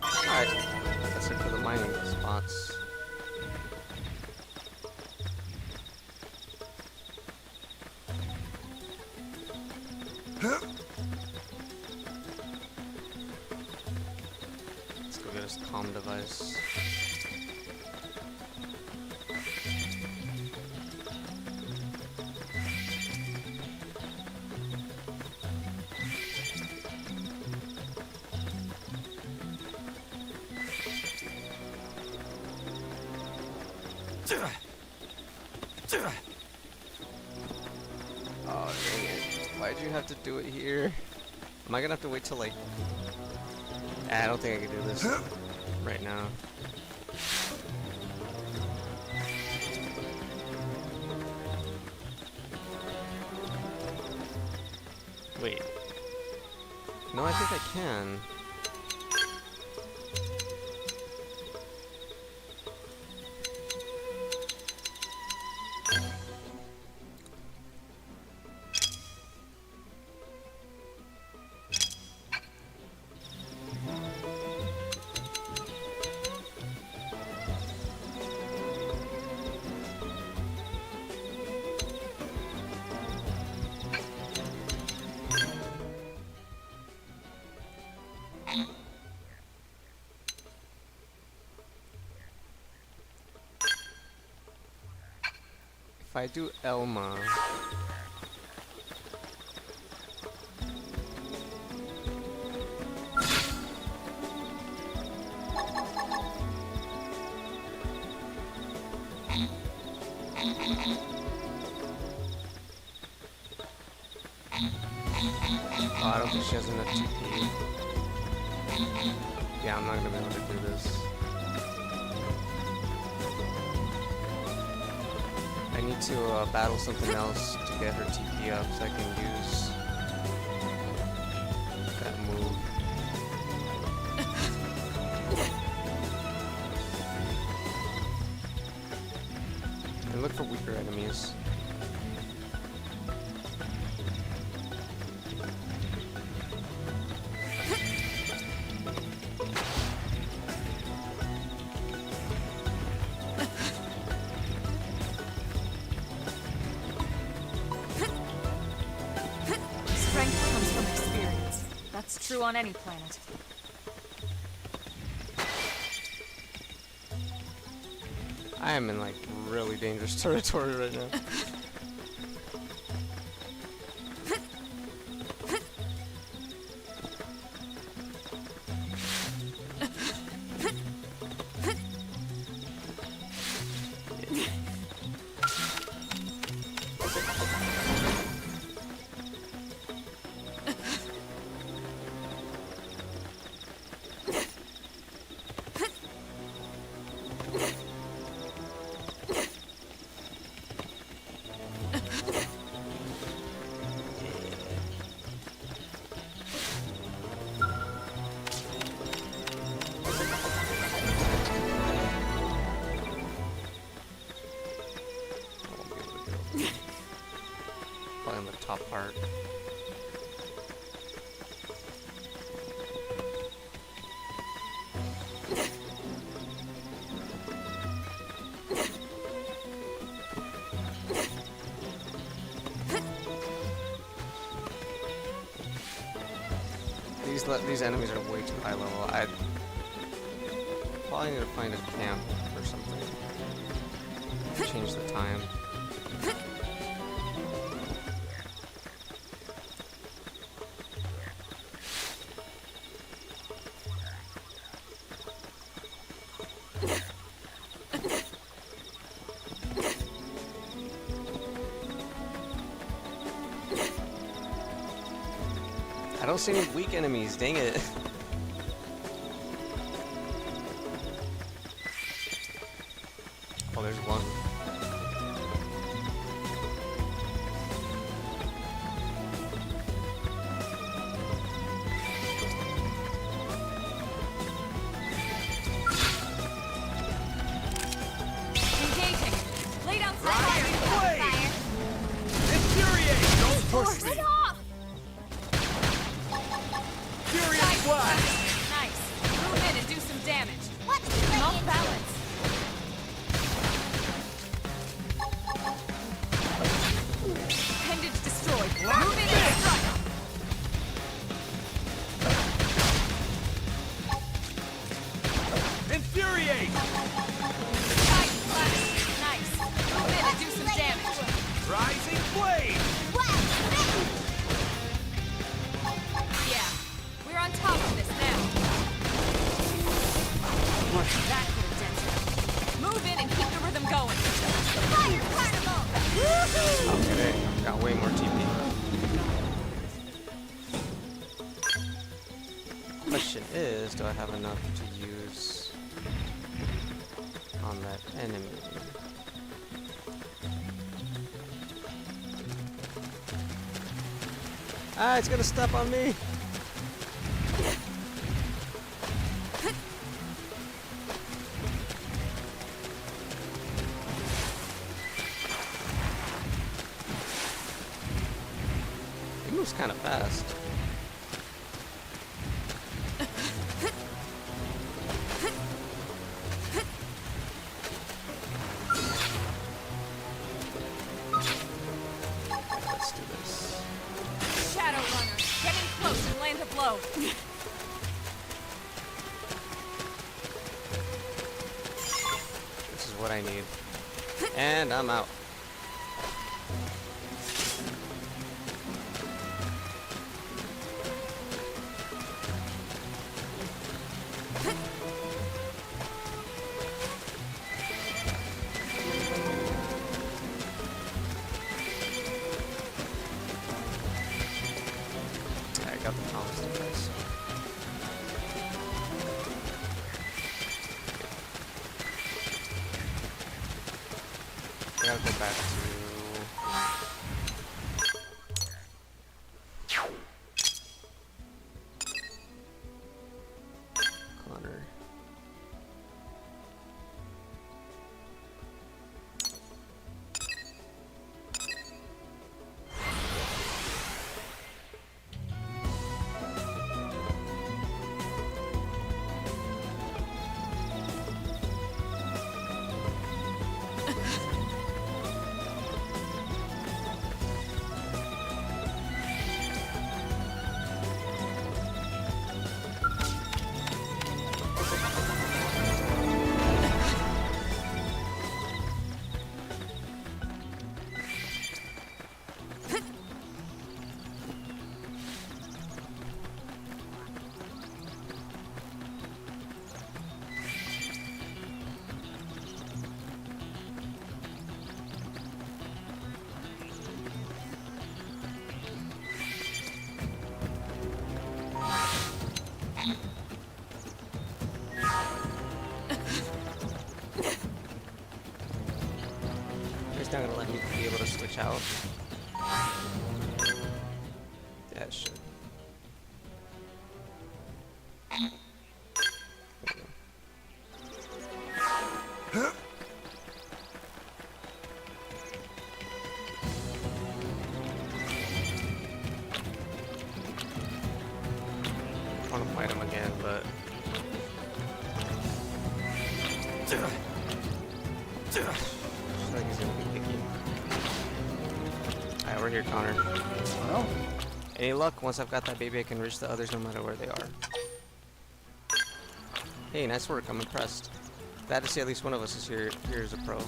Alright, that's it for the mining spots. Let's go get us a comm device. Oh, dang it. Why'd you have to do it here? Am I gonna have to wait till like... I don't think I can do this right now. Wait. No, I think I can. If I do Elma, oh, I don't think she has enough TP. Yeah, I'm not gonna be able to do this. I need to battle something else to get her TP up so I can use that move. And look for weaker enemies. Strength comes from experience. That's true on any planet. I am in like really dangerous territory right now. Probably on the top part. These enemies are way too high level. I probably need to find a camp or something. Change the time. I don't see any weak enemies, dang it. Oh, there's one. Engaging. Lay down some Right. fire. Blade! Infuriate! Don't push me! Right off! Furious Blast! Nice. Move in and do some damage. What's the I'm off lane? balance. Appendage destroyed. Move in and strike. Infuriate! Tight blast. Nice. Move in and do some damage. Rising Blade! Yeah. We're on top of this now. That could have dented it. Move in and keep the rhythm going. Fire Carnival! Woohoo! Okay, got way more TP. Question is, do I have enough to use on that enemy? Ah, it's gonna step on me. It moves kind of fast. Let's do this. Shadow Runner, get in close and land a blow. This is what I need. And I'm out. Yeah, I got the Thomas device. I gotta go back to Connor. It's not gonna let me be able to switch out. Yeah, it should. There we go. I want to fight him again, but I feel like he's gonna be picky. Alright, we're here, Connor. Well, Any luck? Once I've got that baby, I can reach the others no matter where they are. Hey, nice work. I'm impressed. Glad to see at least one of us is here as a pro.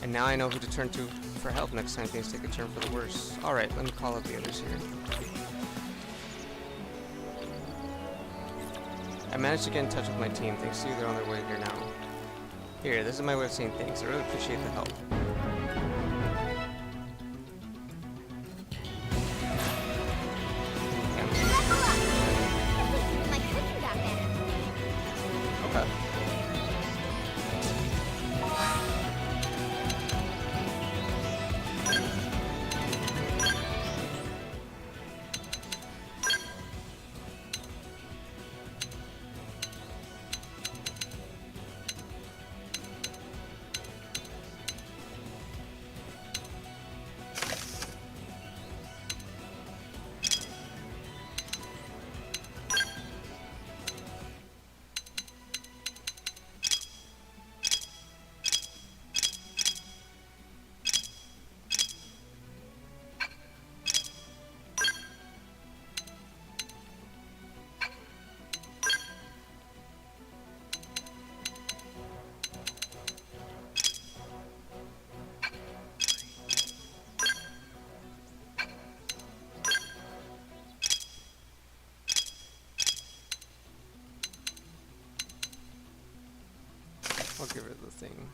And now I know who to turn to for help next time things take a turn for the worse. Alright, let me call up the others here. I managed to get in touch with my team. Thanks to you, they're on their way here now. Here, this is my way of saying thanks. I really appreciate the help. Level up! My cooking got better. Okay. I'll give her the thing.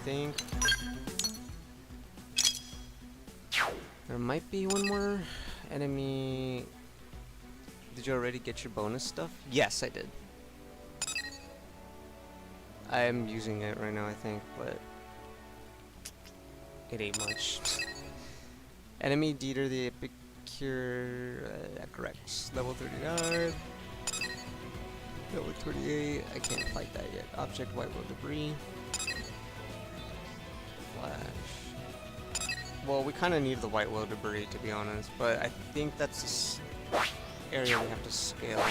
Think there might be one more enemy. Did you already get your bonus stuff? Yes, I did. I am using it right now, I think, but it ain't much. Enemy Dieter the Epicure, correct. Level 39. Level 28. I can't fight that yet. Object white world debris. Flash. Well, we kind of need the white world debris, to be honest, but I think that's the area we have to scale,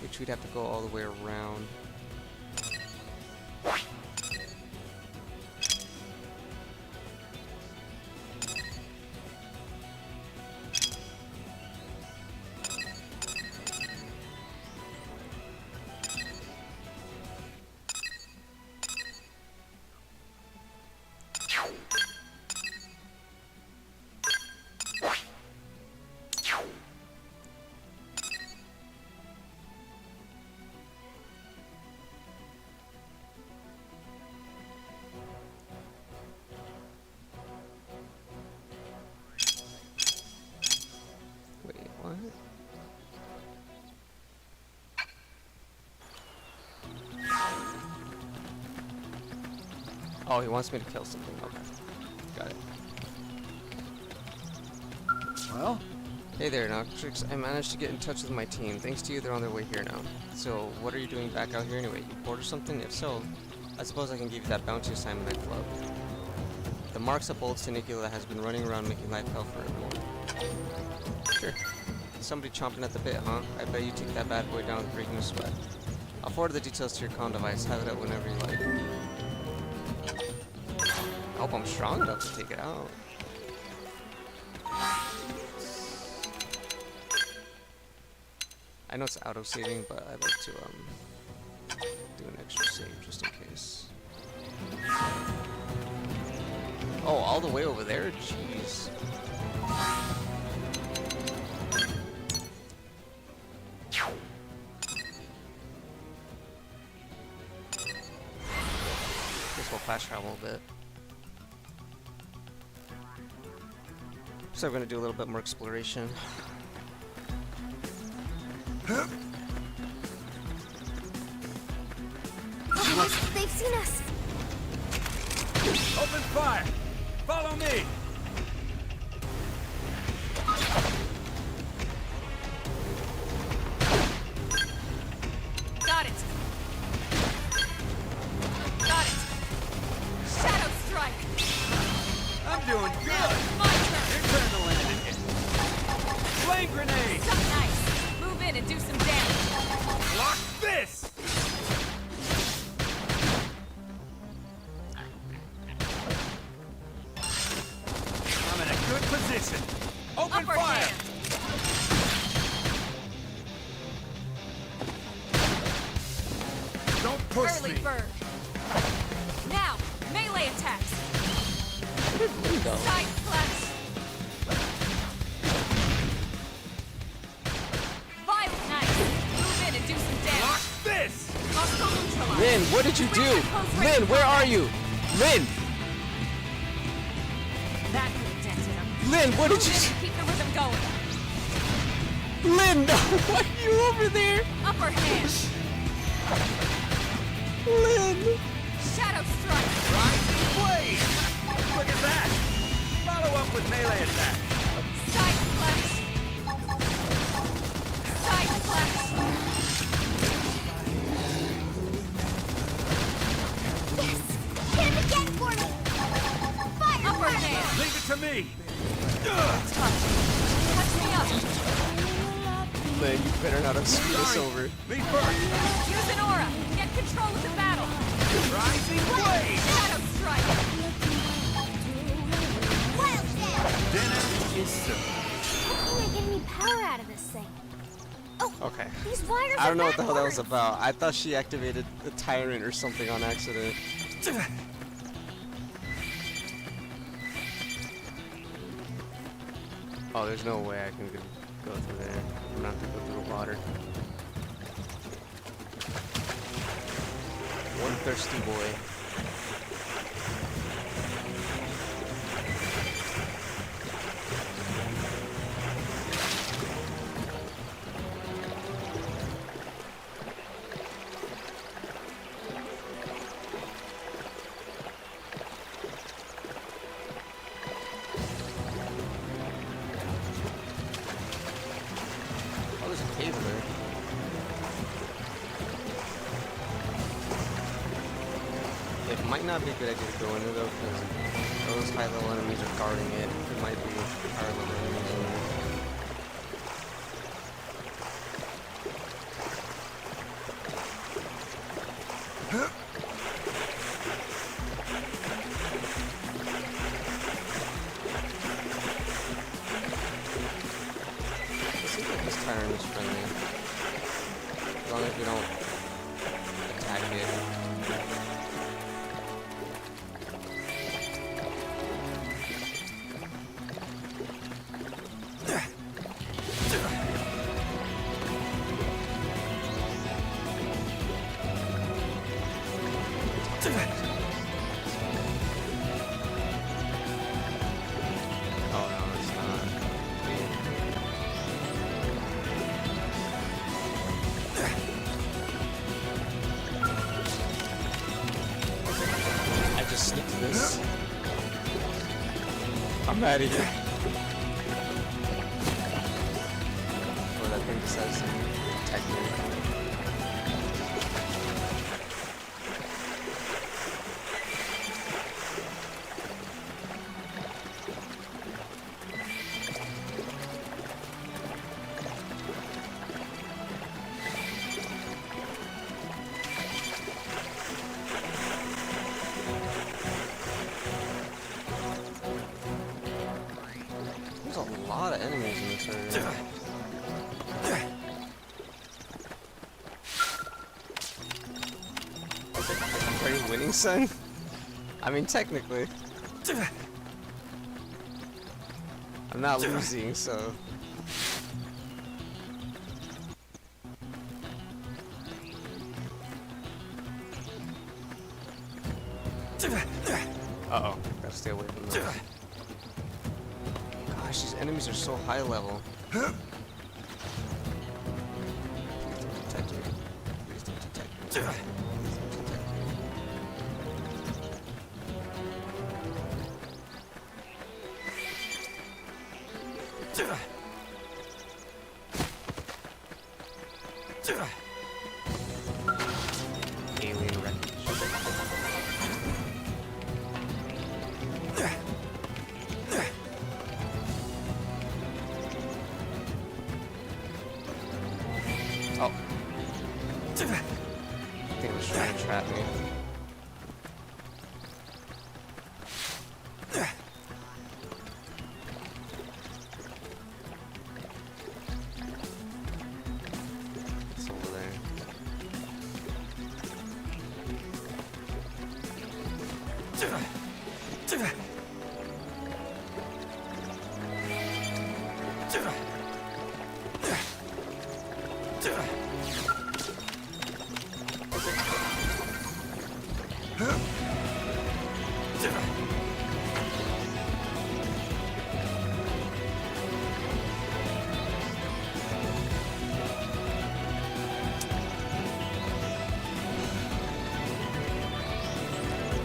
which we'd have to go all the way around. Oh, he wants me to kill something. Okay. Got it. Well, Hey there, Noctrix. I managed to get in touch with my team. Thanks to you, they're on their way here now. So, what are you doing back out here anyway? You bored or something? If so, I suppose I can give you that bounty assignment I club. The marks up old Sinicula that has been running around making life hell for everyone. Sure. Somebody chomping at the bit, huh? I bet you take that bad boy down with breaking a sweat. I'll forward the details to your con device. Have it up whenever you like. I hope I'm strong enough to take it out. I know it's auto-saving, but I like to do an extra save just in case. Oh, all the way over there? Jeez. Guess we'll fast travel a bit. So we're gonna do a little bit more exploration. They've seen us. Open fire! Follow me! Got it. Got it. Shadow strike. I'm doing good! My turn. Your turn to land it. Flame grenade! So nice. Move in and do some damage. Block this! I'm in a good position. Open Upper fire! hand. Don't push Early me! bird. Now, melee attacks. Where did Lynn go? Side slash. Violent knife. Move in and do some Block damage. this! Hostile neutralized. Lynn, what did you do? Lynn, where are you? Lynn! That could have dented him. Lynn, what did Move you... in and keep the rhythm going. Lynn, no! Why are you over there? Upper hand. Lynn! Shadow strike. Rising blade! Look at that! Follow up with melee attack. Side slash. Side slash. Yes! Hit him again for me! Fire! Upper hand. Leave it to me! Touch me Better not have screwed us over. Me first! Use an aura. Get control of the battle. Rising blade! Shadow strike. Wild Shadow! Dinner is served. How can I get any power out of this thing? Oh, Okay. these wires I don't know what the hell that was backwards. about. I thought she activated the tyrant or something on accident. Oh, there's no way I can go through there. I'm gonna have to go through the water. One thirsty boy. Oh, there's a cave there. It might not be a good idea to go into though, because those high level enemies are guarding it. It might be higher level enemies in there. It seems like this tyrant is friendly. As long as we don't attack it. Oh no, it's not. I just sneaked this. I'm out of here. Before that thing decides to attack me. There's a lot of enemies in this area. Are you winning, son? I mean, technically. I'm not losing, so. Uh-oh. Gotta stay away from those. Gosh, these enemies are so high level. Please don't detect me. Please don't detect me. Please don't detect me. Alien wreckage. Oh. I think it was trying to trap me. It's over there.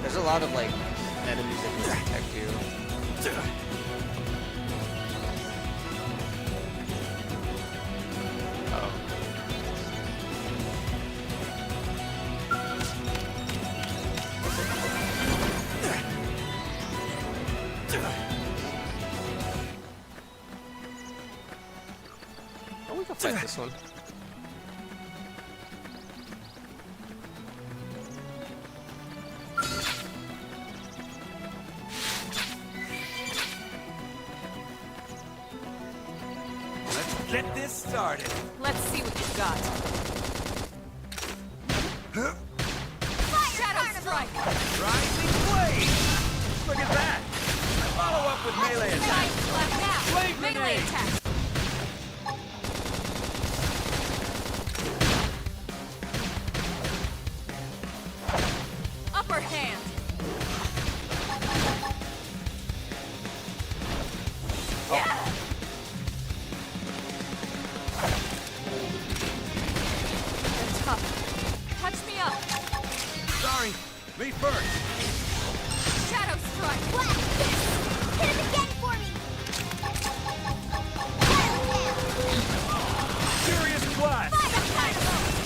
There's a lot of like enemies that can detect you. Uh-oh. Oh, we think I'll fight this one. Let's get this started. Let's see what you've got. Shadow Strike! Rising blade! Look at that! Follow up with melee attack. Left now! Flame Melee grenade! attack! Upper hand! Yeah! They're tough. Touch me up! Sorry, me first. Shadow Strike! What? Hit him again for me! Fire down! Furious blast!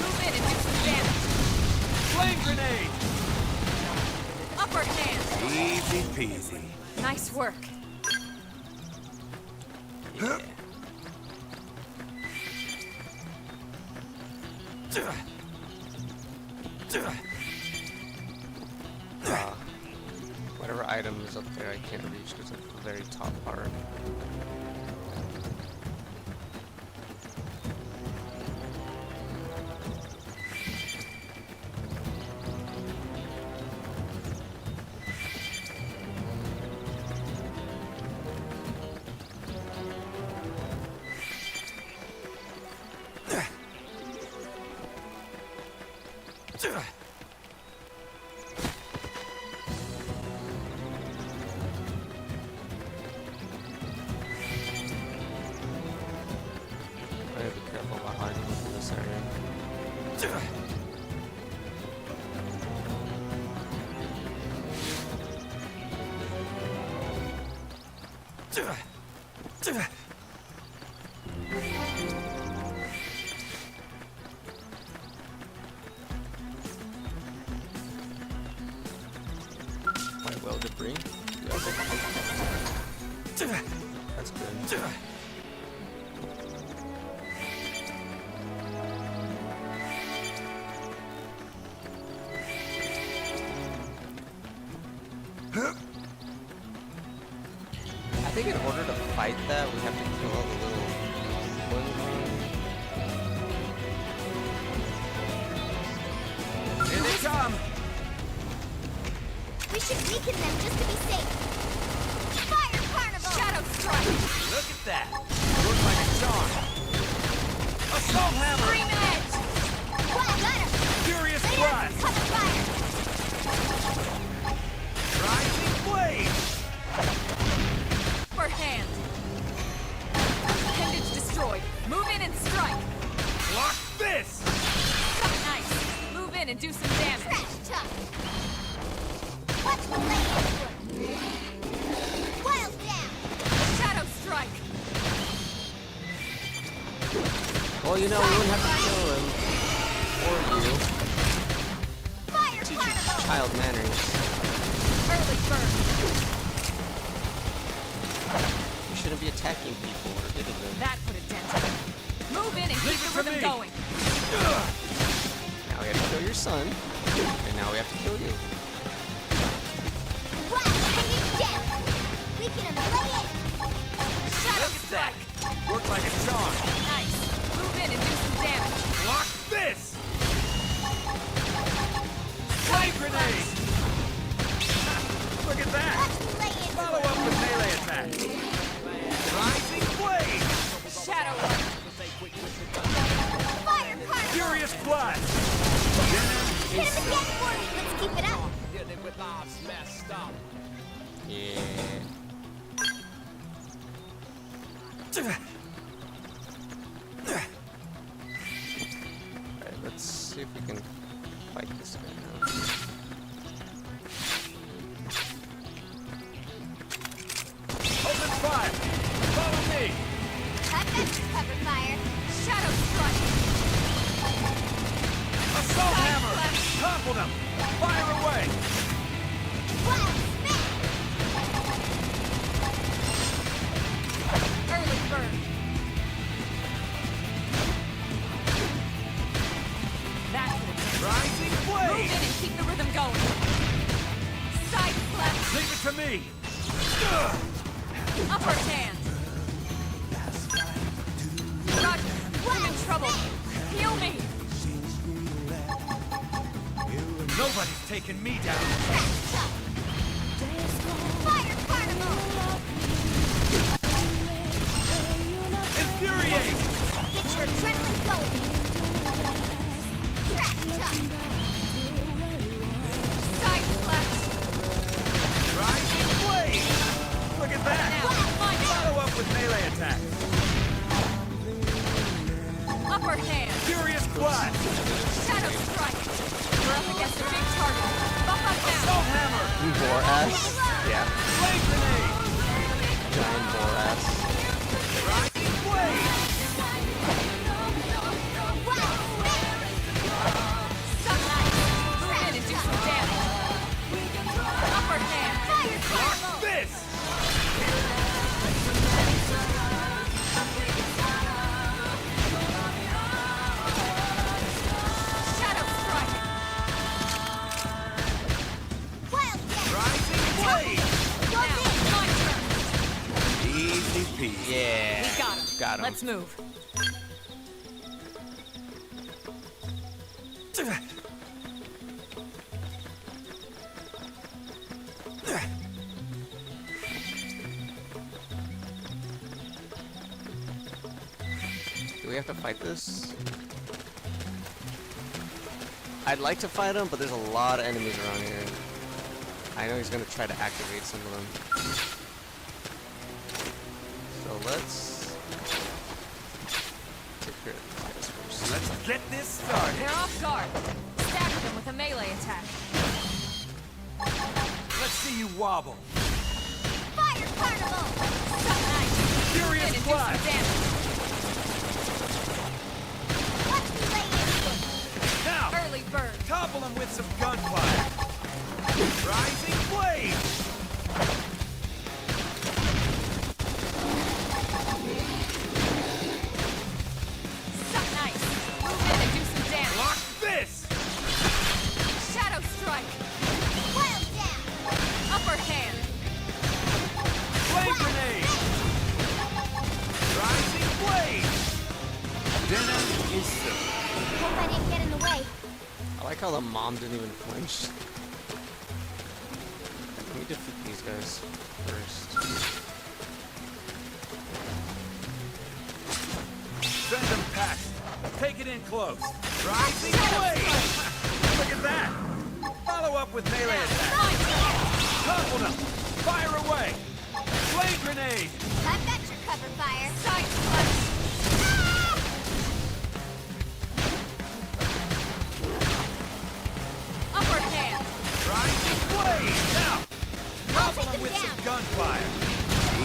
Move in and do some damage! Flame grenade! Upper hand! Easy peasy. Nice work. Yeah. Whatever item is up there, I can't reach because of the very top part. I have to be careful about hiding in this area. Quite well debris. Yes. That's good. I think in order to fight that, we have to kill all the little ones. Here they come! We should weaken them just to be safe. Fire Carnival! Shadow Strike! Look at that! Looks like a charm. Assault hammer! Scream Edge! Well, got him! Furious Layers blast! cover fire! Rising blade! Upper hand! Appendage destroyed. Move in and strike. Block this! Nice. Move in and do some damage. Trash talk! Watch the lay-in! Wild down! Shadow Strike. Well, you know, we wouldn't have to kill him. Or you. Fire Teach you Carnival! child manners. Early burn. You shouldn't be attacking people or hitting them. That put a dent in it. Move in and keep Leave it the to rhythm me. going. Now we have to kill your son. And now we have to kill you. Wow, hanging down! Weaken him, lay in! Shadow Look at that! Strike. Worked like a charm. Nice. Move in and do some damage. Block this! Flame grenade! Look at that! Watch the lay-in! Follow up with melee attack. Rising blade! Shadow. Fire Carnival! Furious blast! Hit him again for me! Let's keep it up! Yeah. Alright, let's see if we can fight this guy now. Open fire! Follow me! I've got you covered, fire! Shadow Strike. Assault hammer! Topple them! Fire away! Wild smack! Early burn. to me! Upper hand! Roger, I'm in trouble! Heal me! Nobody's taking me down! Fire Carnival! Infuriate! Get your adrenaline going! Trap chuck! Side flash! Rising blade! Look at that! Now, my turn! Follow up with melee attack! Upper hand! Furious blast! Shadow strike! We're up against a big target. Buff up now! Assault hammer! Boar ass. Yeah. Flame grenade! Giant boar ass. Rising blade! Suck nice! Move in and do some damage! Upper hand! Block this! Shadow strike! Wildcat! Rising blade! Now, my turn! Easy peasy. Yeah. We got him. Got him. Let's move. Do we have to fight this? I'd like to fight him, but there's a lot of enemies around here. I know he's gonna try to activate some of them. So let's take care of the fighters first. Let's get this started. They're off guard. Stagger them with a melee attack. Let's see you wobble. Fire Carnival! Suck nice! Move in Furious and do some blast! damage. Watch me lay into it! Now, Early bird. topple him with some gunfire. Rising blade! Suck nice! Move in and do some damage. Block this! Shadow strike! Wild Dab! Upper hand! Flame grenade! Rising blade! Dinner is served. Hope I didn't get in the way. I like how the mom didn't even flinch. Let me defeat these guys first. Send them past. Take it in close. Rising blade! Look at that! Follow up with melee attack. Topple them! Fire away! Flame grenade! I've got your cover fire. Side flash! Upper hand! Rising blade! Now! Topple take them them with some down. gunfire.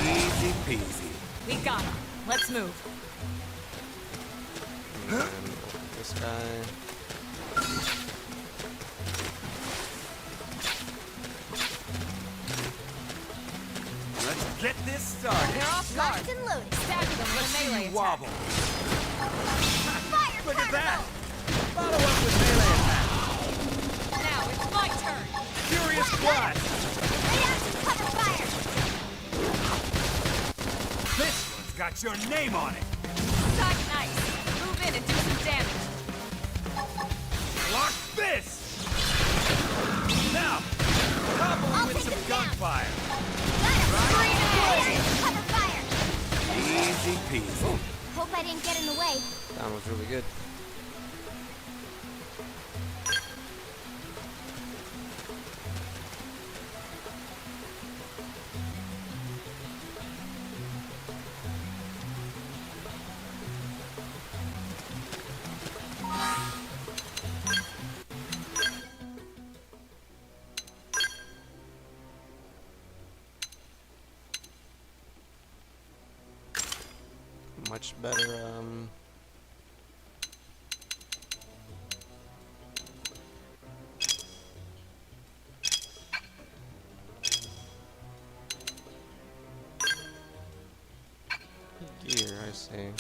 Easy peasy. We got him. Let's move. And then this guy. Let's get this started. They're off guard. Locked and loaded. Stagger them with a See melee you attack. wobble. Fire Look at that! Carnival! Follow up with melee attack. Now it's my turn. Furious blast! Lay out some cover fire. This one's got your name on it. Side nice. Move in and do some damage. Block this! Now, topple him I'll with take some them down. gunfire. Lay out some cover fire. Easy peasy. Hope I didn't get in the way. That one was really good. Much better, gear, I see.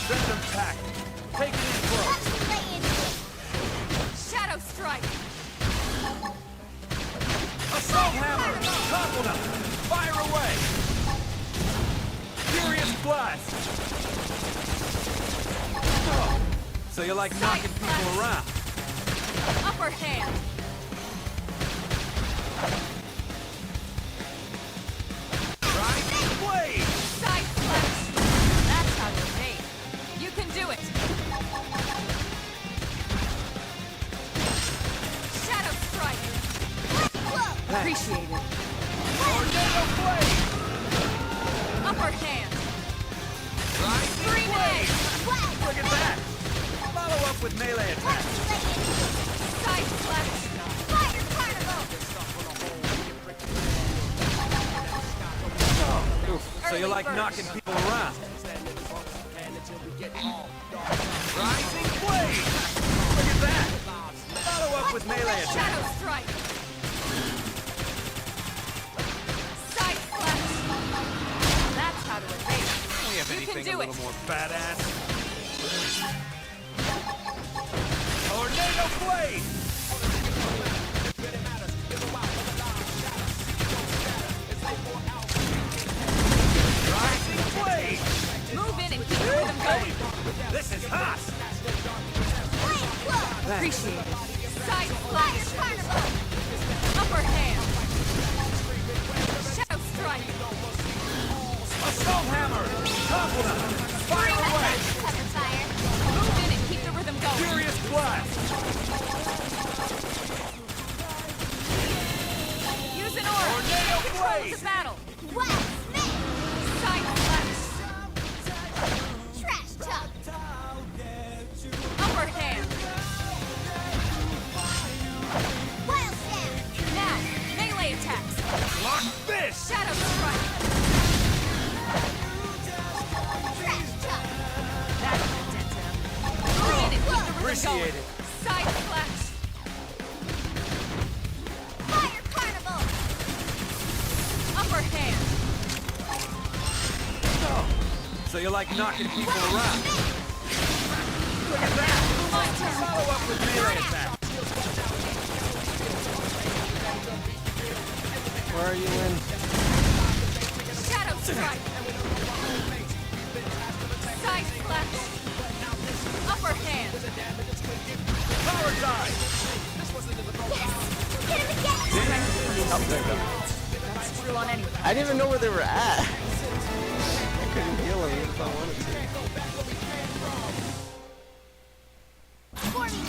Send them packing. Take it in close. Let's lay into it. Shadow Strike! Assault hammer! Topple them! Fire away! Furious blast! Oh, so you like knocking people around? Upper hand! Rising blade! Side slash! That's how you're made. You can do it! Shadow Strike! Appreciate it. Tornado blade! Upper hand! Rising Green blade! egg! Look at that! Follow up with melee attack. Side slash! Fire carnival! So you Early like bird. knocking people around? Rising blade! Look at that! Follow up with melee attack. Shadow Strike! Side slash! That's how to evade. We have You can anything do a little it. more badass? Tornado blade! Rising blade! Move in and keep the rhythm going. This is hot! Appreciate it. Side slash! Carnival! Upper hand! Shadow Strike! Assault hammer! Topple them! Fire away! Cover fire. Move in and keep the rhythm going. Furious blast! Use an aura. Tornado Control blade! the battle. Wow, snake! Side slash. Trash talk! Upper hand. Wild stab! Now, melee attacks. Lock this! Shadow Strike. Trash talk! That's the dent him. Move in and keep the rhythm Appreciate going. it. Side slash. Fire carnival! Upper hand. So you like knocking people around? Look at that! My turn. Follow up with melee attack. Where are you in? Shadow Strike. Side slash. Upper hand. Power dive! Hit him again! Oh, there we go. That's true on anything. I didn't even know where they were at. I couldn't heal them even if I wanted to. For me!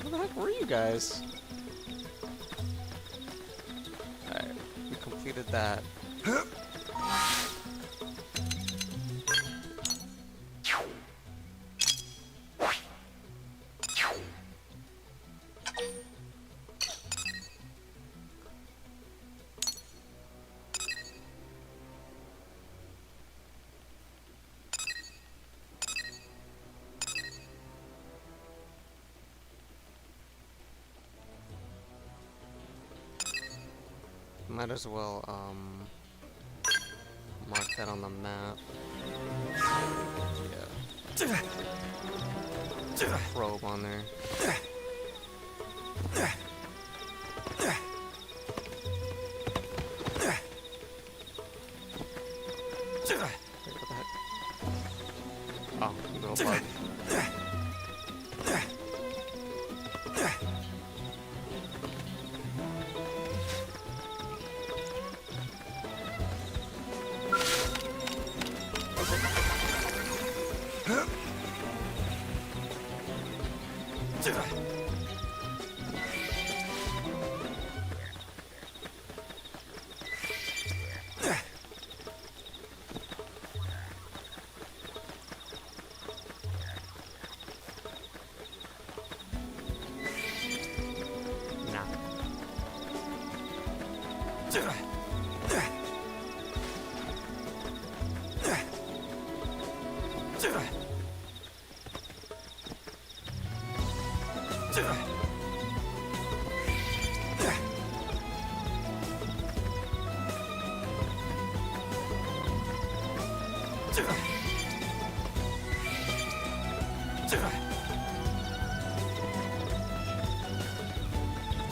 Where the heck were you guys? Alright, we completed that. Might as well, mark that on the map. Yeah. Probe on there. Wait, what the heck? Oh, little bug.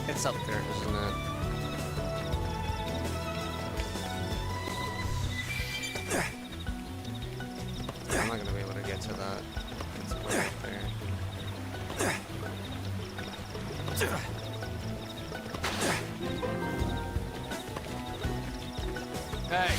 It's up there, isn't it? I'm not gonna be able to get to that. It's way up there. Hey!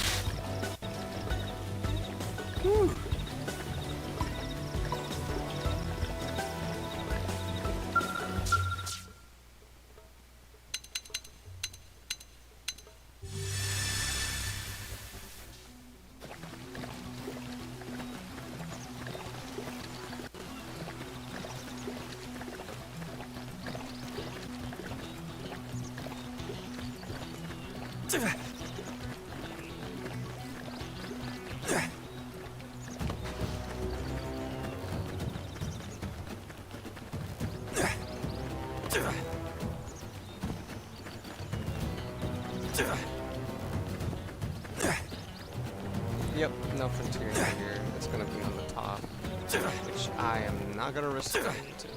Yep, no frontier here. It's gonna be on the top, which I am not gonna risk going to.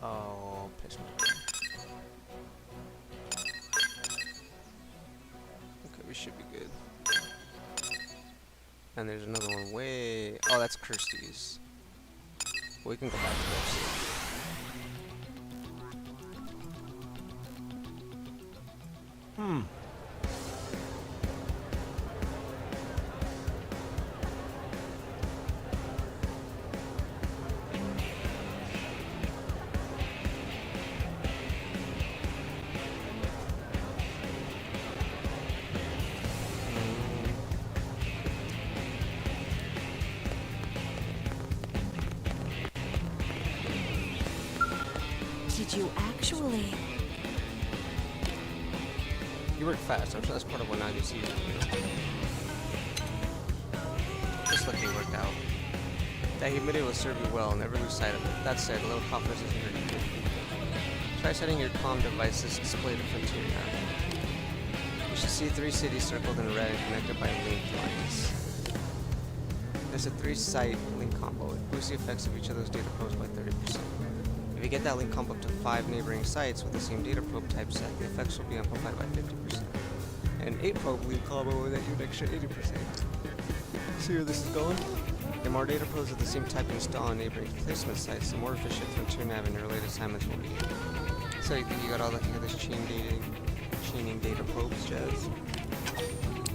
Oh, piss me. Okay, we should be good. And there's another one way... Oh, that's Kirsty's. We can go back to those. Did you actually? You work fast. I'm sure that's part of what I just used. Just like you worked out. That humidity will serve you well, never lose sight of it. That said, a little confidence isn't hurt you. Try setting your comm devices displayed at Frontier now. You should see 3 cities circled in red and connected by link lines. There's a 3-site link combo. It boosts the effects of each of those data probes by 30%. If you get that link combo up to 5 neighboring sites with the same data probe type set, the effects will be amplified by 50%. And 8 probe link combo will let you an extra 80%. See where this is going? The more data probes of the same type installed on neighboring placement sites, the more efficient Frontier Nav and your related assignments will be. So you think you got all that? You got this chaining data probes, Jazz?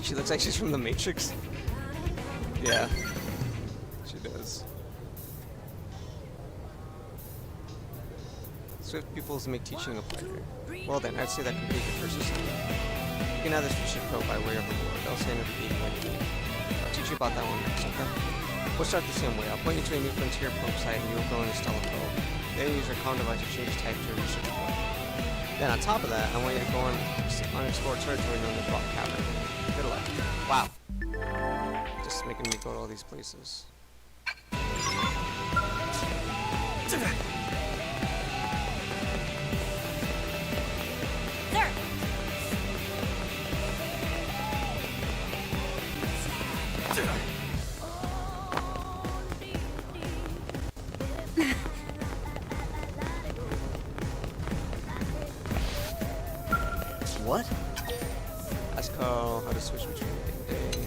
She looks like she's from the Matrix. Yeah, she does. Swift pupils make teaching a pleasure. Well then, I'd say that complete your first assignment. can add this to ship code by way of reward. I'll say never gave you anything. I'll teach you about that one next, okay? We'll start the same way. I'll point you to a new frontier probe site and you'll go and install a probe. Then use your comm device to change type to a research point. Then on top of that, I want you to go on unexplored territory known as Rock Cavern. Good luck. Wow. Just making me go to all these places. What? Let's go. How to switch between night and day.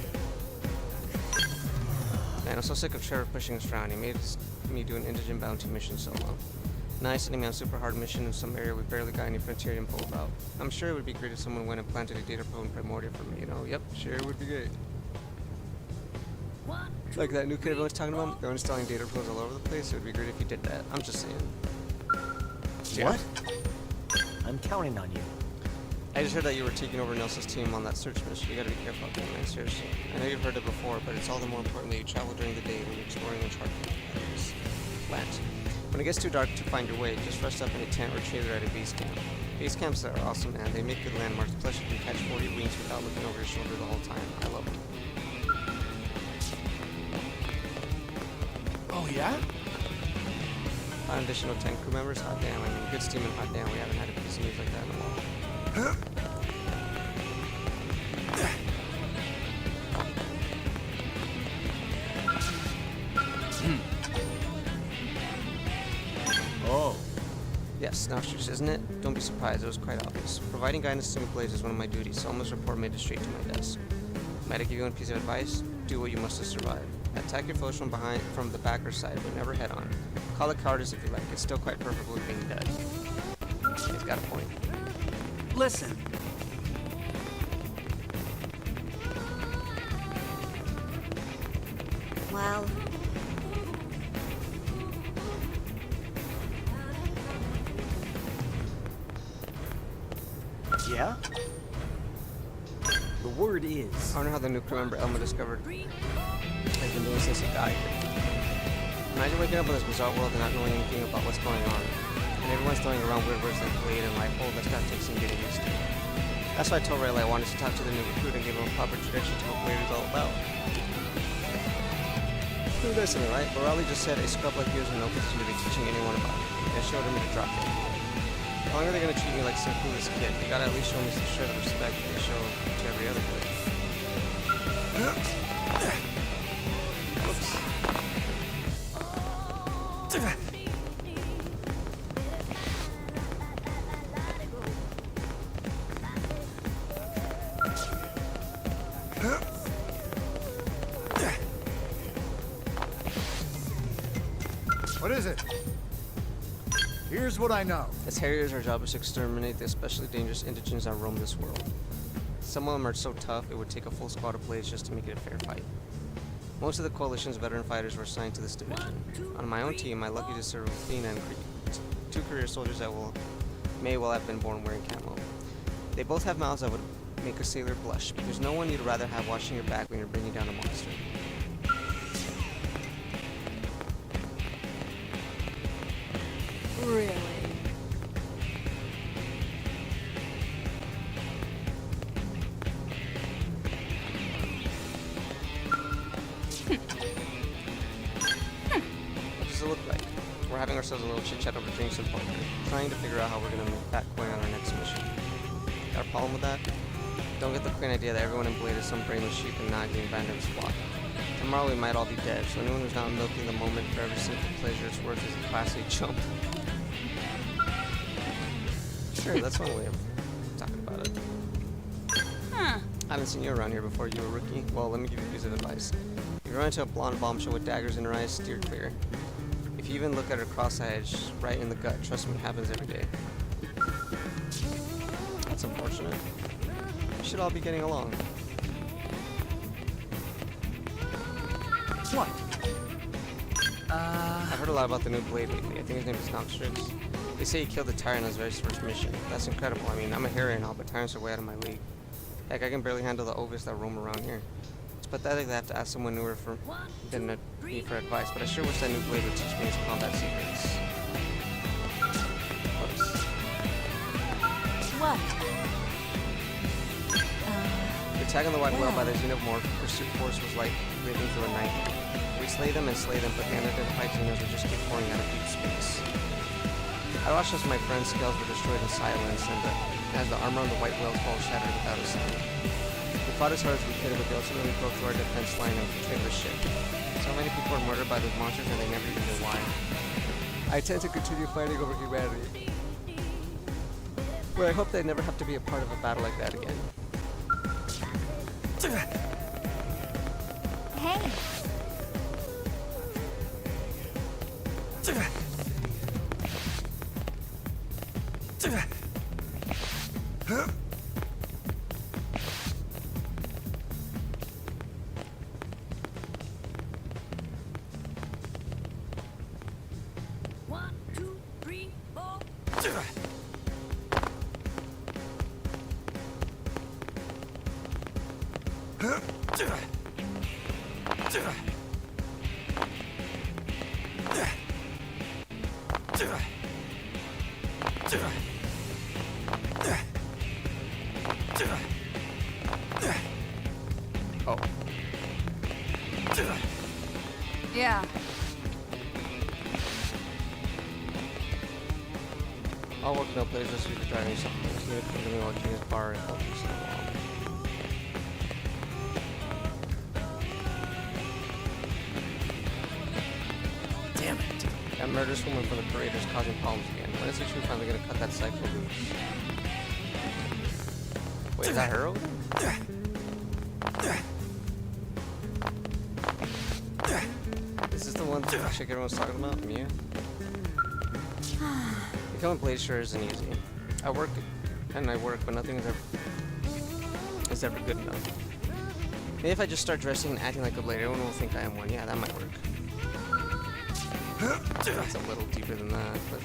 Man, I'm so sick of Sheriff pushing us around. He made me do an indigent bounty mission solo. Nice sending me on a super hard mission in some area we barely got any frontier info about. I'm sure it would be great if someone went and planted a data probe in Primordia for me, you know? Yep, sure it would be great. Like that new kid everyone's talking about? They're installing data probes all over the place. It would be great if you did that. I'm just saying. What? I'm counting on you. I just heard that you were taking over Nelson's team on that search mission. You gotta be careful out there, man. Seriously. I know you've heard it before, but it's all the more important that you travel during the day when you're exploring uncharted lands. When it gets too dark to find your way, just rest up in a tent or trailer at a base camp. Base camps are awesome, man. They make good landmarks, plus you can catch 40 wings without looking over your shoulder the whole time. I love them. Oh, yeah? 5 additional 10 crew members? Hot damn, I mean, good steam and hot damn. We haven't had a piece of news like that in a while. Oh. Yes, snowshoes, isn't it? Don't be surprised, it was quite obvious. Providing guidance to Xenoblade is one of my duties, so Alma's report made it straight to my desk. Might I give you one piece of advice? Do what you must to survive. Attack your foes from behind, from the back or side, but never head on. Call it cowardice if you like, it's still quite preferable with being dead. He's got a point. Listen. Well, Yeah? The word is... I wonder how the new crew member Elma discovered has been doing since he got here. Imagine waking up in this bizarre world and not knowing anything about what's going on. And everyone's throwing around weird words like blade and light hole. That's gotta take some getting used to. That's why I told Rayleigh I wanted to talk to the new recruit and give him a proper introduction to what Blade is all about. Who doesn't, right? But Raleigh just said a scrub like you is in no position to be teaching anyone about it. And showed him to drop it. How long are they gonna treat me like some clueless kid? They gotta at least show me some shred of respect that they show to every other kid. Whoops. What is it? Here's what I know. As Harriers, our job is to exterminate the especially dangerous indigents that roam this world. Some of them are so tough, it would take a full squad of blades just to make it a fair fight. Most of the Coalition's veteran fighters were assigned to this division. On my own team, I'm lucky to serve with Athena and Creed, 2 career soldiers that may well have been born wearing camo. They both have mouths that would make a sailor blush, because no one you'd rather have watching your back when you're bringing down a monster. really? What does it look like? We're having ourselves a little chit-chat over drinks and poker, trying to figure out how we're gonna make that coin on our next mission. Got a problem with that? Don't get the quaint idea that everyone in Blade is some brainless sheep and not getting random swap. Tomorrow we might all be dead, so anyone who's not milking the moment for every single pleasure it's worth is a Class A chump. Sure, that's one way of talking about it. Huh. I haven't seen you around here before, you a rookie. Well, let me give you a piece of advice. If you run into a blonde bombshell with daggers in her eyes, steer clear. If you even look at her cross-eyed right in the gut, trust me, it happens every day. That's unfortunate. We should all be getting along. What? I've heard a lot about the new Blade lately. I think his name is Noxtrix. They say he killed the Tyrant on his very first mission. That's incredible. I mean, I'm a hero and all, but Tyrants are way out of my league. Heck, I can barely handle the Ovis that roam around here. It's pathetic that I have to ask someone newer than me for advice, but I sure wish that new blade would teach me his combat secrets. Whoops. What? The attack on the white whale by the Xenomorph pursuit force was like living through a night. We slay them, but the unidentified Xenos would just keep pouring out of deep space. I watched as my friend's scales were destroyed in silence, and as the armor on the white whale's hull shattered without a sound. We fought as hard as we could, but they ultimately broke through our defense line and betrayed the ship. So many people were murdered by those monsters, and they never even knew why. I tend to continue fighting over humanity, but I hope they never have to be a part of a battle like that again. Hey, Oh. Yeah. I'll work no place just so you can drive me something. Just need to come to me while king his bar and help you so long. Damn it. That murderous woman from the parade is causing problems again. When is the truth finally gonna cut that cycle loose? Wait, is that her over there? Is this the one chick everyone's talking about? Mia? Becoming Blade sure isn't easy. I work, but nothing is ever good enough. Maybe if I just start dressing and acting like a Blade, everyone will think I am one. Yeah, that might work. That's a little deeper than that, but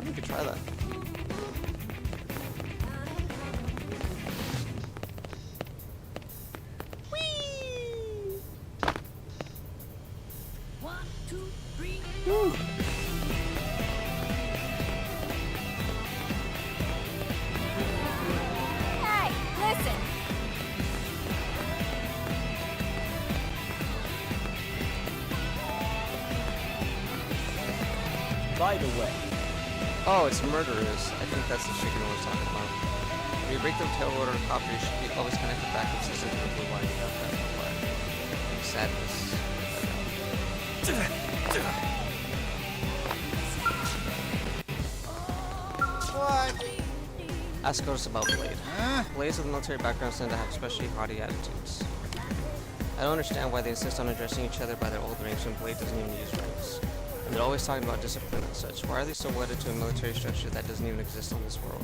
you could try that. hey, listen. By the way, Oh, it's murderers. I think that's the chicken I was talking about. When you break the tail rotor copter, you should be always connected back consistently with the wire. You got that for wire. Sadness. What? Ask us about Blade. Huh? Blades with military backgrounds tend to have especially haughty attitudes. I don't understand why they insist on addressing each other by their old ranks when Blade doesn't even use ranks. And they're always talking about discipline and such. Why are they so wedded to a military structure that doesn't even exist on this world?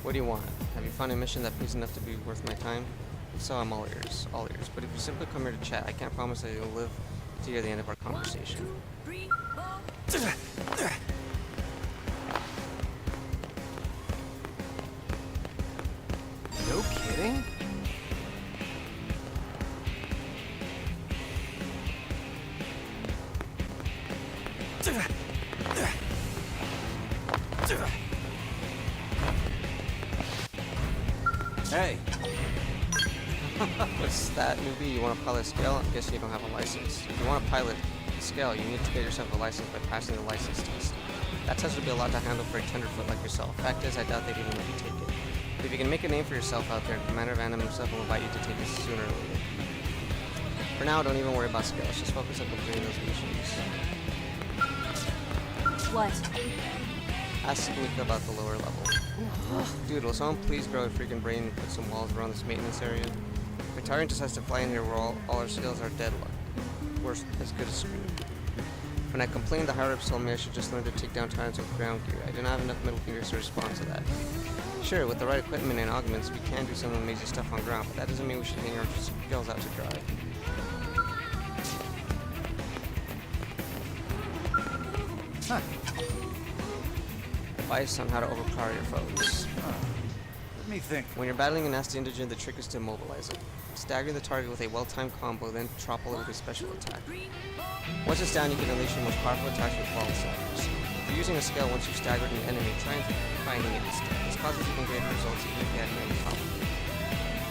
What do you want? Have you found a mission that pays enough to be worth my time? If so, I'm all ears. All ears. But if you simply come here to chat, I can't promise that you'll live to hear the end of our conversation. No kidding? Hey, What's that, newbie? You want to pilot scale? I'm guessing you don't have a license. If you want to pilot scale, you need to get yourself a license by passing the license test. That test would be a lot to handle for a tenderfoot like yourself. Fact is, I doubt they'd even let you take it. But if you can make a name for yourself out there, Commander of Anim himself will invite you to take it sooner or later. For now, don't even worry about scales. Just focus on completing those missions. What? Ask Mika about the lower level. Dude, will someone please grow a freaking brain and put some walls around this maintenance area? Retiring just has to fly in here where all our skills are deadlocked. We're as good as screwed. When I complained, the higher-ups told me I should just learn to take down tyrants with ground gear. I didn't have enough middle fingers to respond to that. Sure, with the right equipment and augments, we can do some amazing stuff on ground, but that doesn't mean we should hang our skills out to dry. Huh. If advice on how to overpower your foes. Let me think. When you're battling a nasty indigent, the trick is to immobilize it. Stagger the target with a well-timed combo, then topple it with a special attack. Once it's down, you can unleash your most powerful attacks with wild staggers. If you're using a skill once you've staggered an enemy, try and finding it instead. This causes even greater results even if you had no problem.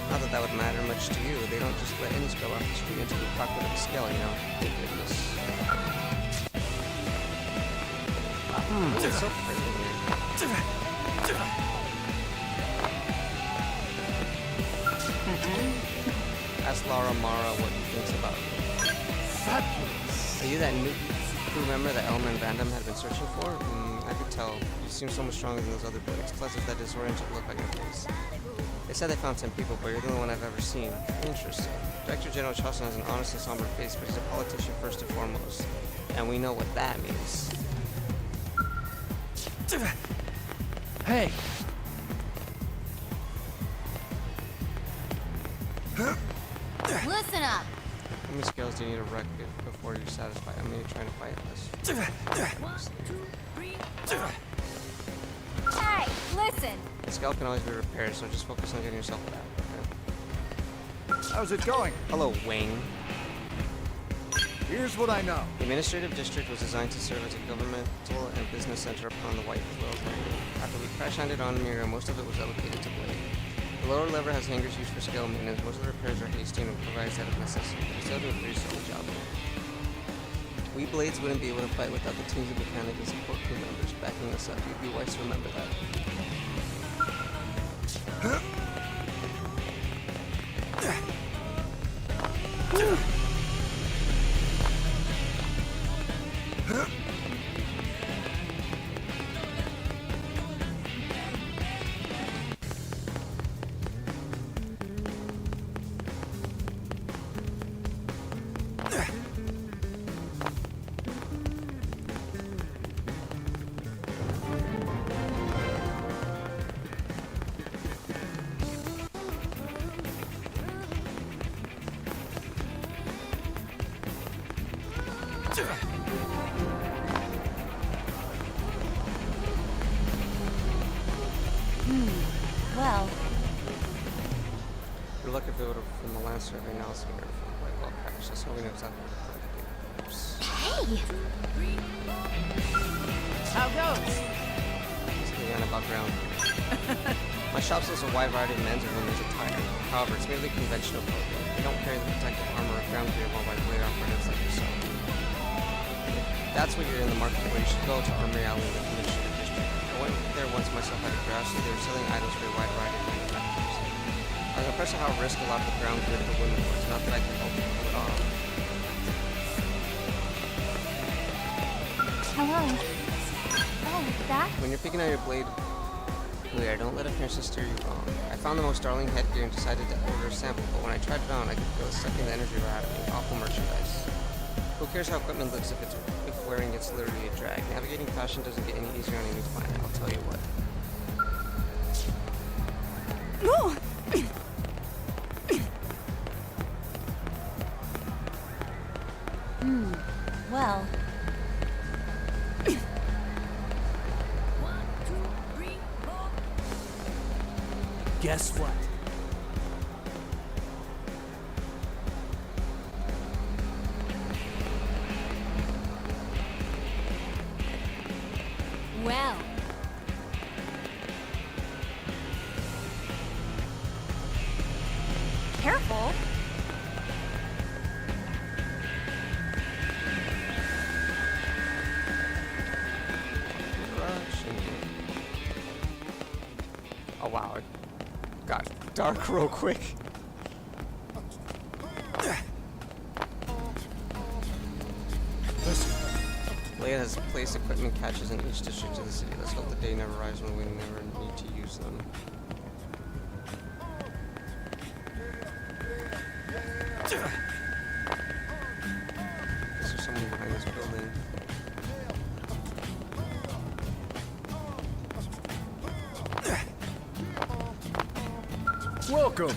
Not that that would matter much to you, they don't just let any spell off the street until you proc with a skill, you know? Thank goodness. It's so pretty in here. Ask Laura Mara what he thinks about it. Fabulous. Are you that new crew member that Elmer and Vandam had been searching for? I could tell. You seem so much stronger than those other boys. Plus, it's that disoriented look on your face. They said they found 10 people, but you're the only one I've ever seen. Interesting. Director General Charleston has an honest and somber face, but he's a politician first and foremost. And we know what that means. Hey. Listen up. How many skills do you need to wreck it before you're satisfied? I'm really trying to fight this. Hey, listen. The skill can always be repaired, so just focus on getting yourself back, okay? How's it going? Hello, Wayne. Here's what I know. The administrative district was designed to serve as a governmental and business center upon the White Whales landing. After we crash-landed on Mira, most of it was allocated to Blade. The lower lever has hangars used for skill maintenance. Most of the repairs are hasty and provides out of necessity. We still do a pretty solid job here. We Blades wouldn't be able to fight without the teams of mechanics and support crew members backing us up. You'd be wise to remember that. Well, We're lucky if we would have from the last survey now it's here from quite well practiced, so we know exactly what we're trying to do. hey. How goes? Basically on above ground. My shop sells a wide variety of men's and women's attire. However, it's merely conventional clothing. We don't carry the protective armor or ground gear worn by Blade operatives like yourself. If that's what you're in the market for, you should go to Armory Alley in the Administrative District. I went there once myself out of curiosity. They were selling items for a wide variety of manufacturers. I was impressed at how risk a lot of the ground gear for women was. Not that I can help you pull it off. Hello. Oh, that? When you're picking out your blade wear, don't let appearances steer you wrong. I found the most darling headgear and decided to order a sample, but when I tried it on, I could feel it sucking the energy right out of me. Awful merchandise. Who cares how equipment looks if wearing it's literally a drag? Navigating fashion doesn't get any easier on a new planet, I'll tell you what. Well. Guess what? Well. Careful. Oh wow, it got dark real quick. Leia has placed equipment caches in each district of the city. Let's hope the day never arrives when we never need to use them. Is there someone behind this building? Welcome.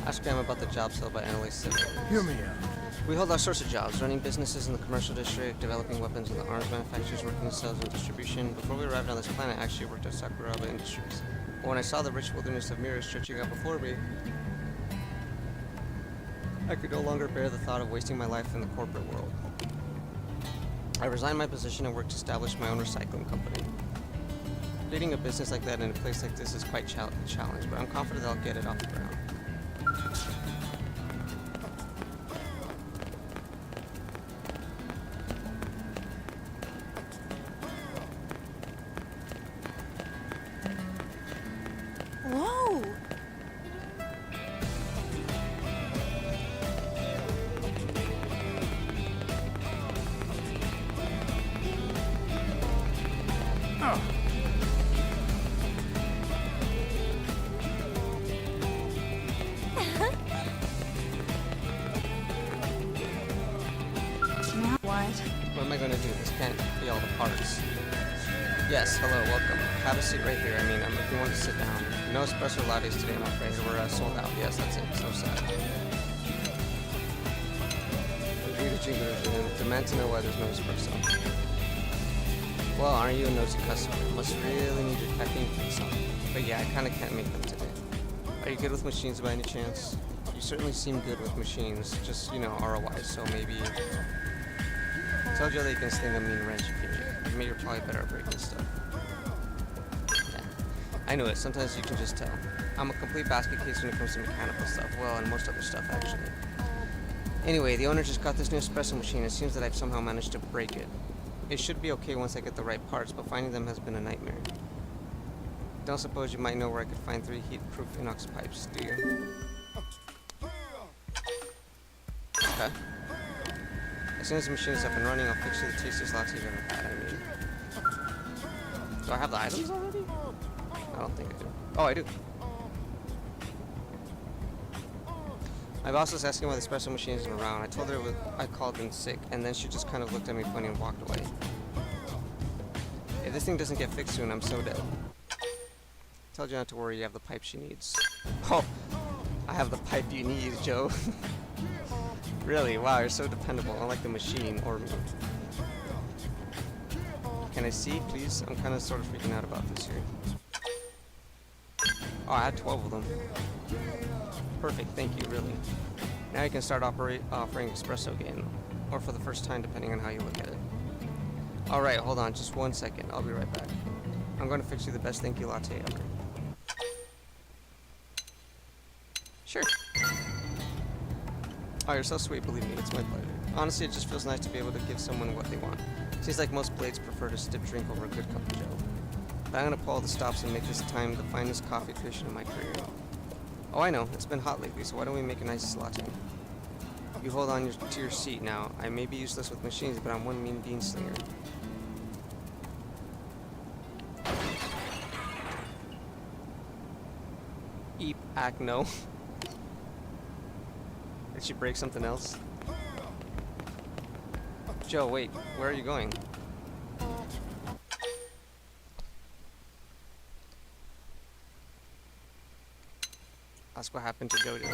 Ask Graham about the job sale by NLA Civil. Hear me out. We hold all sorts of jobs, running businesses in the commercial district, developing weapons in the arms manufacturers, working in sales and distribution. Before we arrived on this planet, I actually worked at Sakuraba Industries. But when I saw the rich wilderness of mirrors stretching out before me, I could no longer bear the thought of wasting my life in the corporate world. I resigned my position and worked to establish my own recycling company. Leading a business like that in a place like this is quite a challenge, but I'm confident that I'll get it off the ground. Whoa! Now what? What am I going to do? This can't be all the parts. Yes, hello, welcome. Have a seat right here. I mean, if you want to sit down. No espresso lattes today, I'm afraid. We're sold out. Yes, that's it. So sad. Agree to drink it and demand to know why there's no espresso. Well, aren't you a nosy customer? Must really need your caffeine fix on. But yeah, I kind of can't make them today. Are you good with machines by any chance? You certainly seem good with machines. Just, you know, ROI, so maybe... Tell Joe that you can sling a mean wrench if you need. Maybe you're probably better at breaking stuff. Yeah. I know it. Sometimes you can just tell. I'm a complete basket case when it comes to mechanical stuff. Well, and most other stuff, actually. Anyway, the owner just got this new espresso machine. It seems that I've somehow managed to break it. It should be okay once I get the right parts, but finding them has been a nightmare. Don't suppose you might know where I could find 3 heat-proof inox pipes, do you? Okay. As soon as the machine is up and running, I'll fix you the tastiest latte you've ever had, I mean. Do I have the items already? I don't think I do. Oh, I do. My boss was asking why the espresso machine isn't around. I told her I called in sick, and then she just kind of looked at me funny and walked away. If this thing doesn't get fixed soon, I'm so dead. Told you not to worry, you have the pipe she needs. Oh, I have the pipe you need, Joe. Really? Wow, you're so dependable, unlike the machine or me. Can I see, please? I'm kind of sort of freaking out about this here. Oh, I had 12 of them. Perfect, thank you, really. Now you can start offering espresso again, or for the first time, depending on how you look at it. Alright, hold on, just 1 second. I'll be right back. I'm going to fix you the best thank you latte ever. Sure. Oh, you're so sweet, believe me, it's my pleasure. Honestly, it just feels nice to be able to give someone what they want. Seems like most blades prefer to sip drink over a good cup of joe. But I'm gonna pull all the stops and make this time the finest coffee creation of my career. Oh, I know, it's been hot lately, so why don't we make a nice latte? You hold on to your seat now. I may be useless with machines, but I'm one mean bean slinger. Eep, act, no. Did she break something else? Joe, wait, where are you going? Ask what happened to Jodie.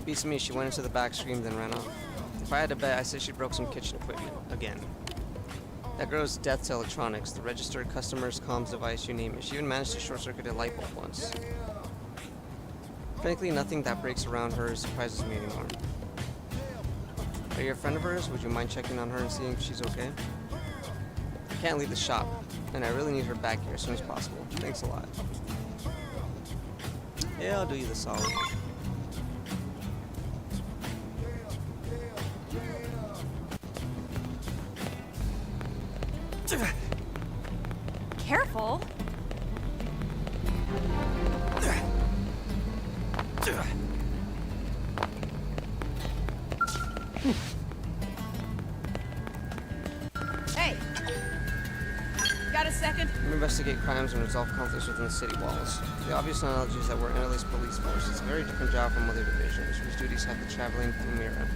Beats me, she went into the back, screamed, and ran off. If I had to bet, I say she broke some kitchen equipment. Again. That girl's death to electronics, the registered customers, comms device, you name it. She even managed to short-circuit a light bulb once. Frankly, nothing that breaks around her surprises me anymore. Are you a friend of hers? Would you mind checking on her and seeing if she's okay? I can't leave the shop, and I really need her back here as soon as possible. Thanks a lot. Yeah, I'll do you the solid. Careful. Hey! Got a second? We investigate crimes and resolve conflicts within the city walls. The obvious analogy is that we're Interlace Police Force. It's a very different job from other divisions, whose duties have the traveling Lumira.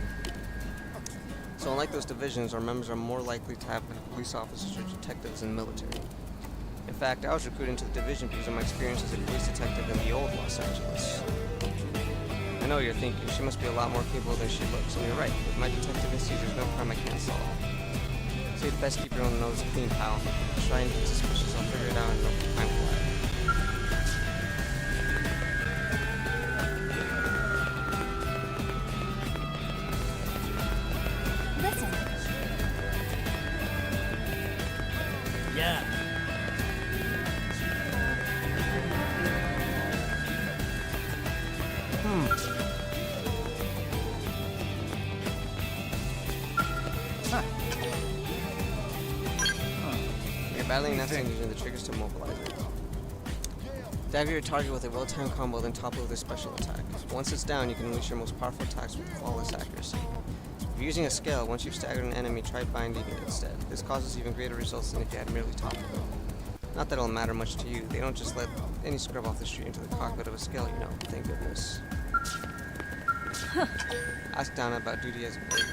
So unlike those divisions, our members are more likely to have police officers or detectives in the military. In fact, I was recruited into the division because of my experience as a police detective in the old Los Angeles. I I know what you're thinking. She must be a lot more capable than she looks, and you're right. With my detective instincts, there's no crime I can't solve. So you'd best keep your own nose clean, pal. Try and get suspicious. I'll figure it out in no time flat. Listen, Yeah. You're battling an accident using the triggers to mobilize it. Dagger your target with a well-timed combo, then topple with a special attack. Once it's down, you can unleash your most powerful attacks with flawless accuracy. If you're using a scale, once you've staggered an enemy, try binding it instead. This causes even greater results than if you had merely toppled it. Not that it'll matter much to you. They don't just let any scrub off the street into the cockpit of a scale, you know. Thank goodness. Ask Donna about duty as a blade.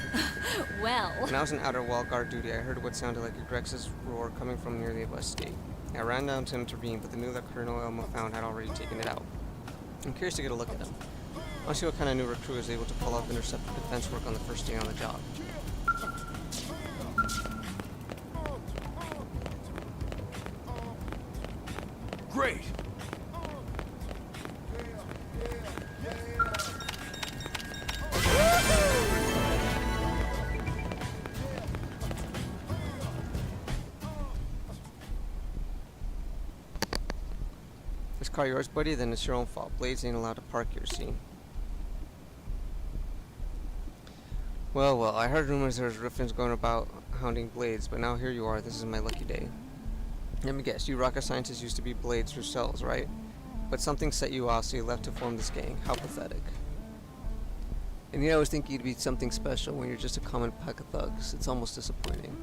Well. When I was in outer wall guard duty, I heard what sounded like a Grex's roar coming from near the west gate. I ran down to intervene, but the new that Colonel Elmo found had already taken it out. I'm curious to get a look at him. I want to see what kind of new recruit is able to pull off intercepted defense work on the first day on the job. Great. This car yours, buddy? Then it's your own fault. Blades ain't allowed to park here, see? Well, I heard rumors there was ruffians going about hounding Blades, but now here you are. This is my lucky day. Let me guess, you rocket scientists used to be Blades yourselves, right? But something set you off, so you left to form this gang. How pathetic. And you always think you'd be something special when you're just a common pack of thugs. It's almost disappointing.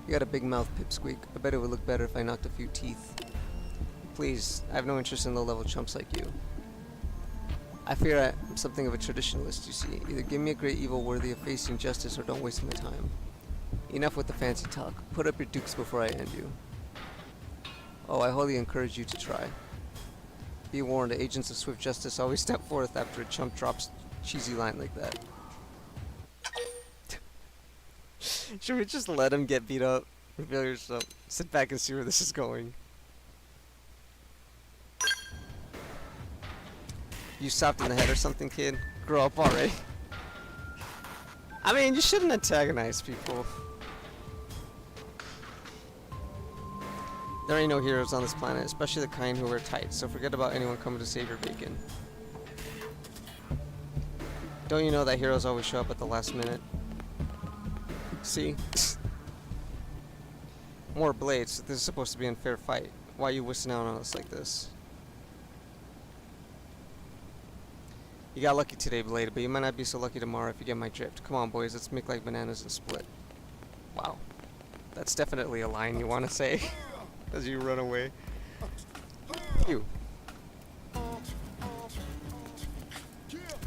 You got a big mouth, Pipsqueak. I bet it would look better if I knocked a few teeth. Please, I have no interest in low-level chumps like you. I fear I'm something of a traditionalist, you see. Either give me a great evil worthy of facing justice or don't waste my time. Enough with the fancy talk. Put up your dukes before I end you. Oh, I wholly encourage you to try. Be warned, agents of swift justice always step forth after a chump drops cheesy line like that. Should we just let him get beat up? Reveal yourself. Sit back and see where this is going. You stopped in the head or something, kid? Grow up already. I mean, you shouldn't antagonize people. There ain't no heroes on this planet, especially the kind who wear tights, so forget about anyone coming to save your bacon. Don't you know that heroes always show up at the last minute? See? More Blades. This is supposed to be an unfair fight. Why are you whistling out on us like this? You got lucky today, Blade, but you might not be so lucky tomorrow if you get my drift. Come on, boys, let's make like bananas and split. Wow. That's definitely a line you want to say as you run away. You.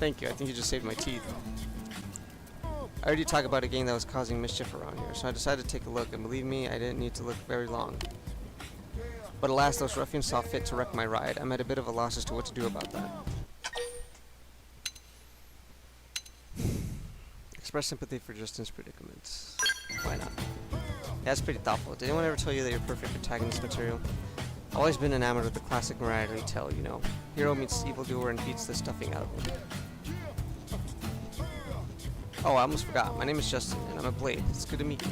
Thank you, I think you just saved my teeth. I heard you talk about a gang that was causing mischief around here, so I decided to take a look, and believe me, I didn't need to look very long. But alas, those ruffians saw fit to wreck my ride. I'm at a bit of a loss as to what to do about that. Express sympathy for Justin's predicaments. Why not? Yeah, that's pretty thoughtful. Did anyone ever tell you that you're perfect protagonist material? I've always been enamored with the classic variety tale, you know. Hero meets evildoer and beats the stuffing out of him. Oh, I almost forgot. My name is Justin, and I'm a Blade. It's good to meet you.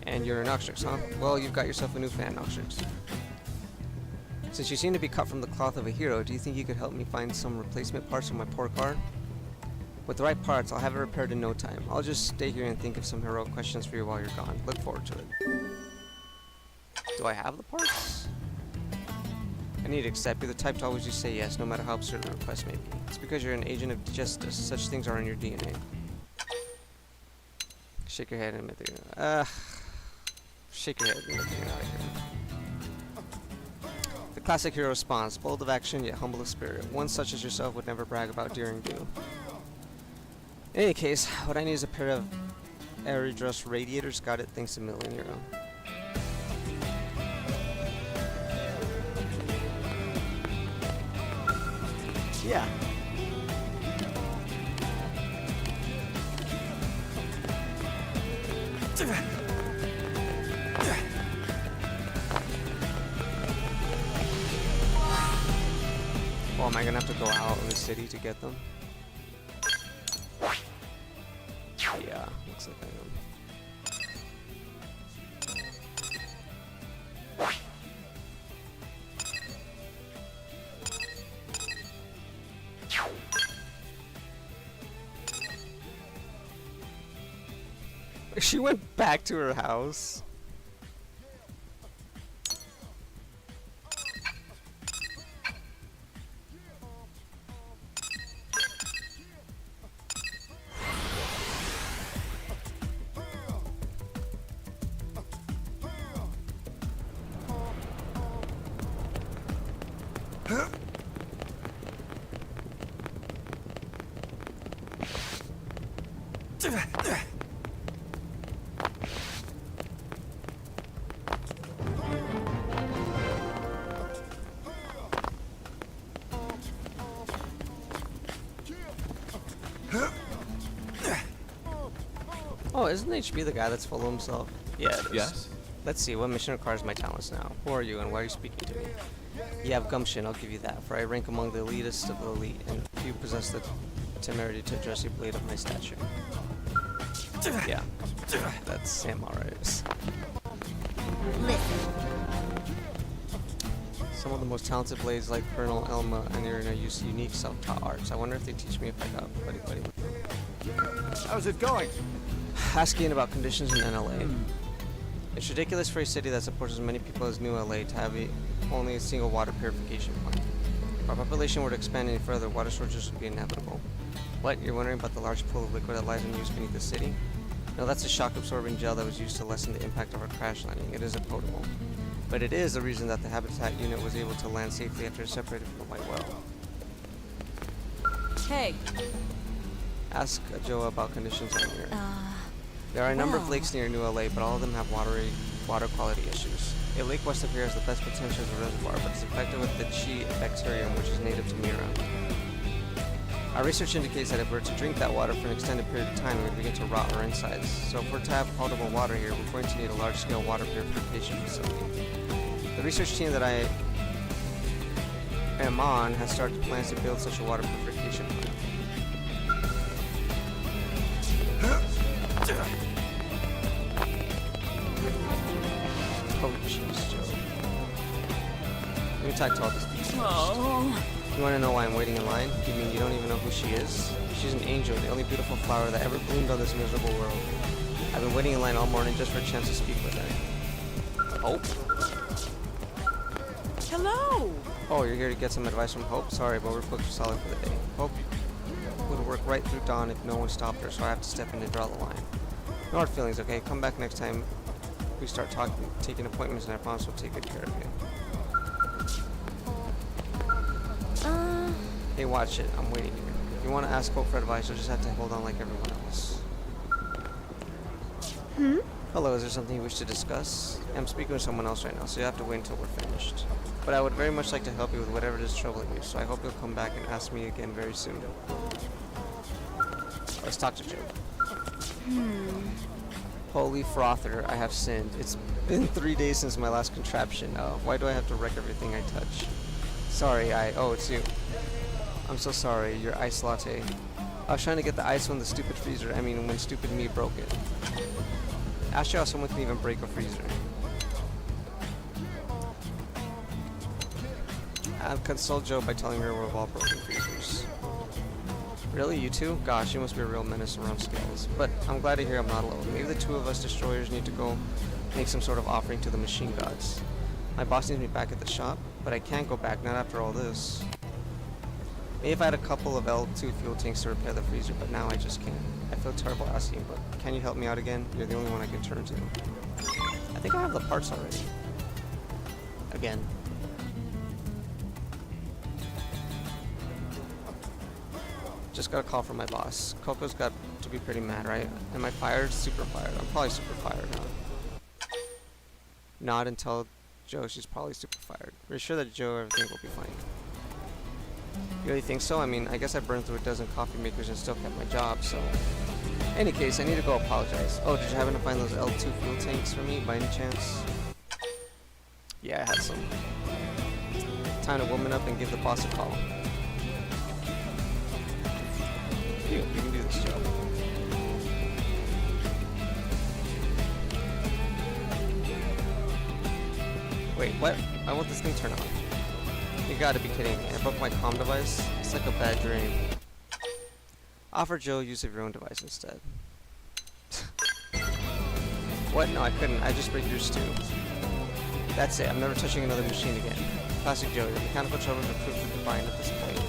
And you're an Noxtrix, huh? Well, you've got yourself a new fan, Noxtrix. Since you seem to be cut from the cloth of a hero, do you think you could help me find some replacement parts for my poor car? With the right parts, I'll have it repaired in no time. I'll just stay here and think of some heroic questions for you while you're gone. Look forward to it. Do I have the parts? I need to accept. You're the type to always just say yes, no matter how absurd the request may be. It's because you're an agent of justice. Such things are in your DNA. Shake your head and admit that you're... Shake your head and admit that you're not a hero. The classic hero response. Bold of action, yet humble of spirit. One such as yourself would never brag about daring do. In any case, what I need is a pair of Aerodress radiators. Got it, thanks a million euro. Yeah. Well, am I gonna have to go out of the city to get them? Yeah, looks like I am. She went back to her house. Oh, isn't HB the guy that's full of himself? Yeah, it is. Yes? Let's see, what mission requires my talents now? Who are you and why are you speaking to me? You have gumption, I'll give you that, for I rank among the elitist of the elite, and few possess the temerity to address a blade of my stature. Yeah, that's Sam Alright. Some of the most talented blades like Colonel Elma and Irina use unique self-taught arts. I wonder if they teach me if I got buddy with them. How's it going? Asking about conditions in NLA. It's ridiculous for a city that supports as many people as New LA to have only a single water purification plant. If our population were to expand any further, water shortages would be inevitable. What? You're wondering about the large pool of liquid that lies unused beneath the city? No, that's a shock-absorbing gel that was used to lessen the impact of our crash landing. It isn't potable. But it is the reason that the habitat unit was able to land safely after separated from the white whale. Hey. Ask Joe about conditions on here. There are a number of lakes near New LA, but all of them have water quality issues. A lake west of here has the best potential as a reservoir, but it's infected with the Chi bacterium, which is native to Mira. Our research indicates that if we were to drink that water for an extended period of time, we'd begin to rot our insides. So if we're to have potable water here, we're going to need a large-scale water purification facility. The research team that I am on has started plans to build such a water purification plant. Oh, jeez, Joe. Let me talk to all these people. Oh. You want to know why I'm waiting in line? You mean you don't even know who she is? She's an angel, the only beautiful flower that ever bloomed on this miserable world. I've been waiting in line all morning just for a chance to speak with her. Hope? Hello. Oh, you're here to get some advice from Hope? Sorry, but we're booked solid for the day. Hope would work right through dawn if no one stopped her, so I have to step in and draw the line. No hard feelings, okay? Come back next time we start taking appointments, and I promise we'll take good care of you. Hey, watch it. I'm waiting here. If you want to ask Hope for advice, you'll just have to hold on like everyone else. Hello, is there something you wish to discuss? I'm speaking with someone else right now, so you have to wait until we're finished. But I would very much like to help you with whatever it is troubling you, so I hope you'll come back and ask me again very soon. Let's talk to Joe. Holy frother, I have sinned. It's been 3 days since my last contraption. Why do I have to wreck everything I touch? Sorry, oh, it's you. I'm so sorry, your ice latte. I was trying to get the ice when the stupid freezer, when stupid me broke it. Ask you how someone can even break a freezer. I've consoled Joe by telling her we've all broken freezers. Really, you two? Gosh, you must be a real menace around scales. But I'm glad to hear I'm not alone. Maybe the two of us destroyers need to go make some sort of offering to the machine gods. My boss needs me back at the shop, but I can't go back, not after all this. Maybe if I had a couple of L2 fuel tanks to repair the freezer, but now I just can't. I feel terrible asking, but can you help me out again? You're the only one I can turn to. I think I have the parts already. Again. Just got a call from my boss. Coco's got to be pretty mad, right? Am I fired? Super fired. I'm probably super fired now. Not until Joe, she's probably super fired. We're sure that Joe, everything will be fine. You really think so? I mean, I guess I burned through a dozen coffee makers and still kept my job, so... Any case, I need to go apologize. Oh, did you happen to find those L2 fuel tanks for me, by any chance? Yeah, I had some. Time to woman up and give the boss a call. You can do this job. Wait, what? Why won't this thing turn on? You gotta be kidding me. I broke my comm device? It's like a bad dream. Offer Joe use of your own device instead. What? No, I couldn't. I just break yours too. That's it. I'm never touching another machine again. Classic Joe. Your mechanical troubles are proof of divine at this point.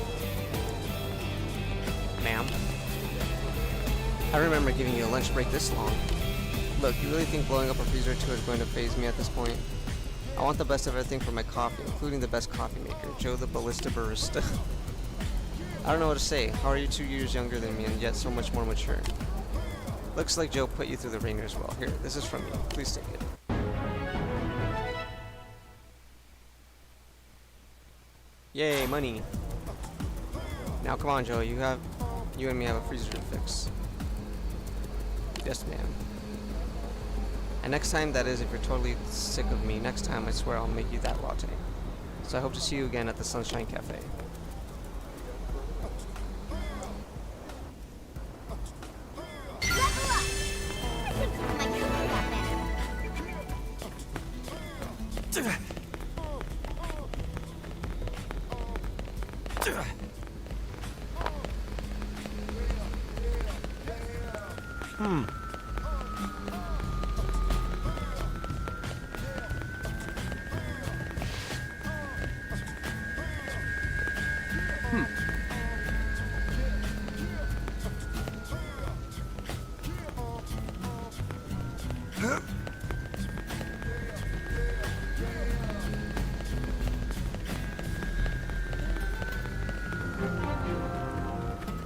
Ma'am? I remember giving you a lunch break this long. Look, you really think blowing up a freezer or two is going to faze me at this point? I want the best of everything for my coffee, including the best coffee maker, Joe the Ballista Barista. I don't know what to say. How are you 2 years younger than me and yet so much more mature? Looks like Joe put you through the ringer as well. Here, this is from you. Please take it. Yay, money. Now come on, Joe. You and me have a freezer to fix. Yes, ma'am. And next time, that is, if you're totally sick of me, next time I swear I'll make you that latte. So I hope to see you again at the Sunshine Cafe. Level up! I could feel my cookie got better.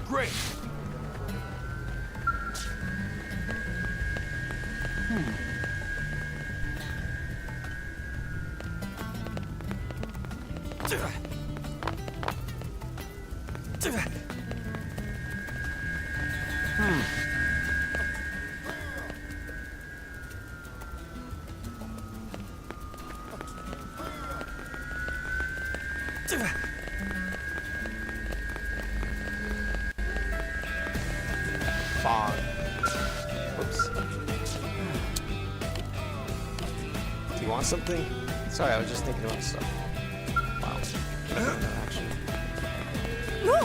Great! Fog. Whoops. Do you want something? Sorry, I was just thinking about stuff. Wow. No action. No!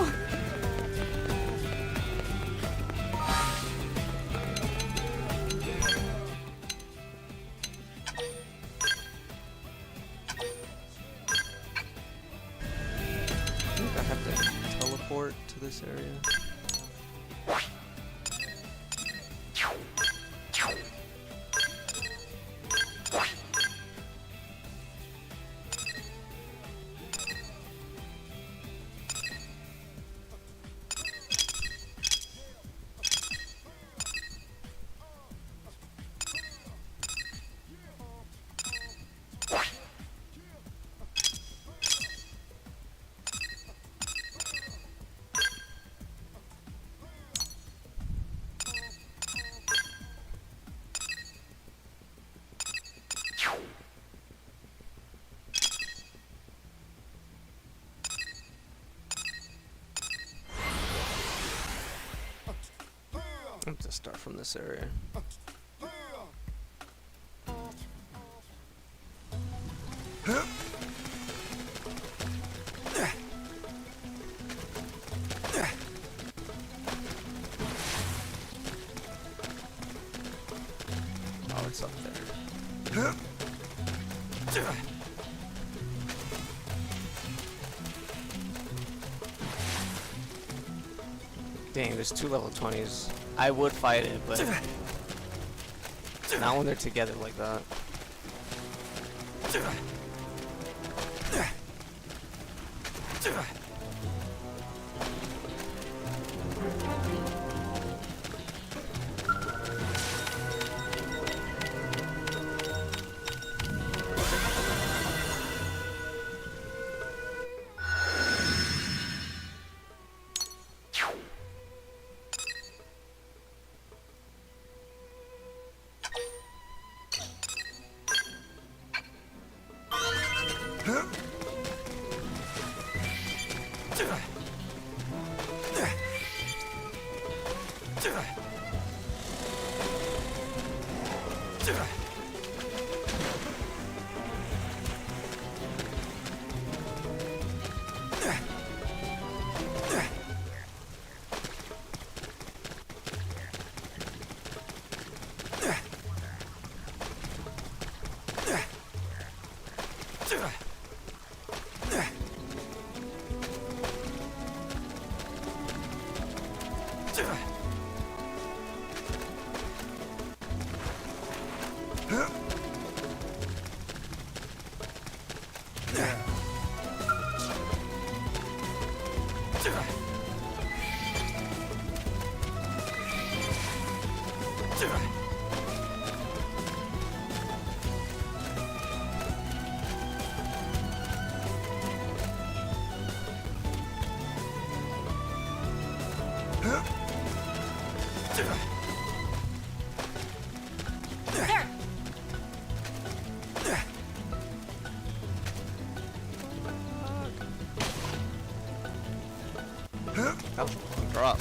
I think I have to teleport to this area. I have to start from this area. Oh, it's up there. Dang, there's 2 level 20s. I would fight it, but not when they're together like that. There! Oh, drop.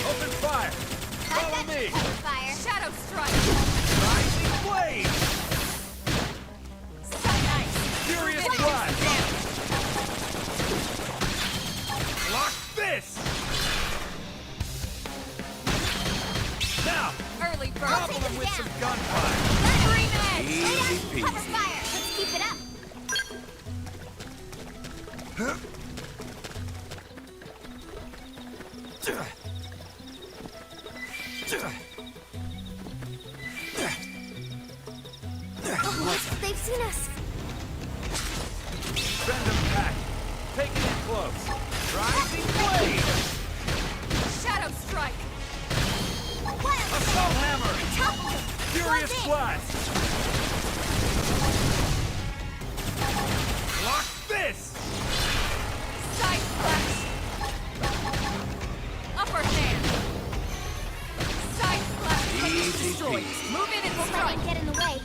Open fire! Follow me! Fire. Shadow strike! Rising blade! So nice! Furious We're blast! getting Lock this! Now, some damage! Early bird! gobble them with some gunfire! Green edge! Easy Cover peasy. fire. Let's keep it up. Oh, they've seen us. Send them back! Take it in close! Rising blade! Shadow strike! Assault hammer! Top. Furious blast! Lock this! Side slash! Upper hand! Side slash! Easy Destroyed! peasy. Move in and Let strike! it get in the way.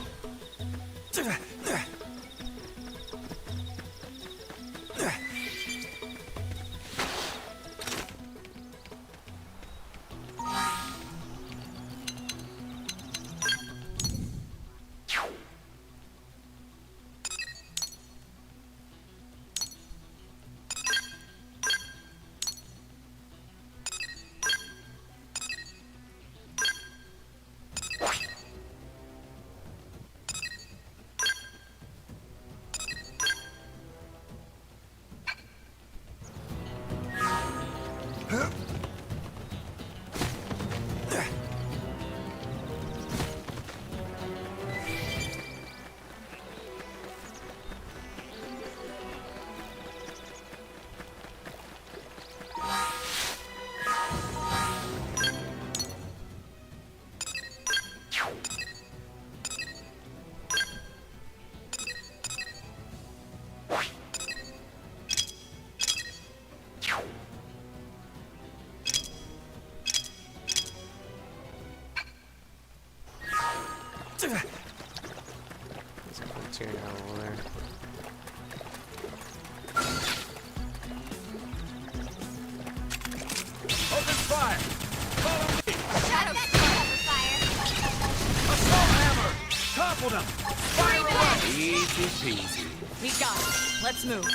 Toppled him! Fire away! Easy peasy. We got it. Let's move.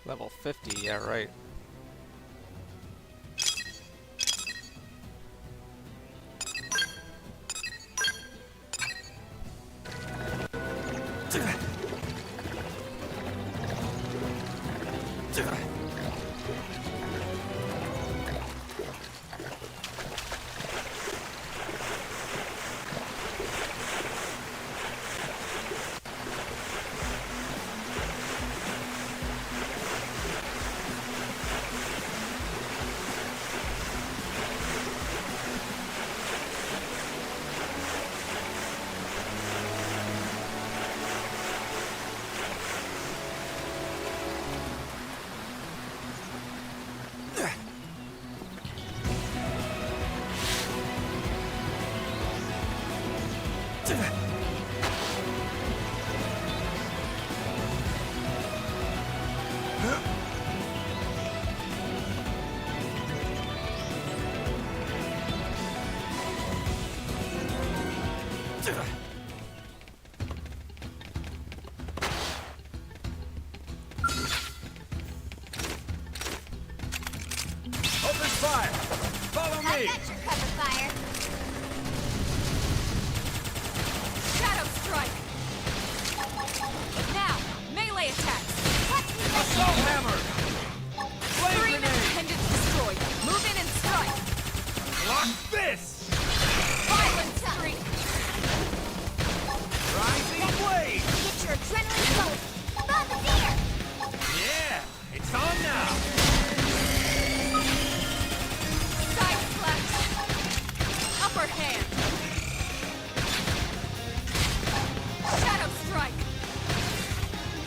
Level 50, yeah, right. Open fire! Follow I've me! got your cover fire. Shadow strike. Now, melee attacks. Watch me let Assault hammer! Flame Three grenade! independents destroyed. Move in and strike. Block this! Violent streak. Rising blade! get your adrenaline flowing. Bombardier! Yeah! It's on now! Side flex. Upper hand. Shadow strike.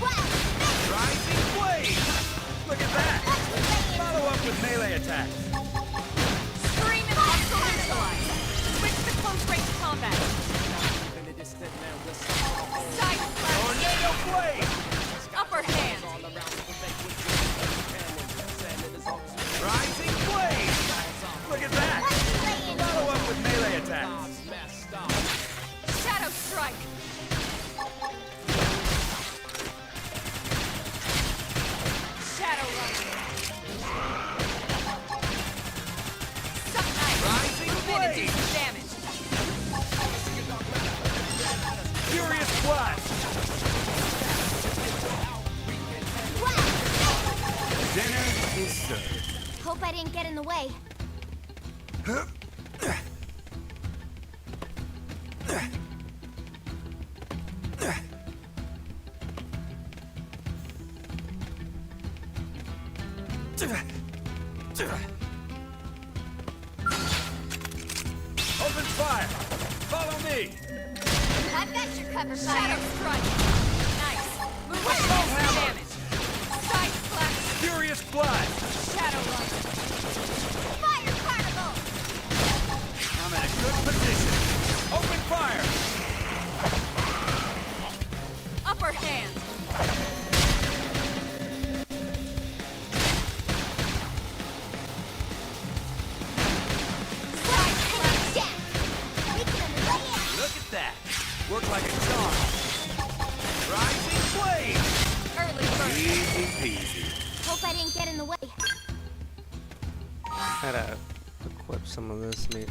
Wow! Rising blade! Look at that! Follow up with melee attacks! Scream and hostile neutralize. Switch to close range combat. Side flex. Tornado blade! Upper hand. Rising blade! Look at that! Follow up with melee attacks! Shadow strike. Shadow run. Suck knife. Rising Move in and do blade! some damage. Furious blast! Dinner is served. Hope I didn't get in the way. Open fire! Follow me! I've got your cover Shadow fire. strike. Nice. Move in and do some damage. Side flex. Furious blast! Shadow run. Fire carnival! I'm in a good position. Open fire! Upper hand. Side flex. Yeah! We can lay it! Look at that! Work like a charm. Rising blade! Early bird. Easy peasy. Hope I didn't get in the way. Gotta equip some of this, mate.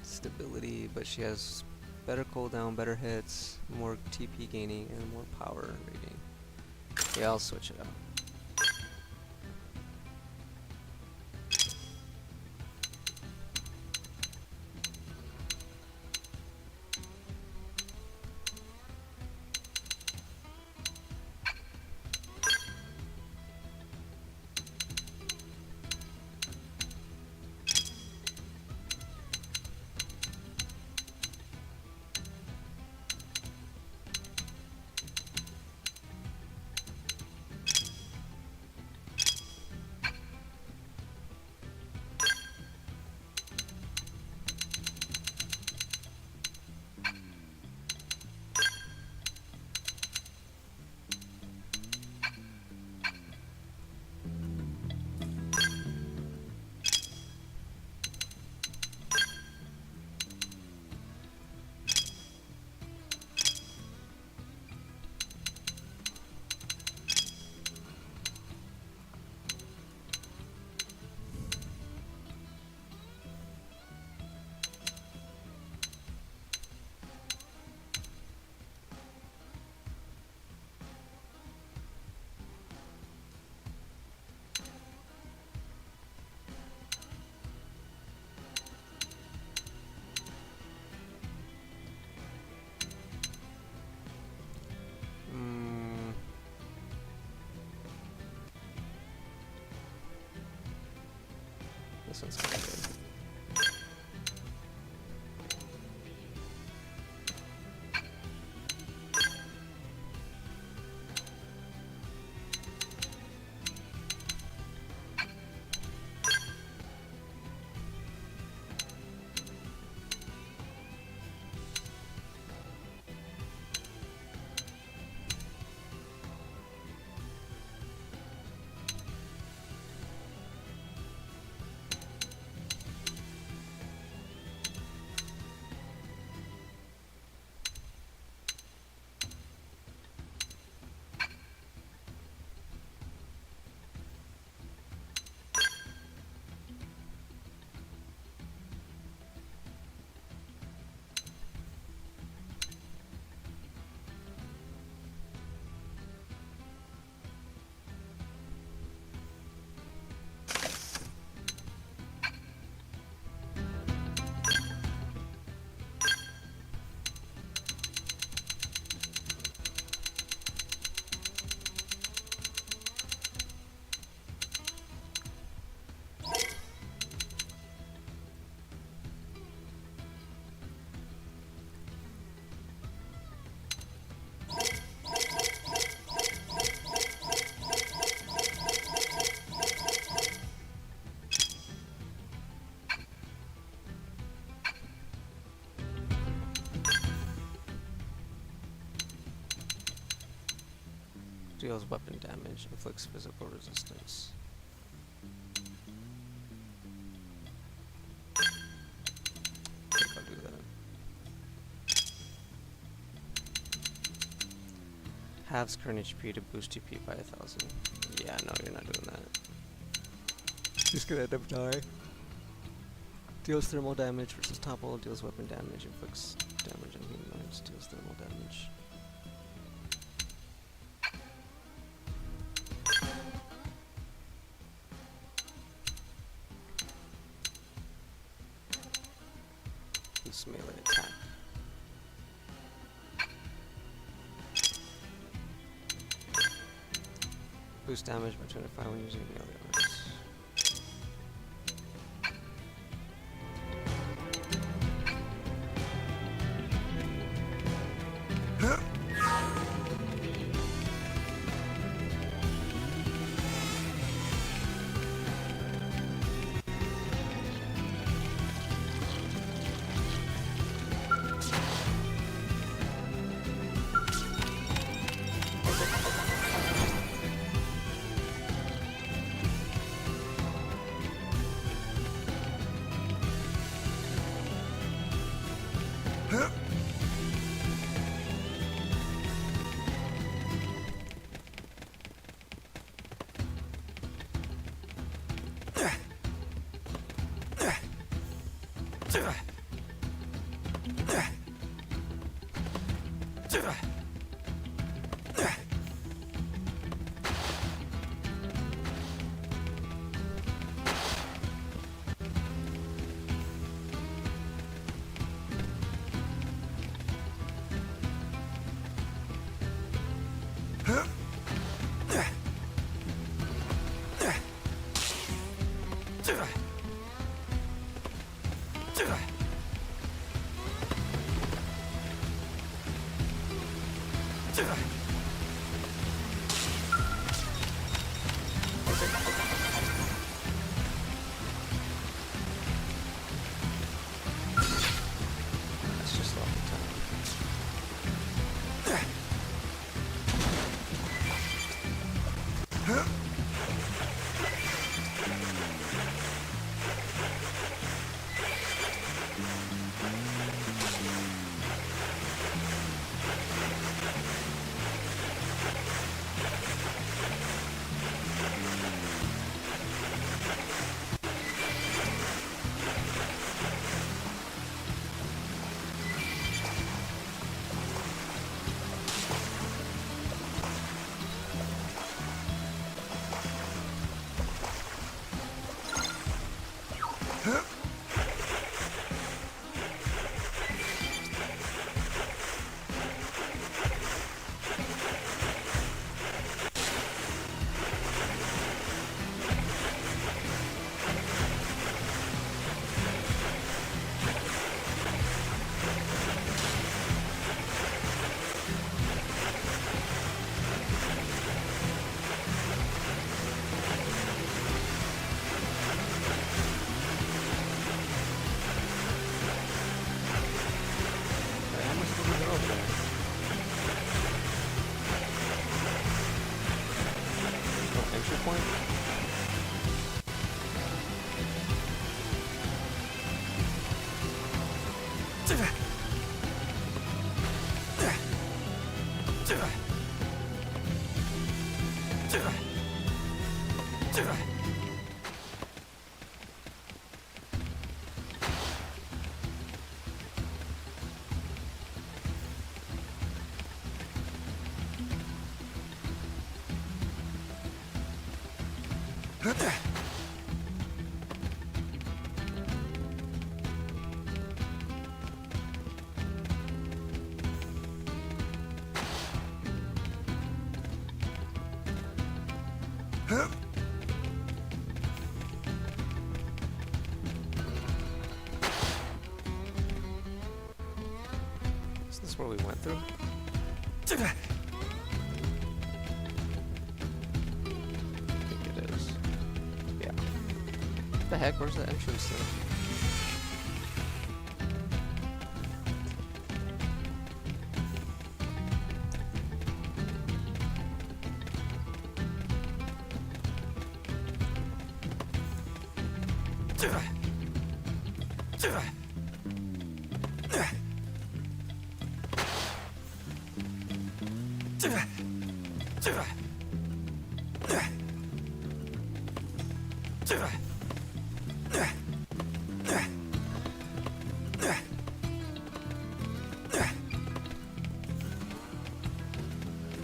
Stability, but she has better cooldown, better hits, more TP gaining, and more power rating. Yeah, I'll switch it out. This one's kind of good. Deals weapon damage, inflicts physical resistance. I think I'll do that. Halves current HP to boost TP by 1,000. Yeah, no, you're not doing that. Just gonna end up dying. Deals thermal damage versus topple, deals weapon damage, inflicts damage on humanoids, deals thermal damage. This melee attack. Boost damage by 25 when using melee arms. That's just all the time. point? Is this where we went through? I think it is. Yeah. What the heck? Where's the entrance thing?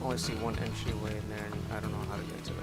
I only see one entryway in there, and I don't know how to get to it.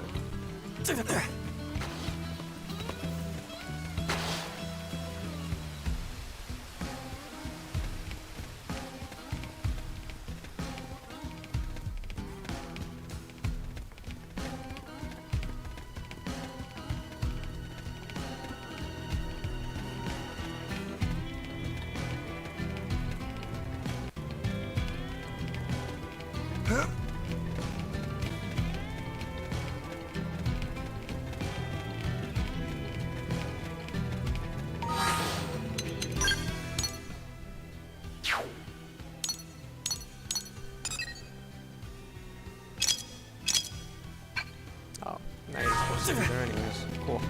Oh, now you're supposed to be there anyways. Cool.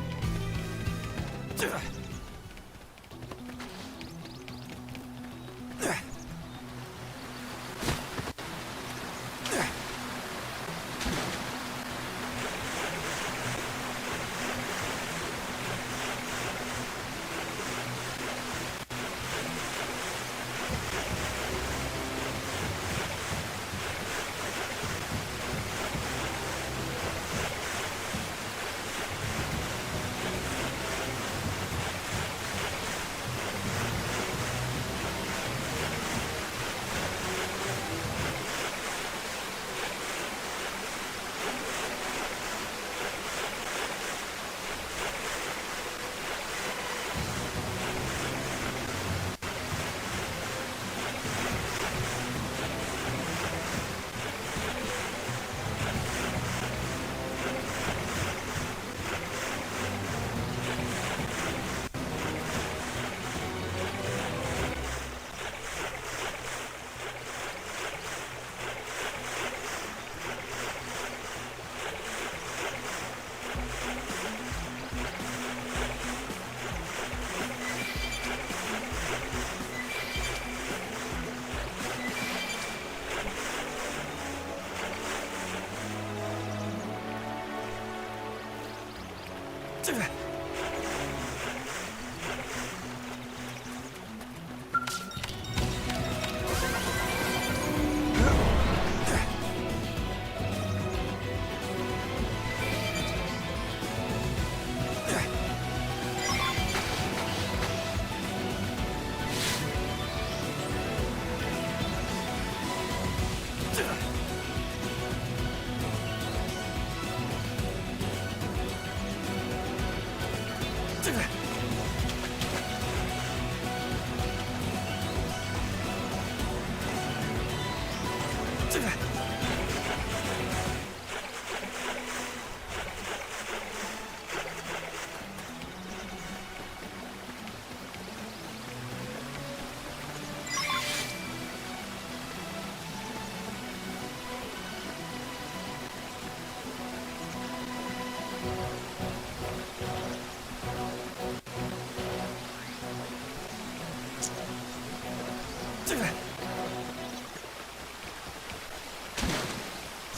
Let's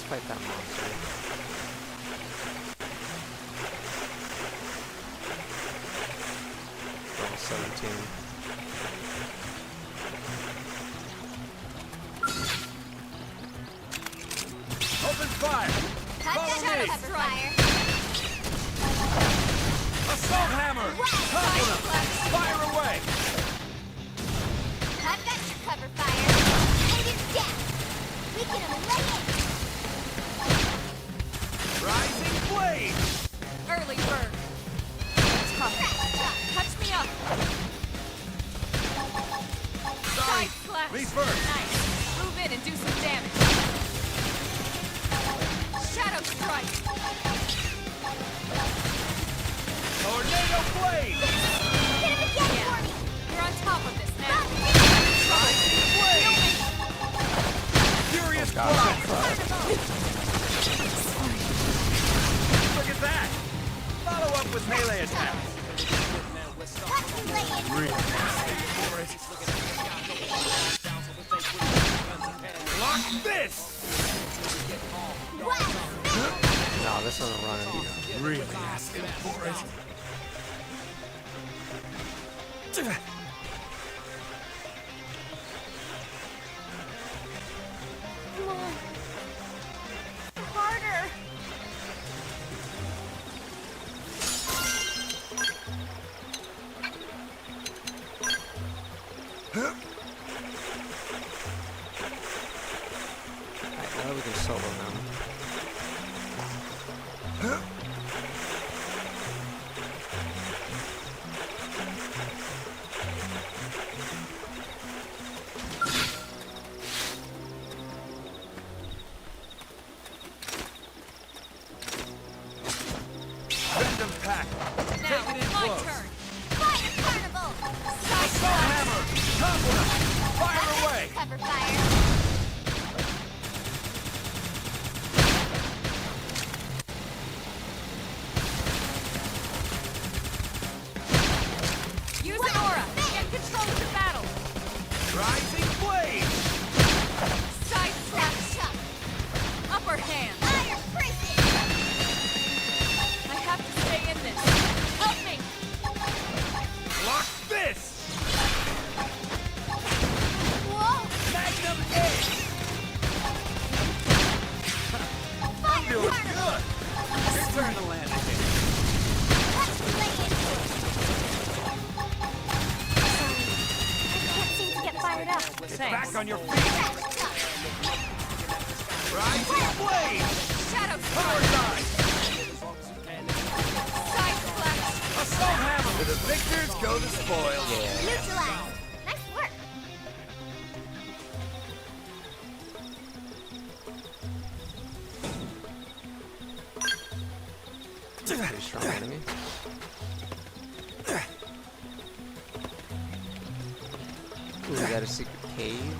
fight that monster. Level 17. Open fire! Cut Follow that me! cover fire. Assault hammer! Topple them! Fire away! I've got your cover fire. And it's death. We can eliminate it. Rising blade! Early bird. Tough. Touch me up. Side slash. Me first. Nice. Move in and do some damage. Shadow strike. Tornado blade! Get him again for me. You're on top of this now. Rising blade! Furious Gosh, blast! Look at that! Follow up with melee attacks. Lock this! No, this doesn't run any. Really asking for it. Come on. Harder. Alright, now we can solo them. Random pack. Now, Take it in my close. turn. Fire carnival. Side Assault slash. hammer! Topple them! Fire away! Cover fire. Use an aura. Get control of the battle. Rising blade! Side slash. Chuck. Upper hand. Iron prison. I have to stay in this. Help me. Lock this! Whoa. Magnum edge! Fire Doing carnival. good! Your turn to land again. Touch blade. Can't seem to get fired up. Back on your feet! Chuck. Rising blade! Shadow Power strike. side! Side slash. Assault hammer! To the victors go the spoils. Neutralized. Nice work. Pretty strong enemy. Ooh, we got a secret cave.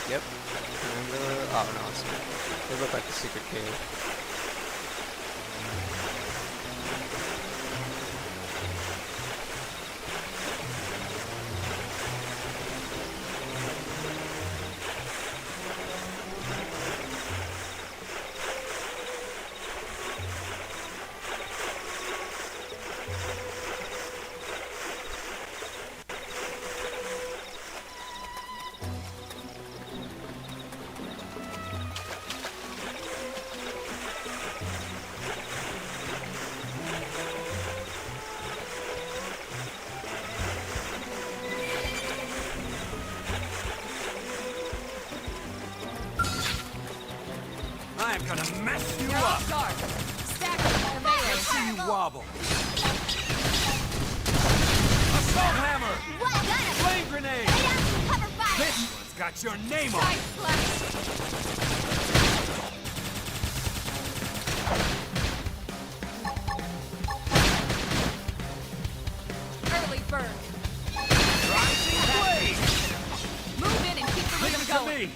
Yep. And oh no, it's not. They look like a secret cave. I'm gonna mess you You're up! off guard. Stack up for melee. See you wobble! Assault hammer! What? Got him. Flame grenade! Lay down some cover fire. This one's got your name on Side it! slash. Early bird. Rising blade! Move in and keep the Leave rhythm it to going. me!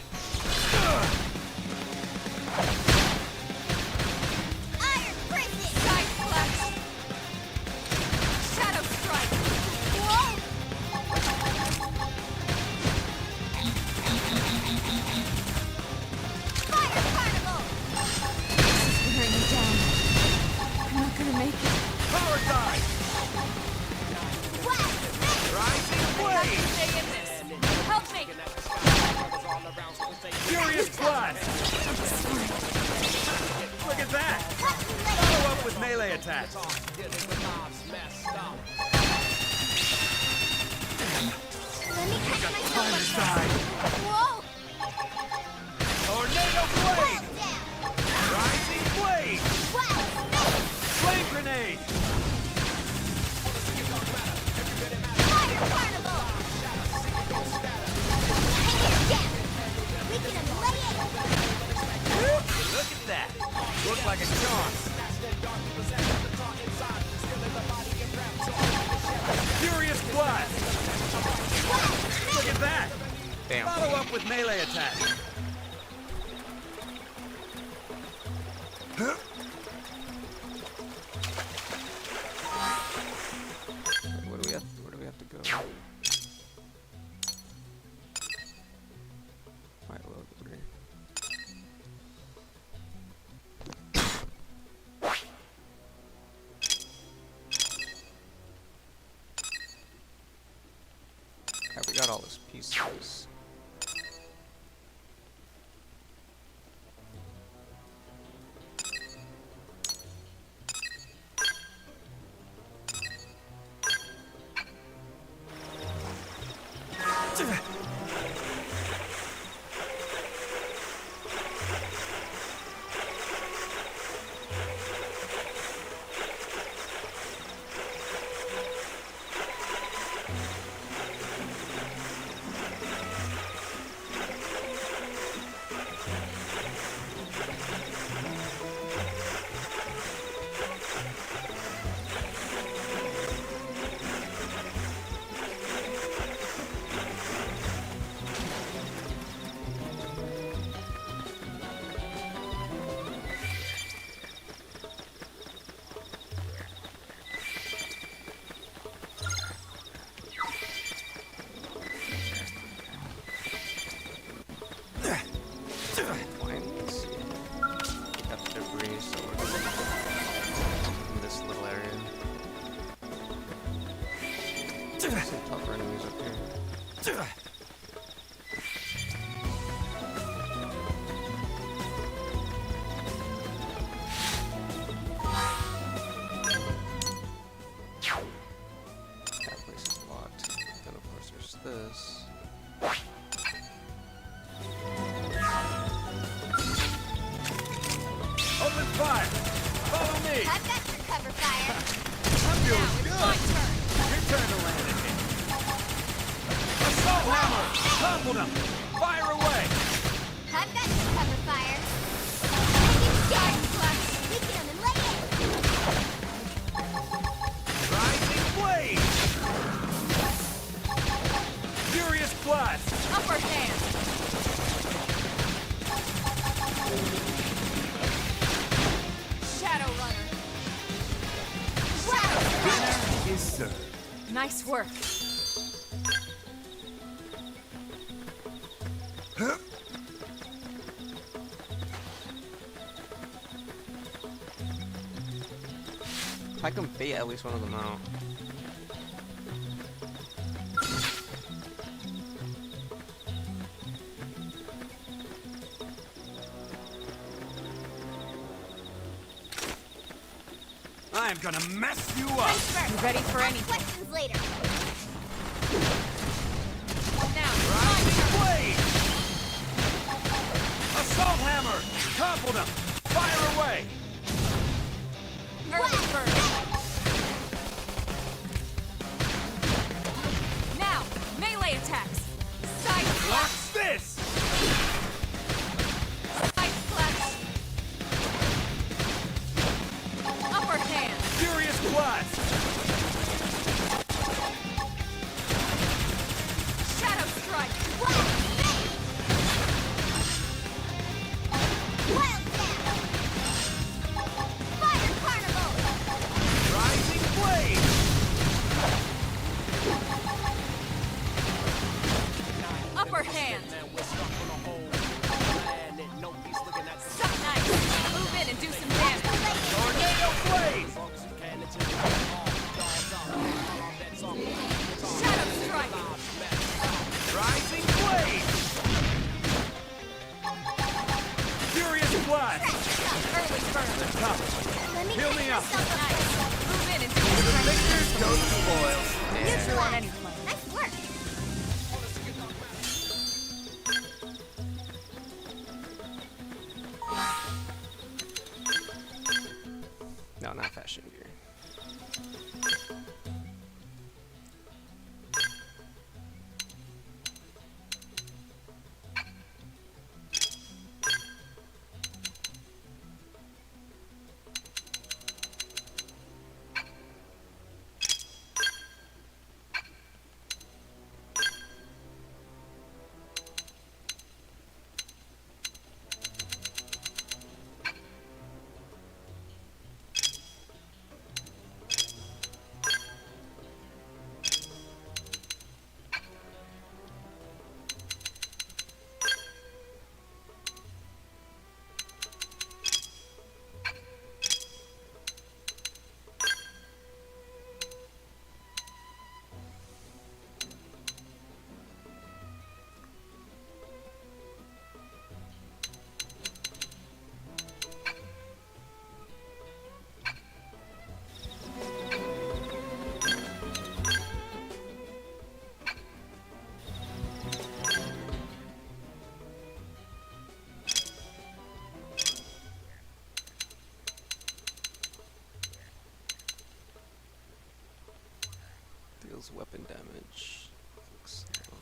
Strike! Furious blast! Look at that! Follow up with melee attacks. Let me catch myself up there. Whoa! Tornado Well blade! down! Rising blade! Well spaced! Flame grenade! Fire carnival! Again! We can annihilate it! Look at that! Look like a chance! Furious blast! Look at that! Damn. Follow up with melee attacks. Where do we have to go? Alright, load over here. Alright, we got all those pieces. Fine, let's see. We got the debris, so we're in this little area. Some tougher enemies up here. That place is locked. Then of course there's this. Open fire! Follow me! I've got your cover fire. I'm doing Now it's good! my turn! Your turn to land it. Assault hammer! Topple them! Fire away! I've got your cover fire. Taking shots, Flux. We can annihilate it. Rising blade! Furious blast! Upper hand! Shadow Runner! Wow! Is served. Nice work. I can bait at least one of them out. I'm gonna mess you up! First, You ready for ask anything? questions later. Now it's my Rising turn! blade! Assault hammer! Topple them! Fire away! Early bird! Now, melee attacks! Side slash! Watch this! Side slash! Upper hand! Furious blast! Shadow strike! Wild down! Fire carnival! Rising blade! Upper hand! Suck nice! Move in and do some damage! Tornado blade! Fill me up. Move in and see The the victors go the spoils. True on any plan. Nice work. No, not fashion gear. Deals weapon damage. Looks so.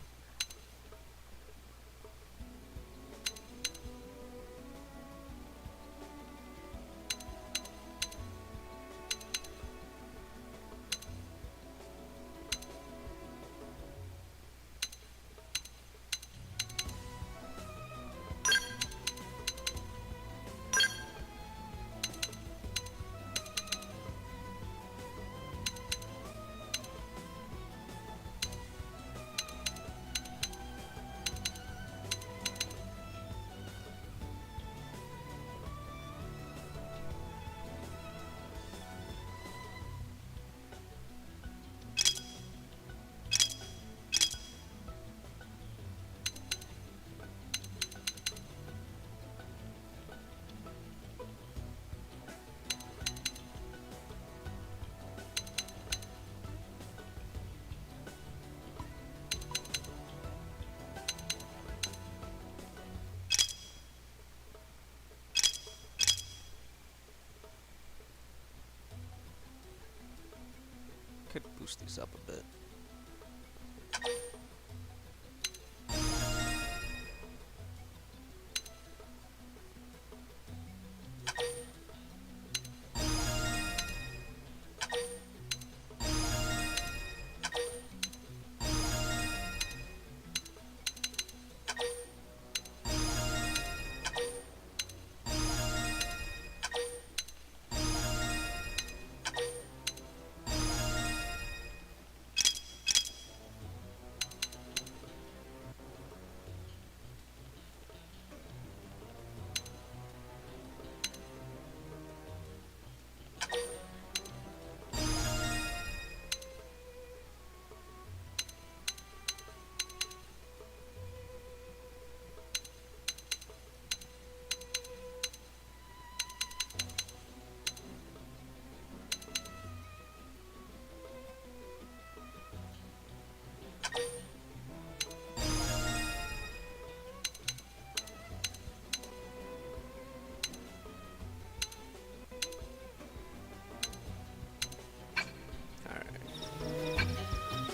Could boost these up a bit.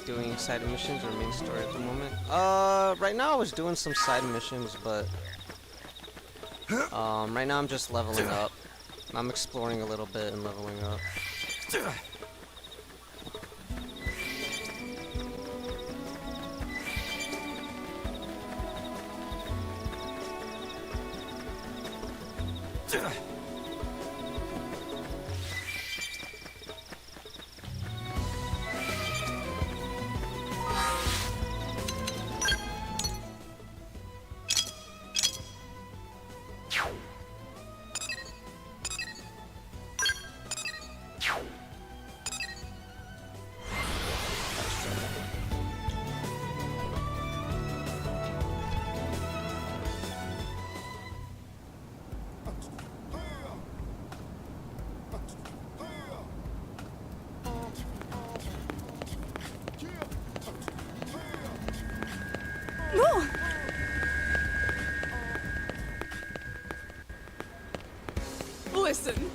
Doing side missions or main story at the moment. Right now I was doing some side missions, but right now I'm just leveling up. I'm exploring a little bit and leveling up. No! Listen.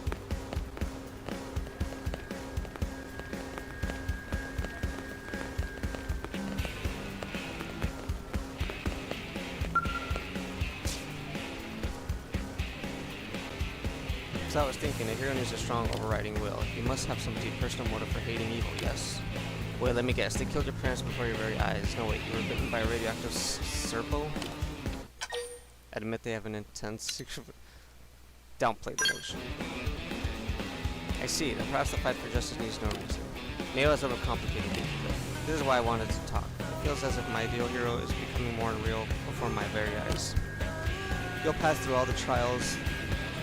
So I was thinking, a hero needs a strong overriding will. He must have some deep personal motive for hating evil, yes. Wait, let me guess. They killed your parents before your very eyes. No, wait, you were bitten by a radioactive serpo? Admit they have an intense secret... Downplay the notion. I see. Then perhaps the fight for justice needs no reason. Maybe I was overcomplicating things a bit. This is why I wanted to talk. It feels as if my ideal hero is becoming more real before my very eyes. You'll pass through all the trials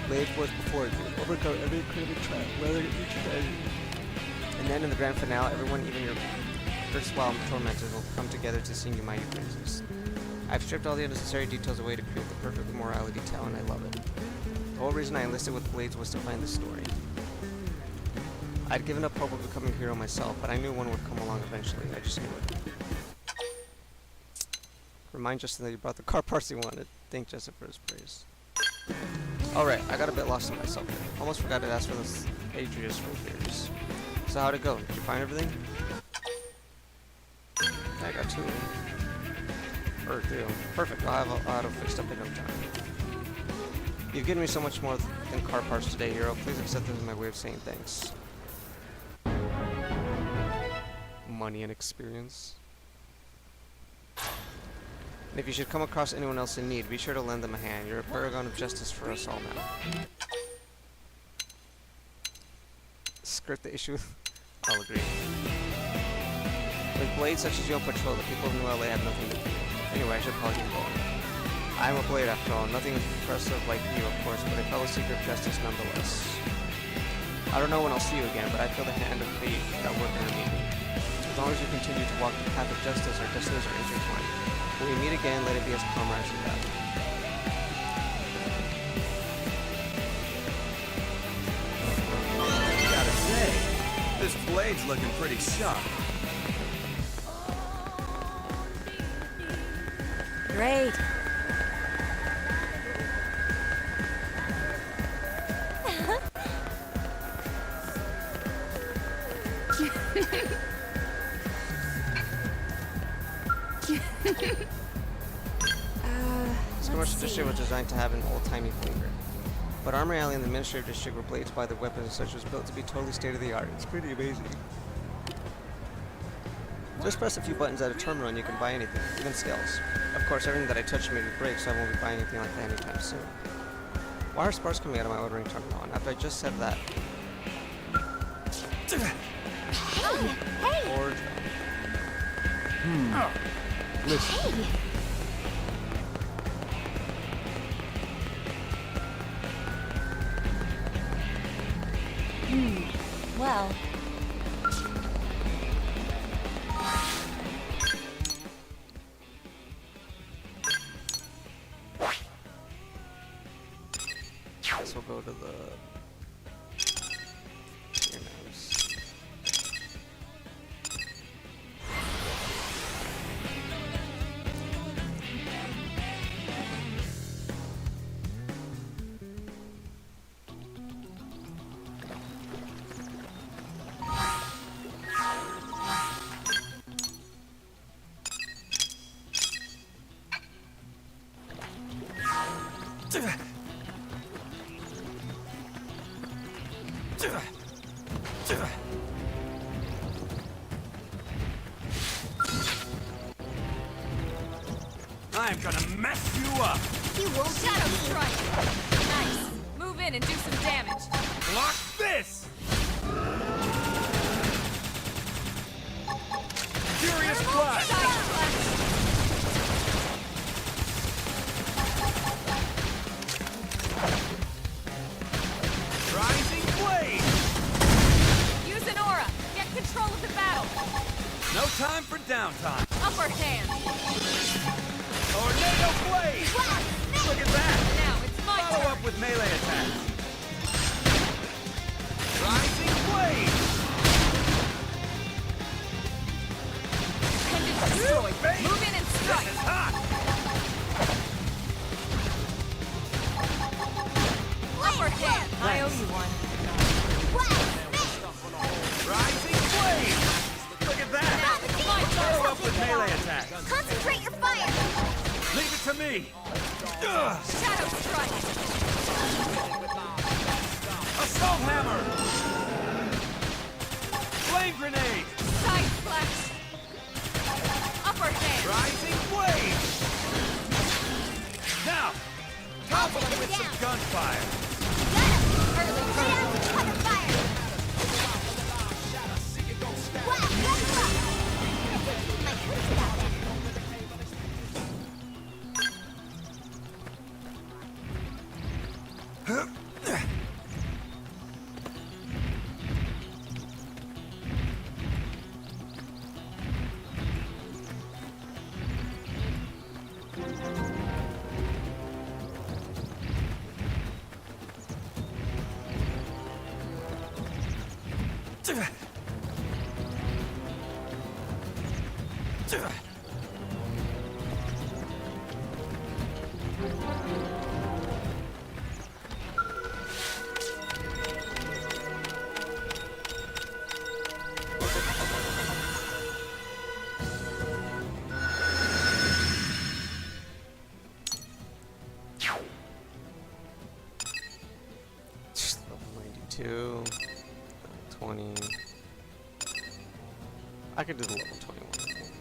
laid forth before you, overcome every incredible trial, weather each tragedy. And then in the grand finale, everyone, even your erstwhile tormentors, will come together to sing you mighty praises. I've stripped all the unnecessary details away to create the perfect morality tale, and I love it. The whole reason I enlisted with Blades was to find this story. I'd given up hope of becoming a hero myself, but I knew one would come along eventually. I just knew it. Remind Justin that you brought the car parts he wanted. Thank Justin for his praise. Alright, I got a bit lost in myself there. Almost forgot to ask for this Adrius for years. So how'd it go? Did you find everything? I got 2 of them. Or 3 of them. Perfect, I'll have auto fixed up in no time. You've given me so much more than car parts today, hero. Please accept this as my way of saying thanks. Money and experience. And if you should come across anyone else in need, be sure to lend them a hand. You're a paragon of justice for us all now. Skirt the issue? I'll agree. With blades such as you on patrol, the people of New LA have nothing to fear. Anyway, I should probably get going. I'm a blade after all. Nothing impressive like you, of course, but a fellow seeker of justice nonetheless. I don't know when I'll see you again, but I feel the hand of fate that work underneath me. As long as you continue to walk the path of justice, our destinies are intertwined. When we meet again, let it be as comrades in battle. Gotta say, this blade's looking pretty sharp. Great. This commercial district was designed to have an old-timey flavor. But Armor Alley and the Administrative District, where blades by the weapons and such, was built to be totally state-of-the-art. It's pretty amazing. Just press a few buttons at a terminal and you can buy anything, even scales. Of course, everything that I touch made me break, so I won't be buying anything like that anytime soon. Why are sparks coming out of my ordering terminal? And after I just said that... Hey! Or... Listen. Hey! Well, Guess we'll go to the... Here knows. I'm gonna mess you up! You won't shadow strike! Nice. Move in and do some damage. Block this! Furious Flash! Rising Blade! Use an aura. Get control of the battle. No time for downtime. Upper hand. Tornado Blade! Look at that! Now it's my Follow turn. up with melee attacks. Rising Blade! Pendant destroyed. Bait! Move in and This strike. is hot! to me! Shadow Strike! Assault hammer! Flame grenade! Side Slash! Upper hand! Rising blade! Now, topple him with some gunfire! Early cover fire! Wow, level up! My coat's got better. Level 92, 20. I could do the level 21. I think.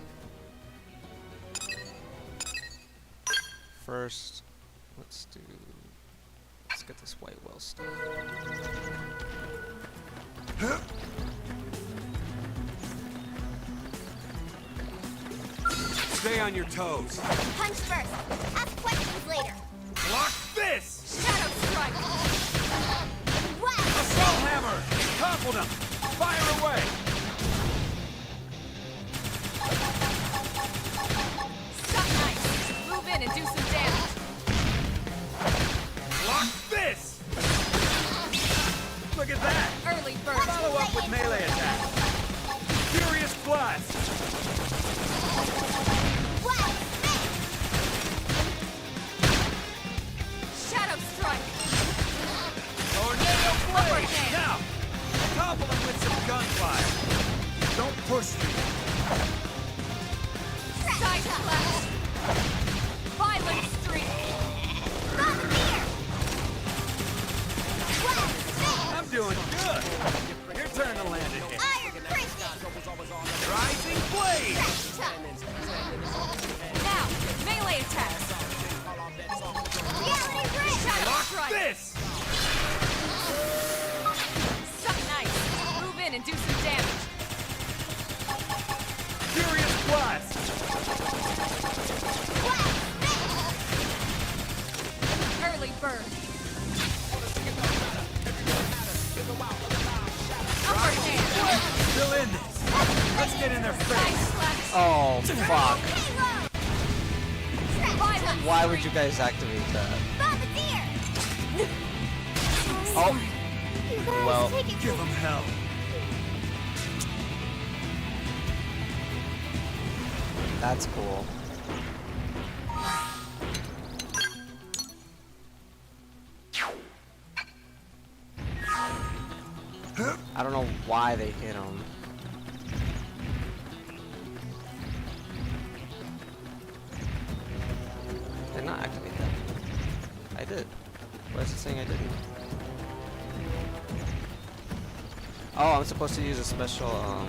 First, let's get this white well stuff. Stay on your toes. Punch first. Ask questions later. Block this! Shadow Strike! Wow! Assault hammer! Topple him! Fire away! Stuck Knife! Move in and do some damage! Block this! Look at that! Early Bird! Follow up with melee attack! Furious blast! Wow! Shadow Strike! Tornado Upper blade! hand. Now! Topple him with some gunfire! Don't push me! Side Slash! Violent Streak! I'm doing good! Your turn to land a hit! Iron Christian! Rising blade! Now, melee attacks! Reality Bridge! Shadow Block Strike! this! Suck Knife! Move in and do some damage! Furious blast! Early Bird! Upper hand! Still in this! Let's get in their Side face! Slash! Oh, fuck. Violent Why would Streak. you guys activate that? Bombardier! Oh, You guys Well, take it Give them hell! that's cool. I don't know why they hit him. Did not activate that. I did. Why is it saying I didn't? Oh, I'm supposed to use a special, oh,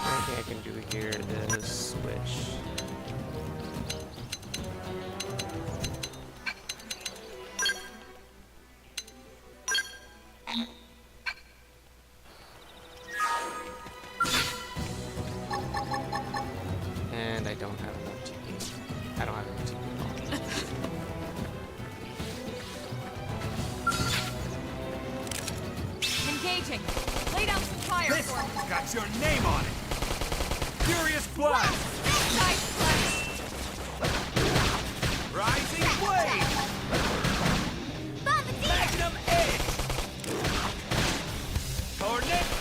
Only thing I can do here is switch. And I don't have enough TP. I don't have enough TP at all. Engaging. Lay down some fire This for me. got your name on it! Furious Blast! Nice flash. Rising Blade! Magnum Edge! Tornado!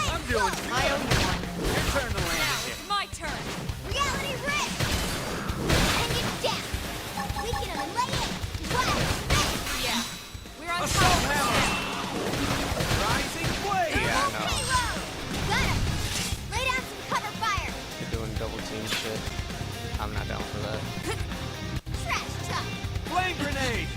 I'm doing good. I owe you one. Your turn to land Now, it. it's my turn. Reality Rift! Hang it down! Weaken him and lay in! Wild Spit! Yeah. We're on Assault top. Hammer! Rising Blade! Thermal payload! Got him! Lay down some cover fire! You're doing double team shit. I'm not down for that. Trash chuck! Flame Grenade!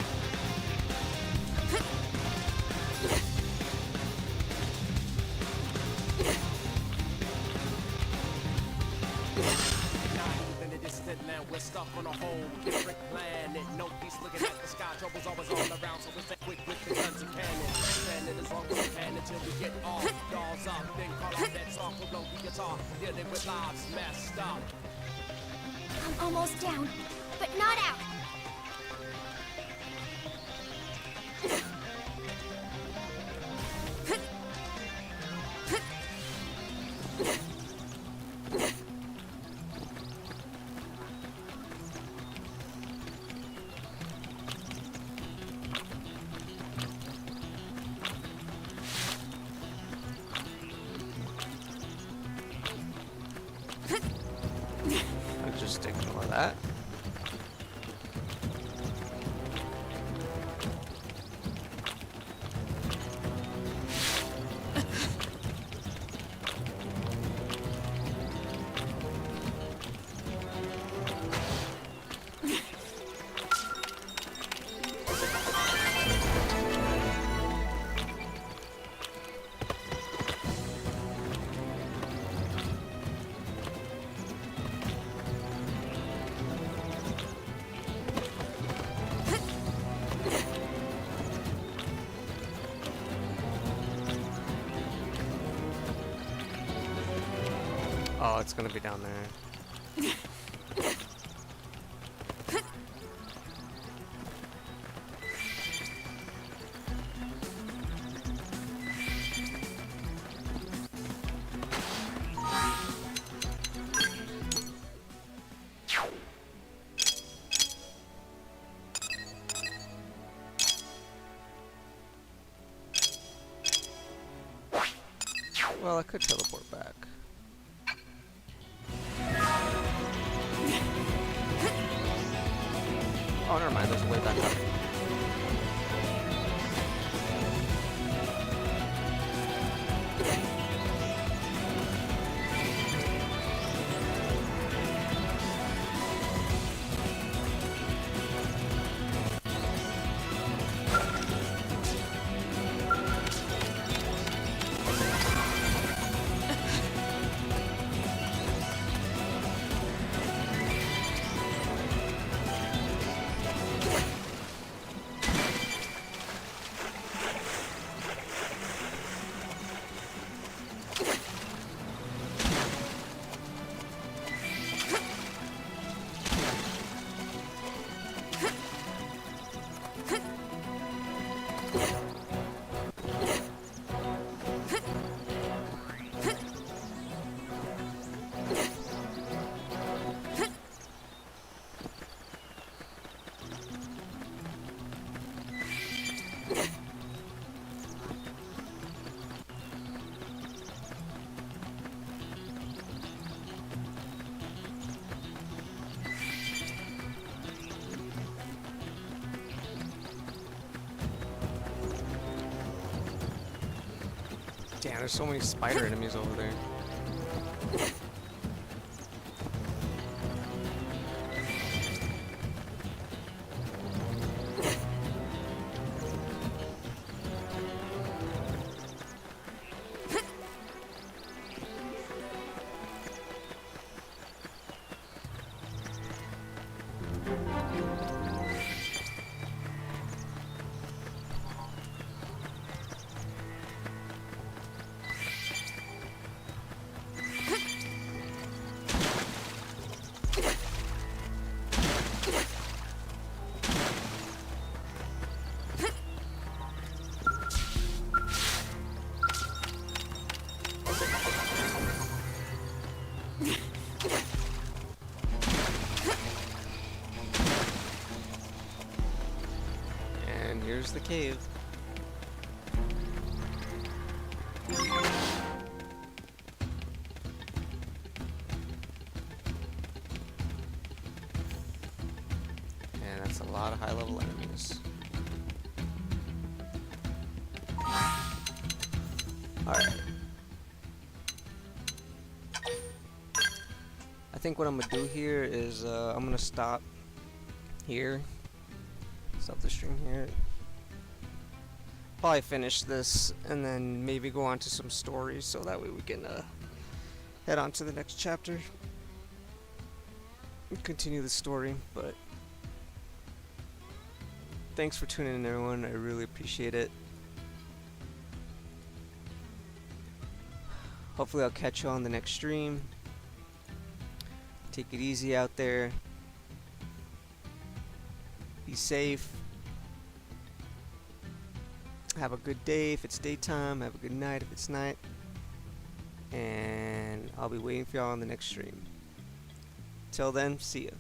In the distant land, we're stuck on a whole different planet. No peace looking at the sky, trouble's always all around, so we stay quick with the guns and cannons. Standing as long as we can until we get off. Dolls up, then call our bets off, we'll blow the guitar, dealing with lives messed up. I'm almost down, but not out. I'll just ignore that. Oh, it's gonna be down there. Well, I could teleport back. Oh, never mind. There's a way back up. Damn, there's so many spider enemies over there. And here's the cave. And that's a lot of high-level enemies. Alright. I think what I'm gonna do here is I'm gonna stop here. Stop the stream here. Probably finish this and then maybe go on to some stories so that way we can head on to the next chapter. Continue the story, but thanks for tuning in, everyone. I really appreciate it. Hopefully I'll catch you on the next stream. Take it easy out there. Be safe. Have a good day if it's daytime. Have a good night if it's night. And I'll be waiting for y'all on the next stream. Till then, see ya.